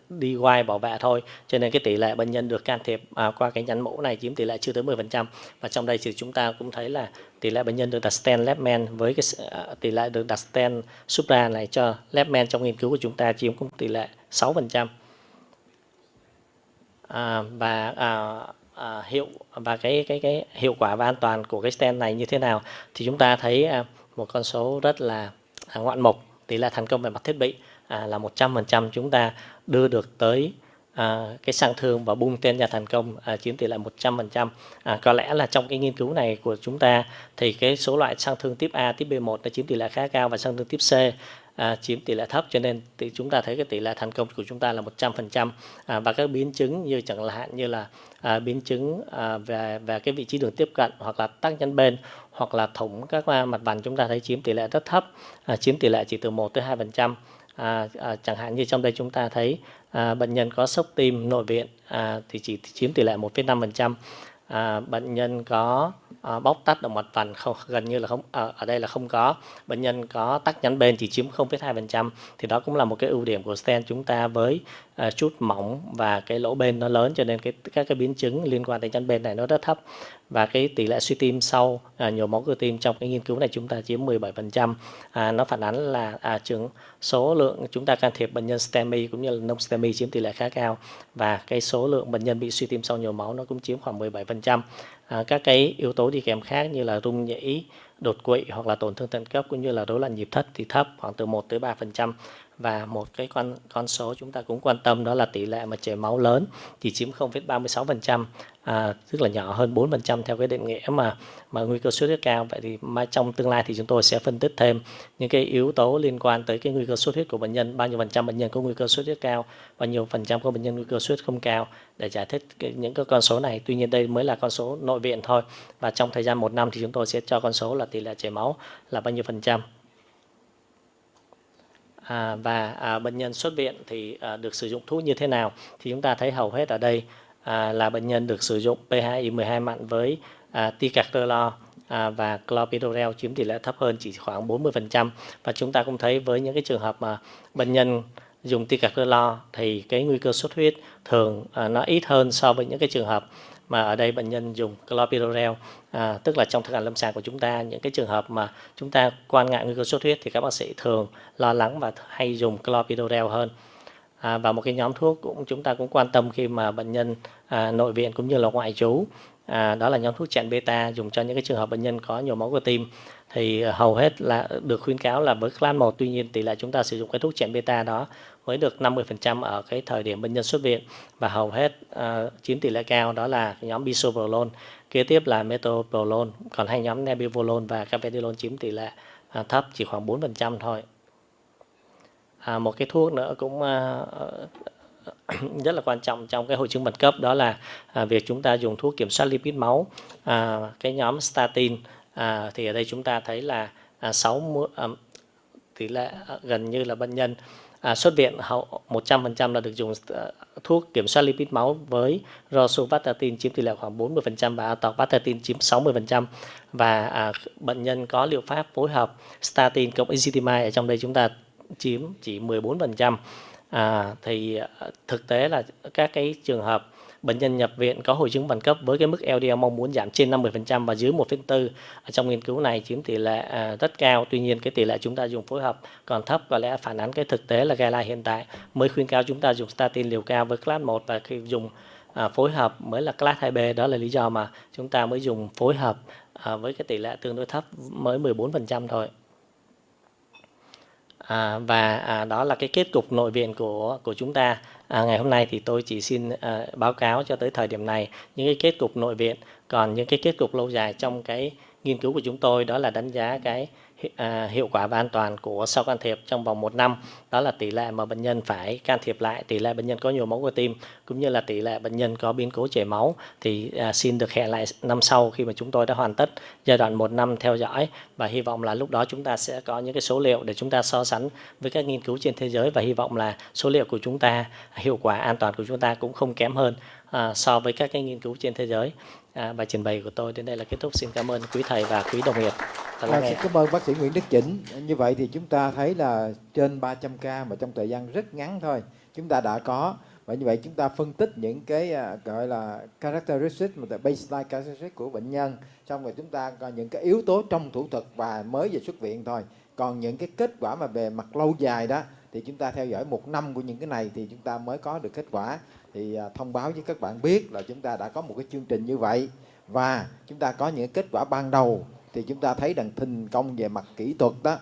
đi quay bảo vệ thôi, cho nên cái tỷ lệ bệnh nhân được can thiệp qua cái nhánh mẫu này chiếm tỷ lệ chưa tới 10%. Và trong đây thì chúng ta cũng thấy là tỷ lệ bệnh nhân được đặt stent left main với cái tỷ lệ được đặt stent supra này cho left main trong nghiên cứu của chúng ta chiếm cũng tỷ lệ 6%. Và cái hiệu quả và an toàn của cái stent này như thế nào thì chúng ta thấy một con số rất là ngoạn mục. Tỷ lệ thành công về mặt thiết bị là 100%, chúng ta đưa được tới cái sang thương và bung ten nhà thành công chiếm tỷ lệ 100%. Có lẽ là trong cái nghiên cứu này của chúng ta thì cái số loại sang thương tiếp A, tiếp B1 nó chiếm tỷ lệ khá cao, và sang thương tiếp C chiếm tỷ lệ thấp, cho nên chúng ta thấy cái tỷ lệ thành công của chúng ta là 100%. Và các biến chứng như chẳng hạn như là biến chứng về cái vị trí đường tiếp cận, hoặc là tắc nhẫn bên, hoặc là thủng các mặt vành, chúng ta thấy chiếm tỷ lệ rất thấp, chiếm tỷ lệ chỉ từ 1 tới 2%. Chẳng hạn như trong đây chúng ta thấy bệnh nhân có sốc tim nội viện thì chỉ chiếm tỷ lệ 1,5%. Bệnh nhân có bóc tách động mạch vành gần như là không, ở đây là không có. Bệnh nhân có tắc nhẫn bên chỉ chiếm 0,2%. Thì đó cũng là một cái ưu điểm của stent chúng ta, với chút mỏng và cái lỗ bên nó lớn, cho nên các cái biến chứng liên quan đến nhẫn bên này nó rất thấp. Và cái tỷ lệ suy tim sau nhồi máu cơ tim trong cái nghiên cứu này chúng ta chiếm 17%. Nó phản ánh là số lượng chúng ta can thiệp bệnh nhân STEMI cũng như là non STEMI chiếm tỷ lệ khá cao, và cái số lượng bệnh nhân bị suy tim sau nhồi máu nó cũng chiếm khoảng 17%. Các cái yếu tố đi kèm khác như là rung nhĩ, đột quỵ hoặc là tổn thương thận cấp cũng như là rối loạn nhịp thất thì thấp, khoảng từ 1 tới 3%. Và một cái con số chúng ta cũng quan tâm đó là tỷ lệ mà chảy máu lớn chỉ chiếm 0,36%, tức là nhỏ hơn 4% theo cái định nghĩa mà nguy cơ xuất huyết cao. Vậy thì trong tương lai thì chúng tôi sẽ phân tích thêm những cái yếu tố liên quan tới cái nguy cơ xuất huyết của bệnh nhân, bao nhiêu phần trăm bệnh nhân có nguy cơ xuất huyết cao, bao nhiêu phần trăm có bệnh nhân nguy cơ xuất huyết không cao, để giải thích những cái con số này. Tuy nhiên đây mới là con số nội viện thôi, và trong thời gian 1 năm thì chúng tôi sẽ cho con số là tỷ lệ chảy máu là bao nhiêu phần trăm. Bệnh nhân xuất viện thì được sử dụng thuốc như thế nào, thì chúng ta thấy hầu hết ở đây là bệnh nhân được sử dụng P2Y12 mặn với ticagrelor và clopidogrel chiếm tỷ lệ thấp hơn, chỉ khoảng 40%. Và chúng ta cũng thấy với những cái trường hợp mà bệnh nhân dùng ticagrelor thì cái nguy cơ xuất huyết thường nó ít hơn so với những cái trường hợp mà ở đây bệnh nhân dùng clopidogrel. Tức là trong thực hành lâm sàng của chúng ta, những cái trường hợp mà chúng ta quan ngại nguy cơ xuất huyết thì các bác sĩ thường lo lắng và hay dùng clopidogrel hơn. Và một cái nhóm thuốc chúng ta cũng quan tâm khi mà bệnh nhân nội viện cũng như là ngoại trú, đó là nhóm thuốc chặn beta dùng cho những cái trường hợp bệnh nhân có nhồi máu cơ tim. Thì hầu hết là được khuyến cáo là với class 1, tuy nhiên tỷ lệ chúng ta sử dụng cái thuốc chặn beta đó mới được 50% ở cái thời điểm bệnh nhân xuất viện, và hầu hết chiếm tỷ lệ cao đó là nhóm bisoprolol, kế tiếp là metoprolol, còn hai nhóm nebivolol và carvedilol chiếm tỷ lệ thấp, chỉ khoảng 4% thôi. Một cái thuốc nữa cũng rất là quan trọng trong cái hội chứng mật cấp, đó là việc chúng ta dùng thuốc kiểm soát lipid máu, cái nhóm statin. Thì ở đây chúng ta thấy là tỷ lệ gần như là bệnh nhân xuất viện 100% là được dùng thuốc kiểm soát lipid máu với rosuvastatin chiếm tỷ lệ khoảng 40% và atorvastatin chiếm 60%. Và bệnh nhân có liệu pháp phối hợp statin cộng ezetimibe ở trong đây chúng ta chiếm chỉ 14%. Thì thực tế là các cái trường hợp bệnh nhân nhập viện có hội chứng vành cấp với cái mức LDL mong muốn giảm trên 50% và dưới 1,4 ở trong nghiên cứu này chiếm tỷ lệ rất cao. Tuy nhiên cái tỷ lệ chúng ta dùng phối hợp còn thấp, có lẽ phản ánh cái thực tế là guideline hiện tại mới khuyến cáo chúng ta dùng statin liều cao với class 1, và khi dùng phối hợp mới là class 2B. Đó là lý do mà chúng ta mới dùng phối hợp với cái tỷ lệ tương đối thấp, mới 14% thôi. Đó là cái kết cục nội viện của chúng ta. Ngày hôm nay thì tôi chỉ xin báo cáo cho tới thời điểm này những cái kết cục nội viện. Còn những cái kết cục lâu dài trong cái nghiên cứu của chúng tôi đó là đánh giá cái hiệu quả và an toàn của sau can thiệp trong vòng 1 năm. Đó là tỷ lệ mà bệnh nhân phải can thiệp lại, tỷ lệ bệnh nhân có nhồi máu cơ tim, cũng như là tỷ lệ bệnh nhân có biến cố chảy máu. Thì xin được hẹn lại năm sau khi mà chúng tôi đã hoàn tất giai đoạn 1 năm theo dõi, và hy vọng là lúc đó chúng ta sẽ có những cái số liệu để chúng ta so sánh với các nghiên cứu trên thế giới, và hy vọng là số liệu của chúng ta, hiệu quả an toàn của chúng ta cũng không kém hơn so với các cái nghiên cứu trên thế giới. Bài trình bày của tôi đến đây là kết thúc. Xin cảm ơn quý thầy và quý đồng nghiệp. Xin cảm ơn bác sĩ Nguyễn Đức Chỉnh. Như vậy thì chúng ta thấy là trên 300 ca mà trong thời gian rất ngắn thôi chúng ta đã có. Và như vậy chúng ta phân tích những cái gọi là characteristics, baseline characteristics của bệnh nhân, xong rồi chúng ta có những cái yếu tố trong thủ thuật và mới về xuất viện thôi. Còn những cái kết quả mà về mặt lâu dài đó thì chúng ta theo dõi 1 năm của những cái này thì chúng ta mới có được kết quả. Thì thông báo với các bạn biết là chúng ta đã có một cái chương trình như vậy, và chúng ta có những kết quả ban đầu thì chúng ta thấy rằng thành công về mặt kỹ thuật đó,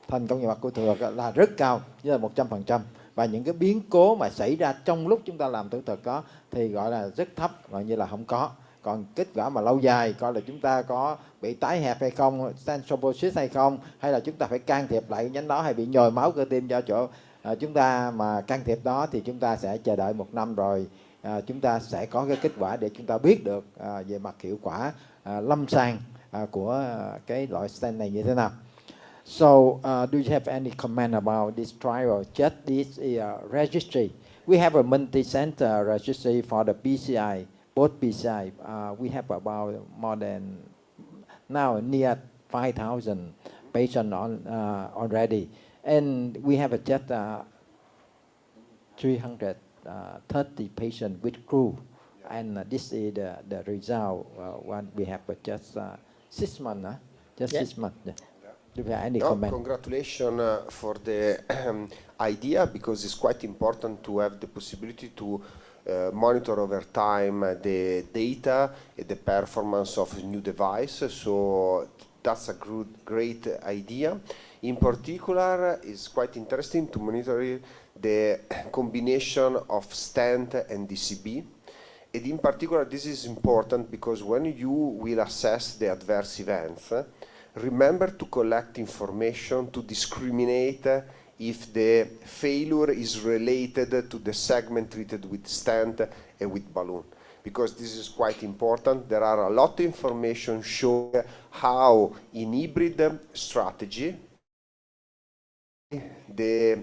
thành công về mặt kỹ thuật là rất cao, như là 100%. Và những cái biến cố mà xảy ra trong lúc chúng ta làm thủ thuật đó thì gọi là rất thấp, gọi như là không có. Còn kết quả mà lâu dài coi là chúng ta có bị tái hẹp hay không, stent thrombosis hay không, hay là chúng ta phải can thiệp lại cái nhánh đó, hay bị nhồi máu cơ tim do chỗ chúng ta mà can thiệp đó, thì chúng ta sẽ chờ đợi 1 năm rồi chúng ta sẽ có cái kết quả để chúng ta biết được về mặt hiệu quả lâm sàng của cái loại stent này như thế nào. So, do you have any comment about this trial? Just this registry. We have a multi-center registry for the PCI, both PCI. We have about more than now near 5,000 patients already, and we have just 330 patients with crew, and this is the result. When we have just 6 months, just 6 months. Yeah. Do you have any comment? Congratulations for the idea, because it's quite important to have the possibility to monitor over time the data and the performance of a new device. So that's a great idea. In particular, it's quite interesting to monitor the combination of stent and DCB. And in particular, this is important because when you will assess the adverse events, remember to collect information to discriminate if the failure is related to the segment treated with stent and with balloon, because this is quite important. There are a lot of information showing how in hybrid strategy the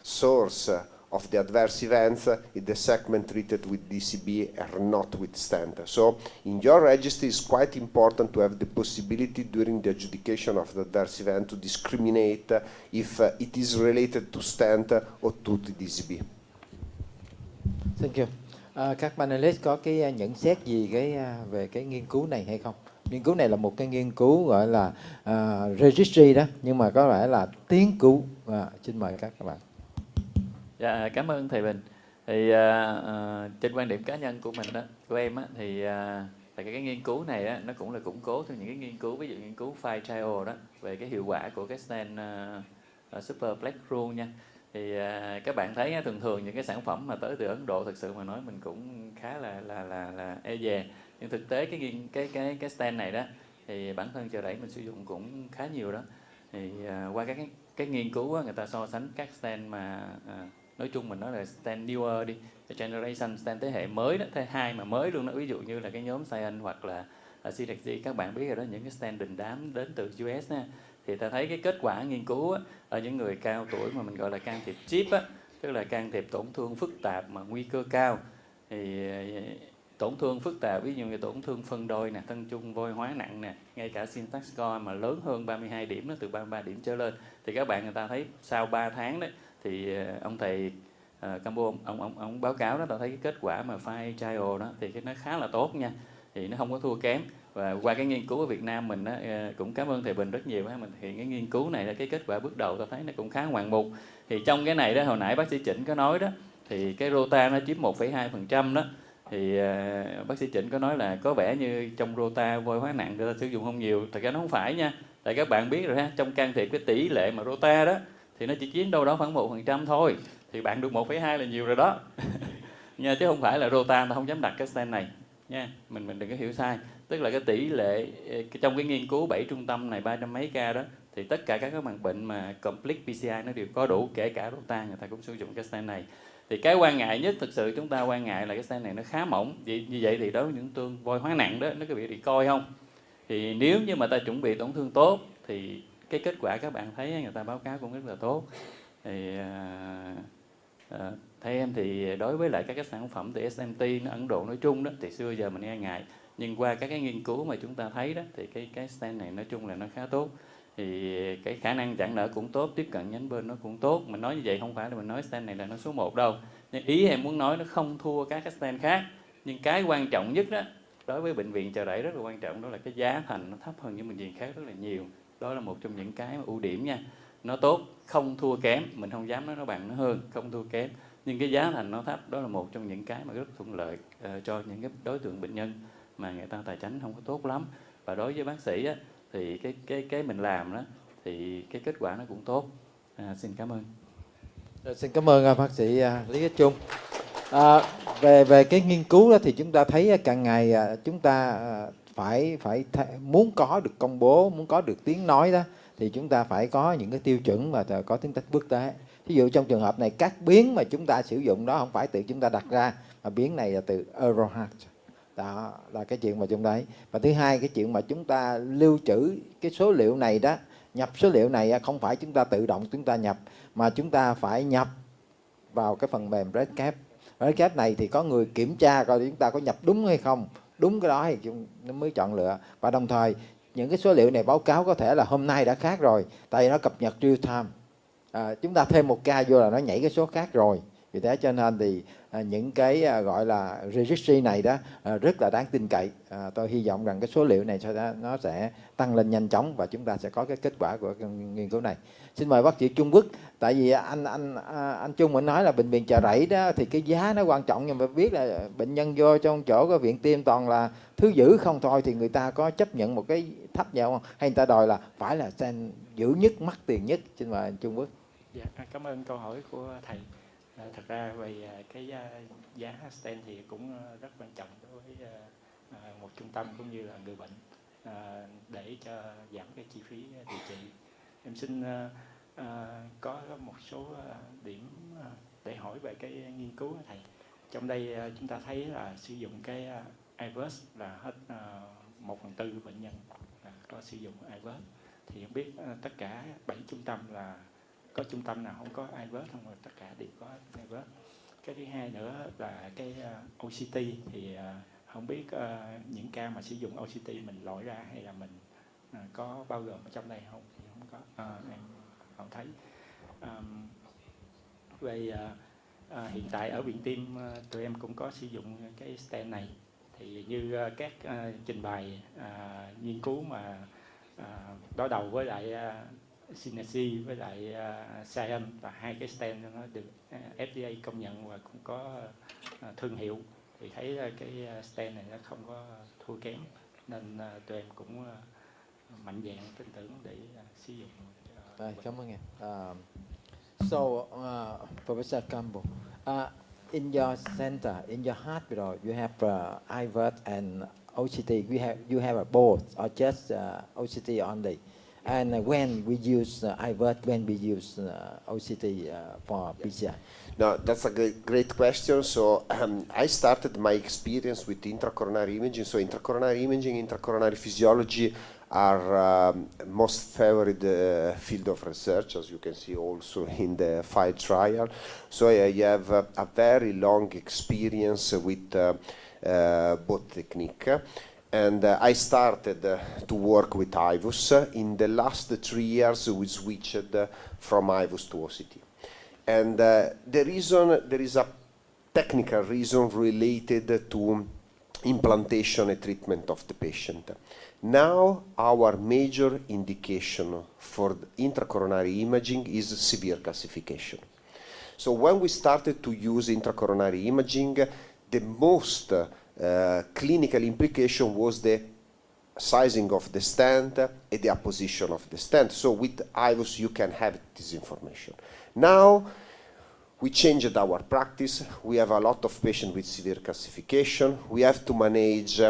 source of the adverse events is the segment treated with DCB and not with stent. So in your registry it's quite important to have the possibility during the adjudication of the adverse event to discriminate if it is related to stent or to the DCB. Thank you. Các panelist có cái nhận xét gì về cái nghiên cứu này hay không? Nghiên cứu này là một cái nghiên cứu gọi là registry đó, nhưng mà có lẽ là tiến cứu. Xin mời các bạn. Dạ, cảm ơn thầy Bình. Thì trên quan điểm cá nhân của mình đó, của em á, thì cái nghiên cứu này á, nó cũng là củng cố theo những cái nghiên cứu, ví dụ nghiên cứu Fire Trial đó về cái hiệu quả của cái stent Super Black Rule nha. Thì các bạn thấy thường thường những cái sản phẩm mà tới từ Ấn Độ, thực sự mà nói mình cũng khá là e dè. Nhưng thực tế cái stent này đó thì bản thân chờ đẩy mình sử dụng cũng khá nhiều đó. Thì qua cái nghiên cứu á, người ta so sánh các stent mà nói chung mình nói là stent newer đi, cái generation stent thế hệ mới đó, thế hai mà mới luôn đó, ví dụ như là cái nhóm Cyan hoặc là CDG, các bạn biết rồi đó, những cái stent đình đám đến từ US nha. Thì ta thấy cái kết quả nghiên cứu á, ở những người cao tuổi mà mình gọi là can thiệp chip á, tức là can thiệp tổn thương phức tạp mà nguy cơ cao, thì tổn thương phức tạp ví dụ như tổn thương phân đôi nè, thân chung vôi hóa nặng nè, ngay cả syntax score mà lớn hơn 32 điểm đó, từ 33 điểm trở lên, thì các bạn người ta thấy sau 3 tháng đấy thì ông thầy Cambo ông báo cáo đó, ta thấy cái kết quả mà Fire Trial đó thì nó khá là tốt nha, thì nó không có thua kém. Và qua cái nghiên cứu ở Việt Nam mình đó, cũng cảm ơn thầy Bình rất nhiều, mình thực hiện cái nghiên cứu này, là cái kết quả bước đầu ta thấy nó cũng khá ngoạn mục. Thì trong cái này đó, hồi nãy bác sĩ Chỉnh có nói đó, thì cái rota nó chiếm 1,2% đó, thì bác sĩ Chỉnh có nói là có vẻ như trong rota vôi hóa nặng người ta sử dụng không nhiều. Thật ra nó không phải nha, tại các bạn biết rồi ha, trong can thiệp cái tỷ lệ mà rota đó thì nó chỉ chiếm đâu đó khoảng 1% thôi, thì bạn được 1,2 là nhiều rồi đó nha, chứ không phải là rota ta không dám đặt cái stent này nha, mình đừng có hiểu sai. Tức là cái tỷ lệ trong cái nghiên cứu 7 trung tâm này 300 mấy ca đó, thì tất cả các màn bệnh mà complete PCI nó đều có đủ, kể cả rota người ta cũng sử dụng cái stent này. Thì cái quan ngại nhất, thực sự chúng ta quan ngại là cái stent này nó khá mỏng. Như vậy thì đối với những thương vôi hóa nặng đó, nó có bị coi không? Thì nếu như mà ta chuẩn bị tổn thương tốt thì cái kết quả các bạn thấy người ta báo cáo cũng rất là tốt. Thì theo em thì đối với lại các cái sản phẩm từ SMT nó Ấn Độ nói chung đó, thì xưa giờ mình e ngại, nhưng qua các cái nghiên cứu mà chúng ta thấy đó, thì cái stent này nói chung là nó khá tốt. Thì cái khả năng giãn nở cũng tốt, tiếp cận nhánh bên nó cũng tốt. Mình nói như vậy không phải là mình nói stent này là nó số 1 đâu, nhưng ý em muốn nói nó không thua các cái stent khác. Nhưng cái quan trọng nhất đó, đối với bệnh viện Chợ Đẩy rất là quan trọng, đó là cái giá thành nó thấp hơn những bệnh viện khác rất là nhiều. Đó là một trong những cái ưu điểm nha. Nó tốt, không thua kém, mình không dám nói nó bằng, nó hơn, không thua kém. Nhưng cái giá thành nó thấp, đó là một trong những cái mà rất thuận lợi cho những cái đối tượng bệnh nhân mà người ta tài chính không có tốt lắm. Và đối với bác sĩ á, thì cái mình làm đó thì cái kết quả nó cũng tốt. Xin cảm ơn. Xin cảm ơn bác sĩ Lý Ích Trung. về cái nghiên cứu đó thì chúng ta thấy càng ngày chúng ta phải muốn có được công bố, muốn có được tiếng nói đó thì chúng ta phải có những cái tiêu chuẩn mà có tính chất quốc tế. Ví dụ trong trường hợp này các biến mà chúng ta sử dụng đó không phải tự chúng ta đặt ra, mà biến này là từ Eurohat. Đó là cái chuyện mà chúng ta thấy. Và thứ hai, cái chuyện mà chúng ta lưu trữ cái số liệu này đó, nhập số liệu này không phải chúng ta tự động chúng ta nhập, mà chúng ta phải nhập vào cái phần mềm RedCap. RedCap này thì có người kiểm tra coi chúng ta có nhập đúng hay không, đúng cái đó thì nó mới chọn lựa. Và đồng thời những cái số liệu này báo cáo có thể là hôm nay đã khác rồi, tại vì nó cập nhật real time. Chúng ta thêm một ca vô là nó nhảy cái số khác rồi. Vì thế cho nên thì những cái gọi là registry này đó rất là đáng tin cậy. Tôi hy vọng rằng cái số liệu này nó sẽ tăng lên nhanh chóng và chúng ta sẽ có cái kết quả của cái nghiên cứu này. Xin mời bác sĩ Trung Quốc. Tại vì anh Trung mới nói là bệnh viện Chợ Rẫy đó thì cái giá nó quan trọng, nhưng mà biết là bệnh nhân vô trong chỗ cái viện tim toàn là thứ dữ không thôi, thì người ta có chấp nhận một cái thấp nhau không? Hay người ta đòi là phải là stent dữ nhất, mắc tiền nhất? Xin mời anh Trung Quốc. Dạ, cảm ơn câu hỏi của thầy. Thật ra về cái giá stent thì cũng rất quan trọng đối với một trung tâm cũng như là người bệnh, để cho giảm cái chi phí điều trị. Em xin có một số điểm để hỏi về cái nghiên cứu của thầy. Trong đây chúng ta thấy là sử dụng cái IVUS là hết 1/4 bệnh nhân có sử dụng IVUS. Thì không biết tất cả 7 trung tâm là có trung tâm nào không có IVUS không, mà tất cả đều có IVUS. Cái thứ hai nữa là cái OCT thì không biết những ca mà sử dụng OCT mình loại ra hay là mình có bao gồm ở trong đây không, thì không có, em không thấy. Về hiện tại ở viện tim tụi em cũng có sử dụng cái stent này, thì như các trình bày nghiên cứu mà đối đầu với lại Synergy với lại Science là hai cái stent nó được FDA công nhận và cũng có thương hiệu, thì thấy cái stent này nó không có thua kém, nên tụi em cũng mạnh dạn tin tưởng để sử dụng. Cảm ơn em. So, Professor Campbell, in your center, in your hospital, you have IVUS and OCT. You have both or just OCT only? And when we use IVUS, when we use OCT for PCI? No, that's a great question. So I started my experience with intracoronary imaging. So intracoronary imaging, intracoronary physiology are most favored field of research, as you can see also in the FILE trial. So I have a very long experience with both technique. And I started to work with IVUS. In the last 3 years, we switched from IVUS to OCT. And there is a technical reason related to implantation and treatment of the patient. Now, our major indication for intracoronary imaging is severe calcification. So when we started to use intracoronary imaging, the most clinical implication was the sizing of the stent and the apposition of the stent. So with IVUS, you can have this information. Now, we changed our practice. We have a lot of patients with severe calcification. We have to manage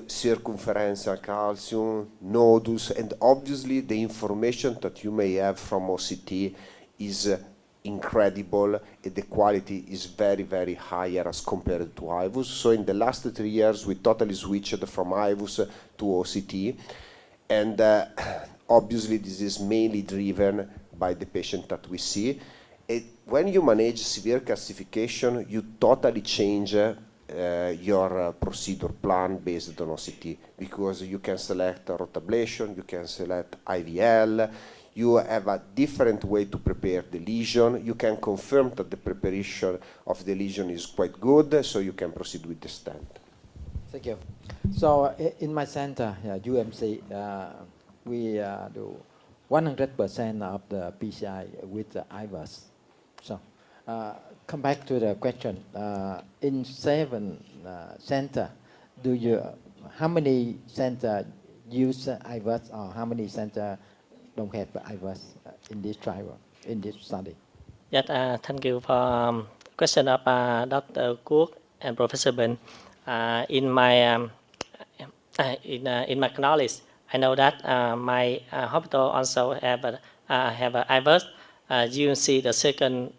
circumferential calcium, nodus, and obviously the information that you may have from OCT is incredible, and the quality is very, very higher as compared to IVUS. So in the last 3 years, we totally switched from IVUS to OCT, and obviously this is mainly driven by the patient that we see. When you manage severe calcification, you totally change your procedure plan based on OCT, because you can select rotablation, you can select IVL, you have a different way to prepare the lesion. You can confirm that the preparation of the lesion is quite good, so you can proceed with the stent. Thank you. So in my center, UMC, we do 100% of the PCI with the IVUS. So come back to the question. In 7 center, how many center use IVUS, or how many center don't have IVUS in this trial, in this study? Yes, thank you for question of Dr. Cook and Professor Ben. In my knowledge, I know that my hospital also have a IVERS. You see the second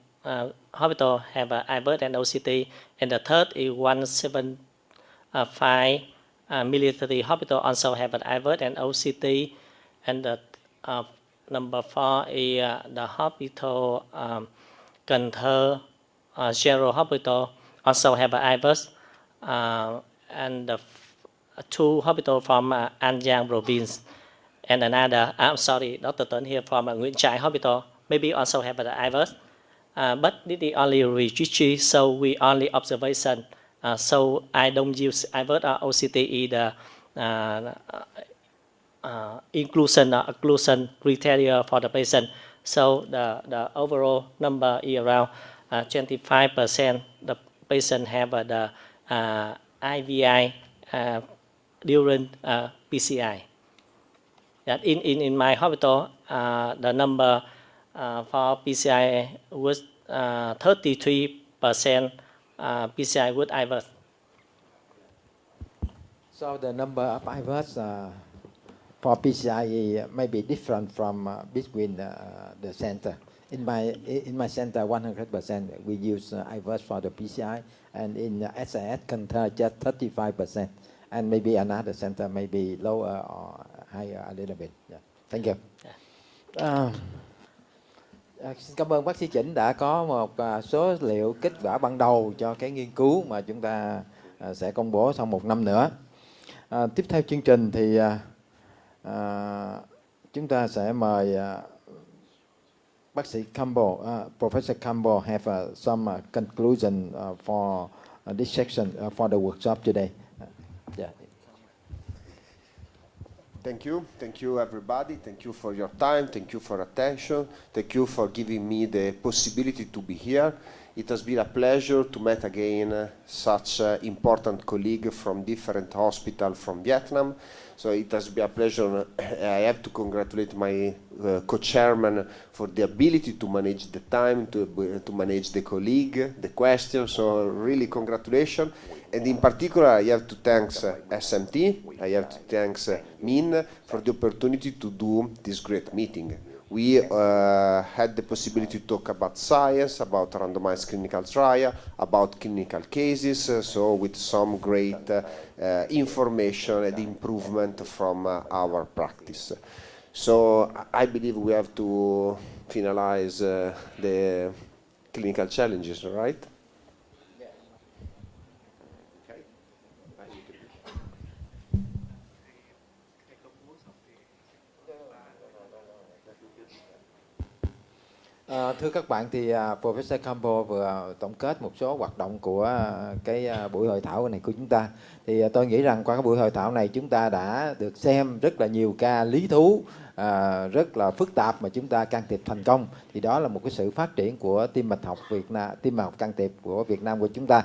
hospital have a IVERS and OCT, and the third is 175 military hospital also have an IVERS and OCT, and the number 4 is the hospital Cần Thơ General Hospital also have an IVERS, and the two hospitals from An Giang province, and another, I'm sorry, Dr. Tuấn here from Nguyễn Trãi Hospital, maybe also have an IVERS, but this is only registry, so we only observation, so I don't use IVERS or OCT either. Inclusion or exclusion criteria for the patient. So the overall number is around 25%. The patient have the IVI during PCI. That in my hospital, the number for PCI was 33% PCI with IVERS. So the number of IVERS for PCI may be different from between the center. In my center, 100% we use IVERS for the PCI, and in SAS Cần Thơ just 35%, and maybe another center may be lower or higher a little bit. Yeah. Thank you. Xin cảm ơn bác sĩ Chỉnh đã có một số liệu kết quả ban đầu cho cái nghiên cứu mà chúng ta sẽ công bố sau 1 năm nữa. Tiếp theo chương trình thì chúng ta sẽ mời bác sĩ Campbell, Professor Campbell have some conclusion for this section for the workshop today. Yeah. Thank you everybody, thank you for your time, thank you for attention, thank you for giving me the possibility to be here. It has been a pleasure to meet again such important colleague from different hospitals from Vietnam. So it has been a pleasure. I have to congratulate my co-chairman for the ability to manage the time, to manage the colleague, the questions. So really congratulations. And in particular, I have to thank SMT, I have to thank Min for the opportunity to do this great meeting. We had the possibility to talk about science, about randomized clinical trial, about clinical cases, so with some great information and improvement from our practice. So I believe we have to finalize the clinical challenges, right? Thưa các bạn, thì Professor Campbell vừa tổng kết một số hoạt động của cái buổi hội thảo này của chúng ta. Thì tôi nghĩ rằng qua cái buổi hội thảo này chúng ta đã được xem rất là nhiều ca lý thú rất là phức tạp mà chúng ta can thiệp thành công. Thì đó là một cái sự phát triển của tim mạch học Việt Nam, tim mạch học can thiệp của Việt Nam của chúng ta.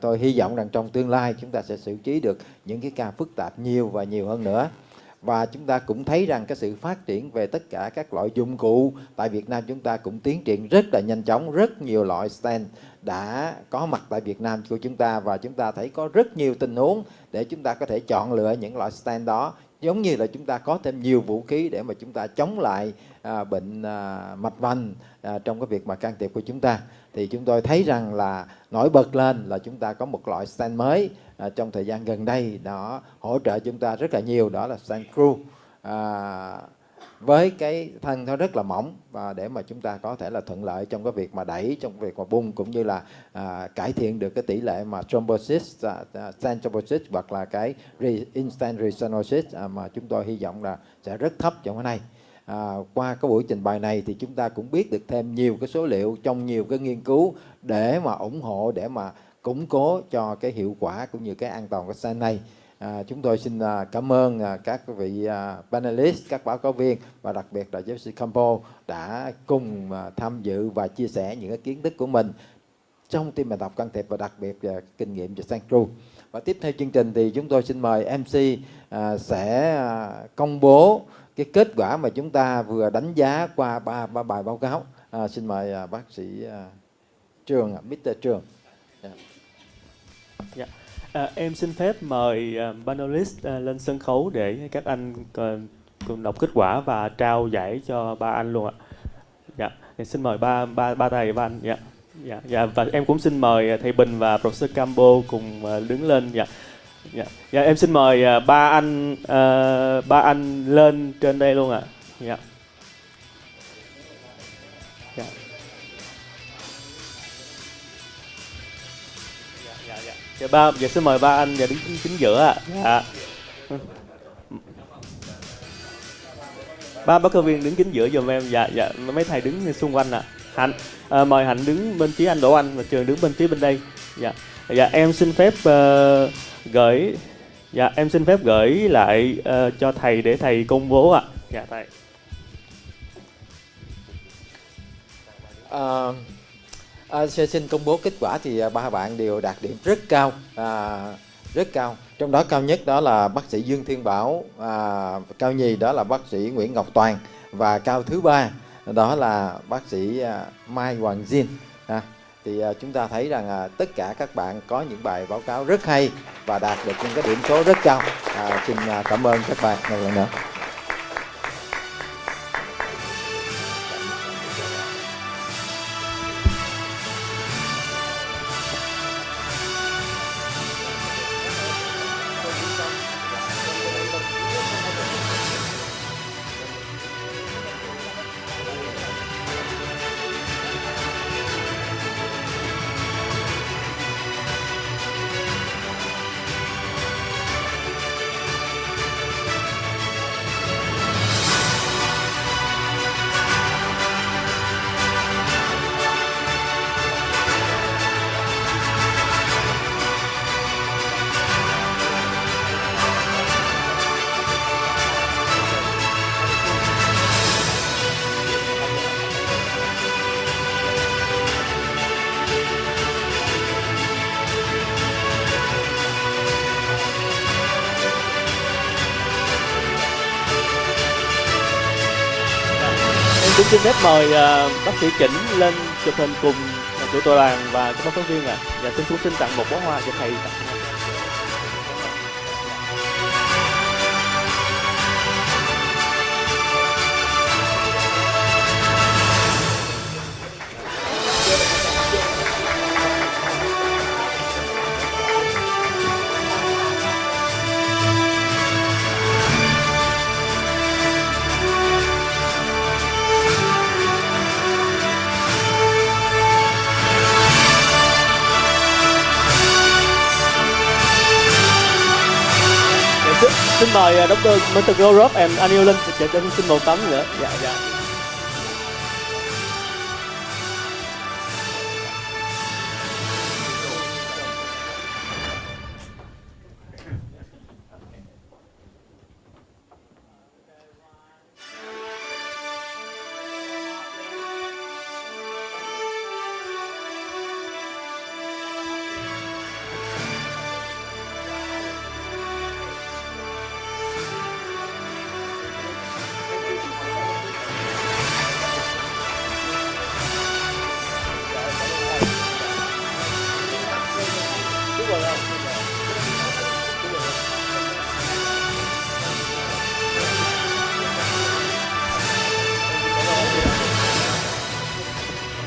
Tôi hy vọng rằng trong tương lai chúng ta sẽ xử trí được những cái ca phức tạp nhiều và nhiều hơn nữa. Và chúng ta cũng thấy rằng cái sự phát triển về tất cả các loại dụng cụ tại Việt Nam chúng ta cũng tiến triển rất là nhanh chóng. Rất nhiều loại stent đã có mặt tại Việt Nam của chúng ta, và chúng ta thấy có rất nhiều tình huống để chúng ta có thể chọn lựa những loại stent đó. Giống như là chúng ta có thêm nhiều vũ khí để mà chúng ta chống lại bệnh mạch vành trong cái việc mà can thiệp của chúng ta. Thì chúng tôi thấy rằng là nổi bật lên là chúng ta có một loại stent mới trong thời gian gần đây, nó hỗ trợ chúng ta rất là nhiều, đó là stent screw với cái thân nó rất là mỏng, và để mà chúng ta có thể là thuận lợi trong cái việc mà đẩy, trong việc mà bung, cũng như là cải thiện được cái tỷ lệ mà thrombosis, stent thrombosis hoặc là cái instant restenosis mà chúng tôi hy vọng là sẽ rất thấp trong cái này. Qua cái buổi trình bày này thì chúng ta cũng biết được thêm nhiều cái số liệu trong nhiều cái nghiên cứu để mà ủng hộ, để mà củng cố cho cái hiệu quả cũng như cái an toàn của stent này. Chúng tôi xin cảm ơn các vị panelist, các báo cáo viên và đặc biệt là giáo sư Campbell đã cùng tham dự và chia sẻ những cái kiến thức của mình trong tim mạch học can thiệp, và đặc biệt là kinh nghiệm về stent screw. Và tiếp theo chương trình thì chúng tôi xin mời MC sẽ công bố cái kết quả mà chúng ta vừa đánh giá qua ba bài báo cáo. Xin mời bác sĩ Trường, Mr. Trường. Dạ. Em xin phép mời panelist lên sân khấu để các anh cùng đọc kết quả và trao giải cho ba anh luôn ạ. Dạ. Xin mời ba thầy ba anh. Dạ. Dạ. Dạ. Và em cũng xin mời thầy Bình và Professor Cambo cùng đứng lên. Dạ. Dạ. Dạ. Em xin mời ba anh lên trên đây luôn ạ. Dạ. Dạ. Dạ, dạ xin mời ba anh và đứng chính giữa ạ. Dạ. Ba báo cáo viên đứng chính giữa giùm em. Dạ, dạ, mấy thầy đứng xung quanh ạ. Hạnh, mời Hạnh đứng bên phía anh Đỗ Anh và Trường đứng bên phía bên đây. Dạ, dạ em xin phép gửi, dạ em xin phép gửi lại cho thầy để thầy công bố ạ. Dạ thầy. Xin công bố kết quả thì ba bạn đều đạt điểm rất cao, rất cao. Trong đó cao nhất đó là bác sĩ Dương Thiên Bảo, cao nhì đó là bác sĩ Nguyễn Ngọc Toàn và cao thứ ba đó là bác sĩ Mai Hoàng Jin. Thì chúng ta thấy rằng tất cả các bạn có những bài báo cáo rất hay và đạt được những cái điểm số rất cao. Xin cảm ơn các bạn một lần nữa. Cũng xin phép mời bác sĩ Chỉnh lên chụp hình cùng chủ tọa đoàn và các báo cáo viên ạ. Và xin tặng một bó hoa cho thầy. Xin mời Dr. Gorov and Anil lên cho xin một tấm nữa. Dạ, dạ.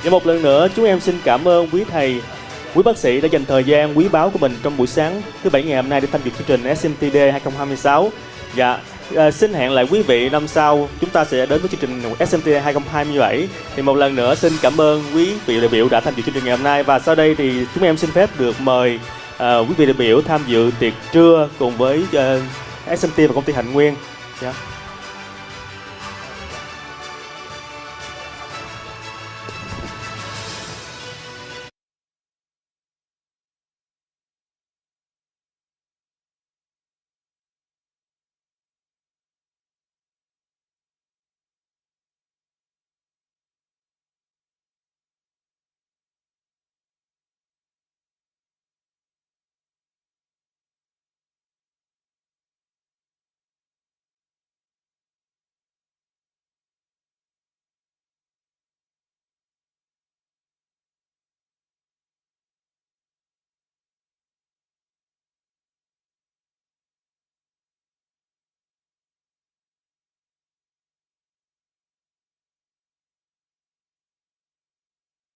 Và một lần nữa chúng em xin cảm ơn quý thầy, quý bác sĩ đã dành thời gian quý báu của mình trong buổi sáng thứ Bảy ngày hôm nay để tham dự chương trình SMTD 2026. Và xin hẹn lại quý vị năm sau chúng ta sẽ đến với chương trình SMT 2027. Thì một lần nữa xin cảm ơn quý vị đại biểu đã tham dự chương trình ngày hôm nay. Và sau đây thì chúng em xin phép được mời quý vị đại biểu tham dự tiệc trưa cùng với SMT và công ty Hạnh Nguyên. Yeah.